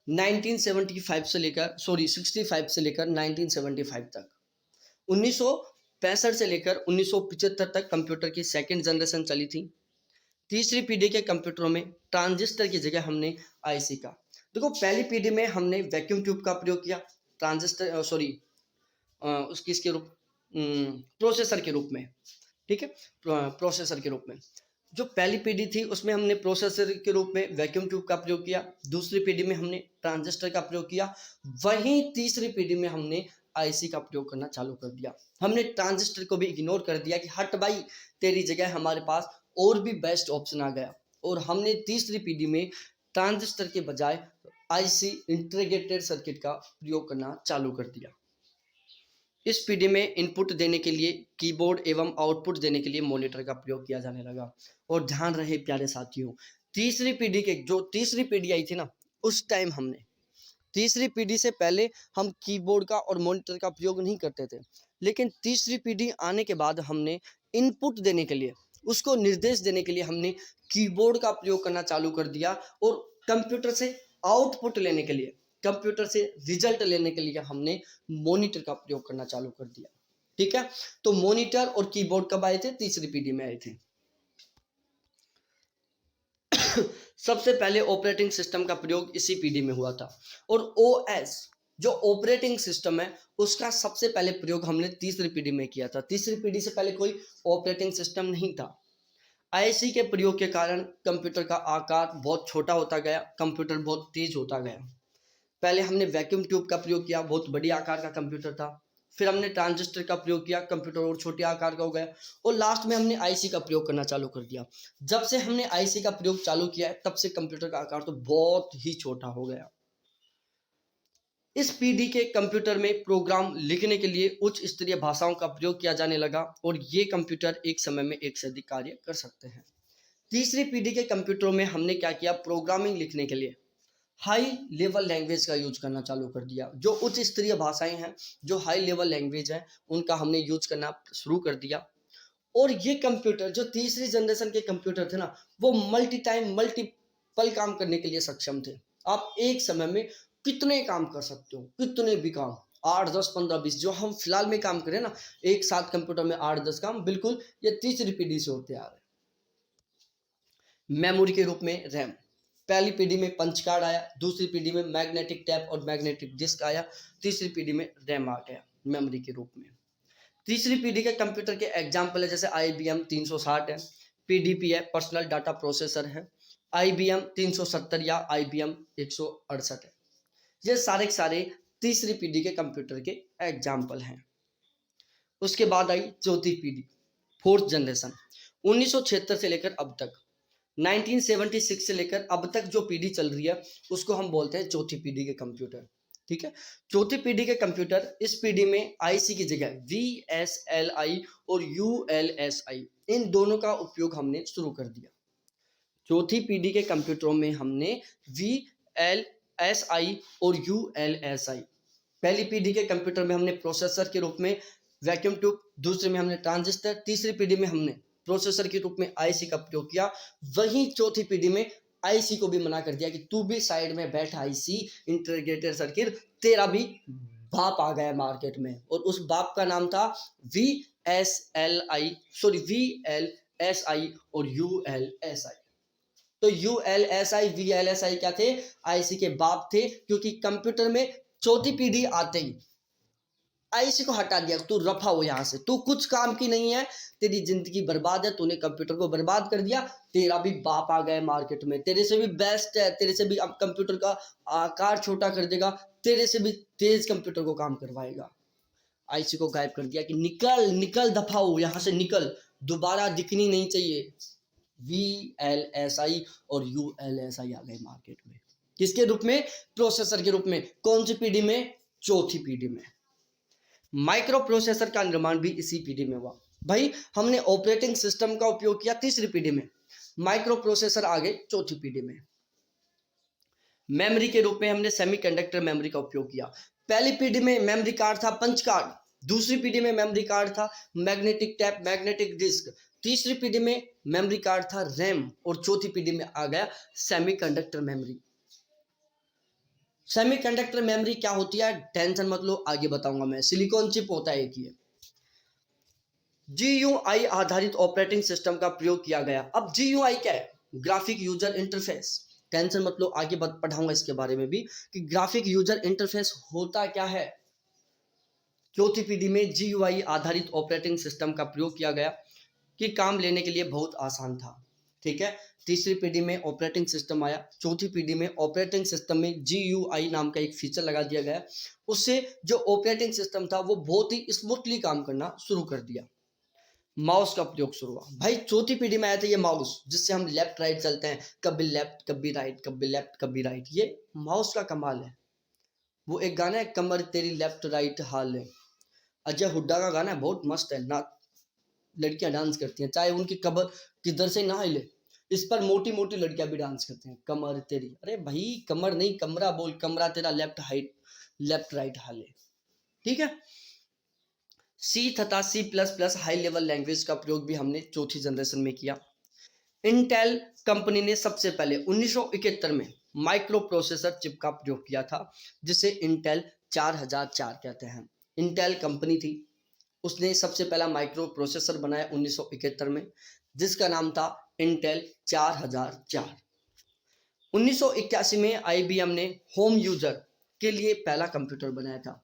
1975 से लेकर 65 से लेकर 1975 तक, 1965 से लेकर 1975 तक कंप्यूटर की सेकंड जनरेशन चली थी। तीसरी पीढ़ी के कंप्यूटरों में ट्रांजिस्टर की जगह हमने आईसी का, देखो पहली पीढ़ी में हमने वैक्यूम ट्यूब का प्रयोग किया, ट्रांजिस्टर उसकी इसके रूप प्रोसेसर के रूप में। ठीक है, प्रोसेसर के रूप में जो पहली पीढ़ी थी, उसमें हमने प्रोसेसर के रूप में वैक्यूम ट्यूब का प्रयोग किया। दूसरी पीढ़ी में हमने ट्रांजिस्टर का प्रयोग किया। वहीं तीसरी पीढ़ी में हमने आईसी का प्रयोग करना चालू कर दिया। हमने ट्रांजिस्टर को भी इग्नोर कर दिया कि हट भाई, तेरी जगह हमारे पास और भी बेस्ट ऑप्शन आ गया, और हमने तीसरी पीढ़ी में ट्रांजिस्टर के बजाय आईसी, इंटीग्रेटेड सर्किट का प्रयोग करना चालू कर दिया। इस पीढ़ी में इनपुट देने के लिए कीबोर्ड एवं आउटपुट देने के लिए मॉनिटर का प्रयोग किया जाने लगा। और ध्यान रहे प्यारे साथियों, तीसरी पीढ़ी के जो तीसरी पीढ़ी आई थी ना, उस टाइम हमने तीसरी पीढ़ी से पहले हम कीबोर्ड का और मॉनिटर का प्रयोग नहीं करते थे, लेकिन तीसरी पीढ़ी आने के बाद हमने इनपुट देने के लिए, उसको निर्देश देने के लिए हमने कीबोर्ड का प्रयोग करना चालू कर दिया। और कंप्यूटर से आउटपुट लेने के लिए, कंप्यूटर से रिजल्ट लेने के लिए हमने मॉनिटर का प्रयोग करना चालू कर दिया। ठीक है, तो मॉनिटर और कीबोर्ड कब आए थे? तीसरी पीढ़ी में आए थे। सबसे पहले ऑपरेटिंग सिस्टम का प्रयोग इसी पीढ़ी में हुआ था, और ओएस जो ऑपरेटिंग सिस्टम है, उसका सबसे पहले प्रयोग हमने तीसरी पीढ़ी में किया था। तीसरी पीढ़ी से पहले कोई ऑपरेटिंग सिस्टम नहीं था। आईसी के प्रयोग के कारण कंप्यूटर का आकार बहुत छोटा होता गया, कंप्यूटर बहुत तेज होता गया। पहले हमने वैक्यूम ट्यूब का प्रयोग किया, बहुत बड़ी आकार का कंप्यूटर था। फिर हमने ट्रांजिस्टर का प्रयोग किया, कंप्यूटर और छोटे आकार का हो गया, और लास्ट में हमने आईसी का प्रयोग करना चालू कर दिया। जब से हमने आईसी का प्रयोग चालू किया है तब से कंप्यूटर का आकार तो बहुत ही छोटा हो गया। इस पीढ़ी के कंप्यूटर में प्रोग्राम लिखने के लिए उच्च स्तरीय भाषाओं का प्रयोग किया जाने लगा और ये कंप्यूटर एक समय में एक से अधिक कार्य कर सकते हैं। तीसरी पीढ़ी के कंप्यूटरों में हमने क्या किया, प्रोग्रामिंग लिखने के लिए हाई लेवल लैंग्वेज का यूज करना चालू कर दिया। जो उच्च स्तरीय भाषाएं हैं, जो हाई लेवल लैंग्वेज है, उनका हमने यूज करना शुरू कर दिया। और ये कंप्यूटर, जो तीसरी जनरेशन के कंप्यूटर थे ना, वो मल्टीपल काम करने के लिए सक्षम थे। आप एक समय में कितने काम कर सकते हो, कितने भी काम, 8 10 15 20, जो हम फिलहाल में काम करें ना, एक साथ कंप्यूटर में 8 10 काम, बिल्कुल ये तीसरी पीढ़ी से होते आ रहे हैं। मेमोरी के रूप में रैम, पहली पीढ़ी में पंच कार्ड आया, दूसरी पीढ़ी में मैग्नेटिक टैप और मैग्नेटिक डिस्क आया, तीसरी पीढ़ी में रैम आ गया मेमोरी के रूप में। तीसरी पीढ़ी के कंप्यूटर के एग्जाम्पल है, जैसे IBM 360 है, PDP है, पर्सनल डाटा प्रोसेसर है, IBM 370 या IBM 168 है। ये सारे तीसरी पीढ़ी के कंप्यूटर के एग्जाम्पल हैं। उसके बाद आई चौथी पीढ़ी, फोर्थ जनरेशन। 1976 से लेकर अब तक, 1976 से लेकर अब तक जो पीढ़ी चल रही है उसको हम बोलते हैं चौथी पीढ़ी के कंप्यूटर। ठीक है, चौथी पीढ़ी के कंप्यूटर, इस पीढ़ी में आईसी की जगह VSLI और ULSI, इन दोनों का उपयोग हमने शुरू कर दिया। चौथी पीढ़ी के कंप्यूटरों में हमने VLSI और ULSI, पहली पीढ़ी के कंप्यूटर में हमने प्रोसेसर के रूप में वैक्यूम ट्यूब, दूसरे में हमने ट्रांजिस्टर, तीसरी पीढ़ी में हमने प्रोसेसर के रूप में आईसी का प्रयोग किया। वहीं चौथी पीढ़ी में आईसी को भी मना कर दिया कि तू भी साइड में बैठ आईसी, इंटीग्रेटेड सर्किट, तेरा भी बाप आ गया मार्केट में, और उस बाप का नाम था VLSI और ULSI। तो ULSI VLSI क्या थे, आईसी के बाप थे, क्योंकि कंप्यूटर में चौथी पीढ़ी आते ही आईसी को हटा दिया, तू रफा हो यहाँ से, तू कुछ काम की नहीं है, तेरी जिंदगी बर्बाद है, तूने कंप्यूटर को बर्बाद कर दिया, तेरा भी बाप आ गया मार्केट में, तेरे से भी बेस्ट है, तेरे से भी अब कंप्यूटर का आकार छोटा कर देगा, तेरे से भी तेज कंप्यूटर को काम करवाएगा। आईसी को गायब कर दिया कि निकल निकल, दफा हो यहाँ से, निकल, दोबारा दिखनी नहीं चाहिए। VLSI और ULSI आ गए मार्केट में, किसके रूप में, प्रोसेसर के रूप में। कौन सी पीढ़ी में, चौथी पीढ़ी में। माइक्रो प्रोसेसर का निर्माण भी इसी पीढ़ी में हुआ। भाई हमने ऑपरेटिंग सिस्टम का उपयोग किया तीसरी पीढ़ी में, माइक्रो प्रोसेसर आ गए चौथी पीढ़ी में। मेमोरी के रूप में हमने सेमीकंडक्टर मेमोरी का उपयोग किया। पहली पीढ़ी में मेमोरी कार्ड था पंच कार्ड, दूसरी पीढ़ी में मेमोरी कार्ड था मैग्नेटिक टैप, मैग्नेटिक डिस्क, तीसरी पीढ़ी में मेमोरी कार्ड था रैम, और चौथी पीढ़ी में आ गया सेमीकंडक्टर मेमोरी। सेमीकंडक्टर मेमोरी क्या होती है, टेंशन मत लो, आगे बताऊंगा मैं। सिलिकॉन चिप होता है एक ये। GUI आधारित ऑपरेटिंग सिस्टम का प्रयोग किया गया। अब GUI क्या है, ग्राफिक यूजर इंटरफेस। टेंशन मत लो, आगे पढ़ाऊंगा इसके बारे में भी कि ग्राफिक यूजर इंटरफेस होता क्या है। चौथी पीढ़ी में GUI आधारित ऑपरेटिंग सिस्टम का प्रयोग किया गया कि काम लेने के लिए बहुत आसान था। ठीक है, तीसरी पीढ़ी में ऑपरेटिंग सिस्टम आया, चौथी पीढ़ी में ऑपरेटिंग सिस्टम में GUI नाम का एक फीचर लगा दिया गया। उससे जो ऑपरेटिंग सिस्टम था वो बहुत ही स्मूथली काम करना शुरू कर दिया। माउस का प्रयोग शुरू हुआ। भाई चौथी पीढ़ी में आया था ये माउस, जिससे हम लेफ्ट राइट चलते हैं, कभी लेफ्ट कभी राइट, कभी लेफ्ट कभी राइट। ये माउस का कमाल है। वो एक गाना है, कमर तेरी लेफ्ट राइट हाल है, अजय हुड्डा का गाना है, बहुत मस्त है ना। लड़कियां डांस करती हैं, चाहे उनकी कमर किधर से ना हिले, इस पर मोटी मोटी लड़कियां भी डांस करती हैं। कमर तेरी, अरे भाई कमर नहीं कमरा बोल, कमरा तेरा लेफ्ट राइट हाल है। ठीक है, C तथा C++ हाई लेवल लैंग्वेज का प्रयोग भी हमने चौथी जनरेशन में किया। इंटेल कंपनी ने सबसे पहले 1971 में माइक्रो प्रोसेसर चिप का प्रयोग किया था, जिसे इंटेल 4004 कहते हैं। इंटेल कंपनी थी, उसने सबसे पहला माइक्रो प्रोसेसर बनाया 1971 में, जिसका नाम था इंटेल 4004। 1981 में IBM ने होम यूजर के लिए पहला कंप्यूटर बनाया था।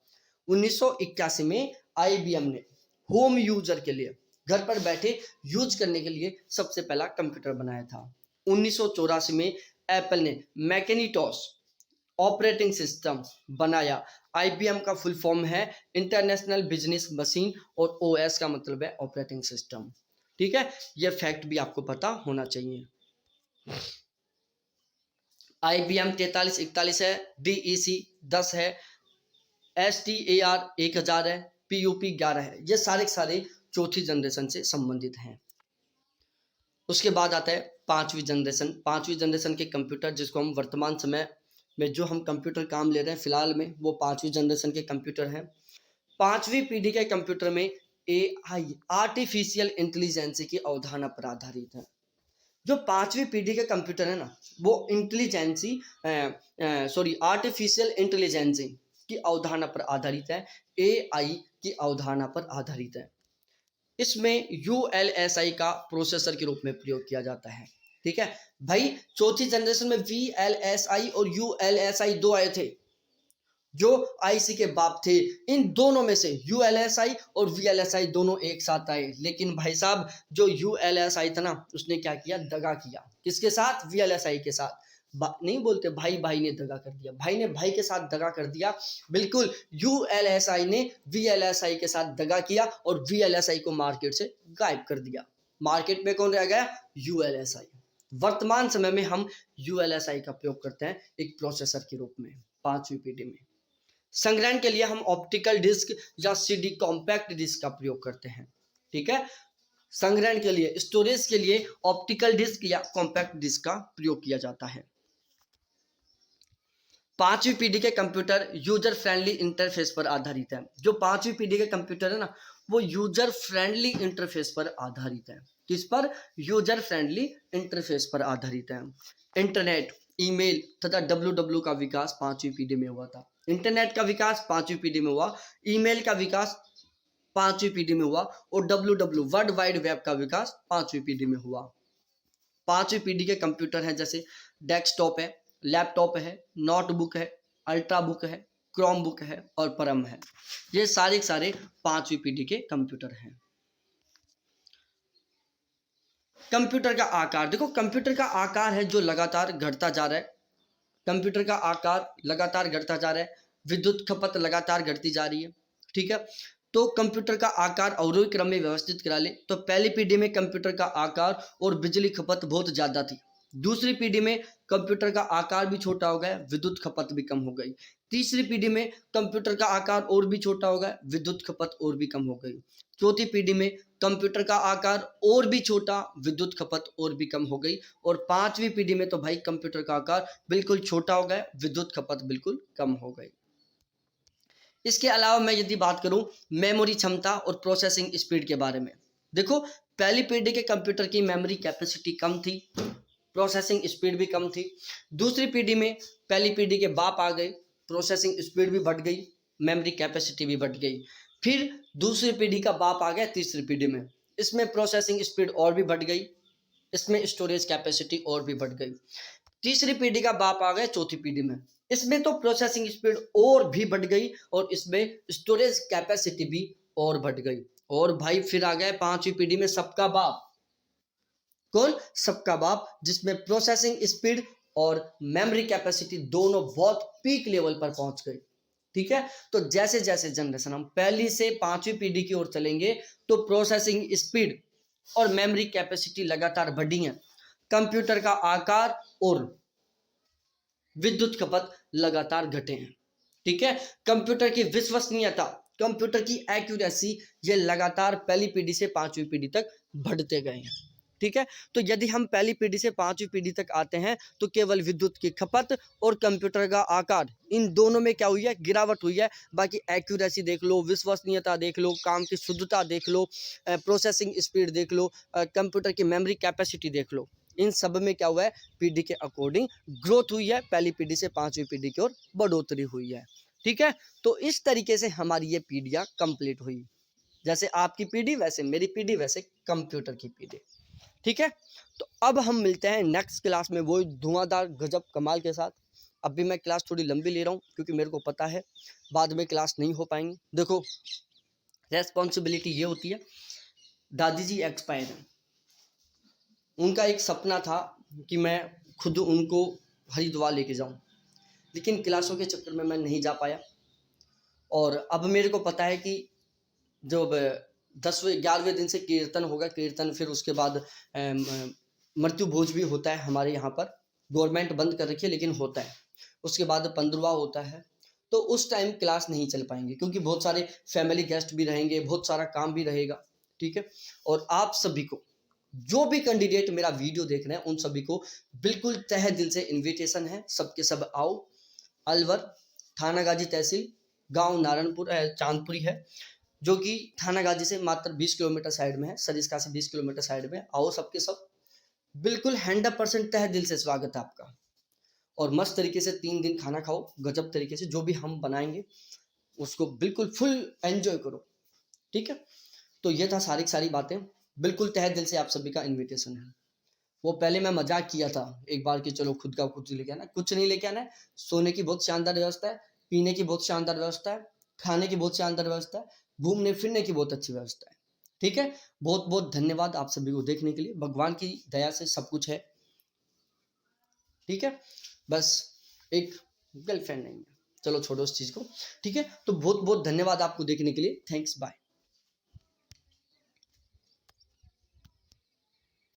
1981 में IBM ने होम यूजर के लिए, घर पर बैठे यूज करने के लिए सबसे पहला कंप्यूटर बनाया था। 1984 में एप्पल ने मैकिन्टोश ऑपरेटिंग सिस्टम बनाया। IBM का फुल फॉर्म है इंटरनेशनल बिजनेस मशीन और OS का मतलब है ऑपरेटिंग सिस्टम। ठीक है, ये फैक्ट भी आपको पता होना चाहिए। IBM 4341 है, DEC 10 है, STAR 1000 है, PUP 11 है। ये सारे सारे चौथी जनरेशन से संबंधित हैं। उसके बाद आता है पांचवी जनरेशन। पांचवी जनरेशन के कंप्यूटर जिसको हम वर्तमान समय में जो हम कंप्यूटर काम ले रहे हैं फिलहाल में, वो पांचवी जनरेशन के कंप्यूटर हैं। पांचवी पीढ़ी के कंप्यूटर में AI आर्टिफिशियल इंटेलिजेंस की अवधारणा पर आधारित है। जो पांचवी पीढ़ी के कंप्यूटर है ना, वो आर्टिफिशियल इंटेलिजेंस की अवधारणा पर आधारित है, AI की अवधारणा पर आधारित है। इसमें ULSI का प्रोसेसर के रूप में प्रयोग किया जाता है। ठीक है भाई, चौथी जनरेशन में VLSI और ULSI दो आए थे जो IC के बाप थे। इन दोनों में से ULSI और VLSI दोनों एक साथ आए, लेकिन भाई साहब जो ULSI था ना, उसने क्या किया, दगा किया। किसके साथ? VLSI के साथ। नहीं बोलते भाई भाई ने दगा कर दिया, भाई ने भाई के साथ दगा कर दिया। बिल्कुल, ULSI ने VLSI के साथ दगा किया और VLSI को मार्केट से गायब कर दिया। मार्केट में कौन रह गया? ULSI। वर्तमान समय में हम ULSI का प्रयोग करते हैं एक प्रोसेसर के रूप में पांचवी पीढ़ी में। संग्रहण के लिए हम ऑप्टिकल डिस्क या CD कॉम्पैक्ट डिस्क का प्रयोग करते हैं। ठीक है, संग्रहण के लिए, स्टोरेज के लिए ऑप्टिकल डिस्क या कॉम्पैक्ट डिस्क का प्रयोग किया जाता है। पांचवी पीढ़ी के कंप्यूटर यूजर फ्रेंडली इंटरफेस पर आधारित है। जो पांचवी पीढ़ी के कंप्यूटर है ना, वो यूजर फ्रेंडली इंटरफेस पर आधारित है। किस पर? यूजर फ्रेंडली इंटरफेस पर आधारित है। इंटरनेट, ईमेल तथा WWW का विकास पांचवी पीढ़ी में हुआ था। इंटरनेट का विकास पांचवी पीढ़ी में हुआ, ईमेल का विकास पांचवी पीढ़ी में हुआ और WWW वर्ल्ड वाइड वेब का विकास पांचवी पीढ़ी में हुआ। पांचवी पीढ़ी के कंप्यूटर हैं जैसे डेस्कटॉप है, लैपटॉप है, नोटबुक है, अल्ट्राबुक है, क्रोमबुक है और परम है। ये सारे सारे पांचवी पीढ़ी के कंप्यूटर हैं। कंप्यूटर का आकार देखो, कंप्यूटर का आकार है जो लगातार घटता जा रहा है। कंप्यूटर का आकार लगातार घटता जा रहा है, विद्युत खपत लगातार घटती जा रही है। ठीक है, तो कंप्यूटर का आकार अवरोही क्रम में व्यवस्थित करा ले तो पहली पीढ़ी में कंप्यूटर का आकार और बिजली खपत बहुत ज्यादा थी। दूसरी पीढ़ी में कंप्यूटर का आकार भी छोटा हो गया, विद्युत खपत भी कम हो गई। तीसरी पीढ़ी में कंप्यूटर का आकार और भी छोटा हो गया, विद्युत खपत और भी कम हो गई। चौथी पीढ़ी में कंप्यूटर का आकार और भी छोटा, विद्युत खपत और भी कम हो गई। और पांचवी पीढ़ी में तो भाई कंप्यूटर का आकार बिल्कुल छोटा हो गया, विद्युत खपत बिल्कुल कम हो गई। इसके अलावा मैं यदि बात करूं मेमोरी क्षमता और प्रोसेसिंग स्पीड के बारे में, देखो पहली पीढ़ी के कंप्यूटर की मेमोरी कैपेसिटी कम थी, प्रोसेसिंग स्पीड भी कम थी। दूसरी पीढ़ी में पहली पीढ़ी के बाप आ गए, प्रोसेसिंग स्पीड भी बढ़ गई, मेमोरी कैपेसिटी भी बढ़ गई। फिर दूसरी पीढ़ी का बाप आ गया तीसरी पीढ़ी में, इसमें प्रोसेसिंग स्पीड और भी बढ़ गई, इसमें स्टोरेज कैपेसिटी और भी बढ़ गई। तीसरी पीढ़ी का बाप आ गया चौथी पीढ़ी में, इसमें तो प्रोसेसिंग स्पीड और भी बढ़ गई और इसमें स्टोरेज कैपेसिटी भी और बढ़ गई। और भाई फिर आ गया पांचवी पीढ़ी में सबका बाप, कौन? सबका बाप, जिसमें प्रोसेसिंग स्पीड और मेमोरी कैपेसिटी दोनों बहुत पीक लेवल पर पहुंच गई। ठीक है, तो जैसे जैसे जनरेशन हम पहली से पांचवी पीढ़ी की ओर चलेंगे तो प्रोसेसिंग स्पीड और मेमोरी कैपेसिटी लगातार बढ़ी है, कंप्यूटर का आकार और विद्युत खपत लगातार घटे हैं। ठीक है, कंप्यूटर की विश्वसनीयता, कंप्यूटर की एक्यूरेसी, ये लगातार पहली पीढ़ी से पांचवी पीढ़ी तक बढ़ते गए हैं। ठीक है, तो यदि हम पहली पीढ़ी से पांचवी पीढ़ी तक आते हैं तो केवल विद्युत की खपत और कंप्यूटर का आकार, इन दोनों में क्या हुई है? गिरावट हुई है। बाकी एक्यूरेसी देख लो, विश्वसनीयता देख लो, काम की शुद्धता देख लो, प्रोसेसिंग स्पीड देख लो, कंप्यूटर की मेमोरी कैपेसिटी देख लो, इन सब में क्या हुआ है? पीढ़ी के अकॉर्डिंग ग्रोथ हुई है, पहली पीढ़ी से पांचवी पीढ़ी की ओर बढ़ोतरी हुई है। ठीक है, तो इस तरीके से हमारी ये पीढ़ियां कंप्लीट हुई, जैसे आपकी पीढ़ी वैसे मेरी पीढ़ी वैसे कंप्यूटर की पीढ़ी। ठीक है, तो अब हम मिलते हैं नेक्स्ट क्लास में वो धुआंधार गजब कमाल के साथ। अभी मैं क्लास थोड़ी लंबी ले रहा हूँ क्योंकि मेरे को पता है बाद में क्लास नहीं हो पाएंगी। देखो रेस्पॉन्सिबिलिटी ये होती है, दादी जी एक्सपायर हैं, उनका एक सपना था कि मैं खुद उनको हरिद्वार लेके जाऊं, लेकिन क्लासों के चक्कर में मैं नहीं जा पाया। और अब मेरे को पता है कि जब 10वें 11वें दिन से कीर्तन होगा, कीर्तन फिर उसके बाद मृत्यु भोज भी होता है हमारे यहाँ पर, गवर्नमेंट बंद कर रखी है लेकिन होता है। उसके बाद 15वां होता है, तो उस टाइम क्लास नहीं चल पाएंगे क्योंकि बहुत सारे फैमिली गेस्ट भी रहेंगे, बहुत सारा काम भी रहेगा, ठीक है। और आप सभी को, जो भी कैंडिडेट मेरा वीडियो देख रहे हैं, उन सभी को बिल्कुल तहे दिल से इन्विटेशन है, सबके सब आओ। अलवर, थानागाजी तहसील, गांव नारायणपुर चांदपुरी है, जो कि थानागाजी से मात्र 20 किलोमीटर साइड में है, सरिस्का से 20 किलोमीटर साइड में। आओ सबके सब, बिल्कुल 100% तहे दिल से स्वागत है आपका। और मस्त तरीके से 3 दिन खाना खाओ, गजब तरीके से, जो भी हम बनाएंगे उसको बिल्कुल फुल एंजॉय करो, ठीक है। तो ये था सारी बातें, बिल्कुल तहे दिल से आप सभी का इन्विटेशन है। वो पहले मैं मजाक किया था एक बार कि चलो खुद का कुछ लेके आना, कुछ नहीं लेके आना है। सोने की बहुत शानदार व्यवस्था है, पीने की बहुत शानदार व्यवस्था है, खाने की बहुत शानदार व्यवस्था है, घूमने फिरने की बहुत अच्छी व्यवस्था है, ठीक है। बहुत बहुत धन्यवाद आप सभी को देखने के लिए, भगवान की दया से सब कुछ है, ठीक है। बस एक गर्लफ्रेंड नहीं है, चलो छोड़ो उस चीज को, ठीक है। तो बहुत बहुत धन्यवाद आपको देखने के लिए, थैंक्स, बाय।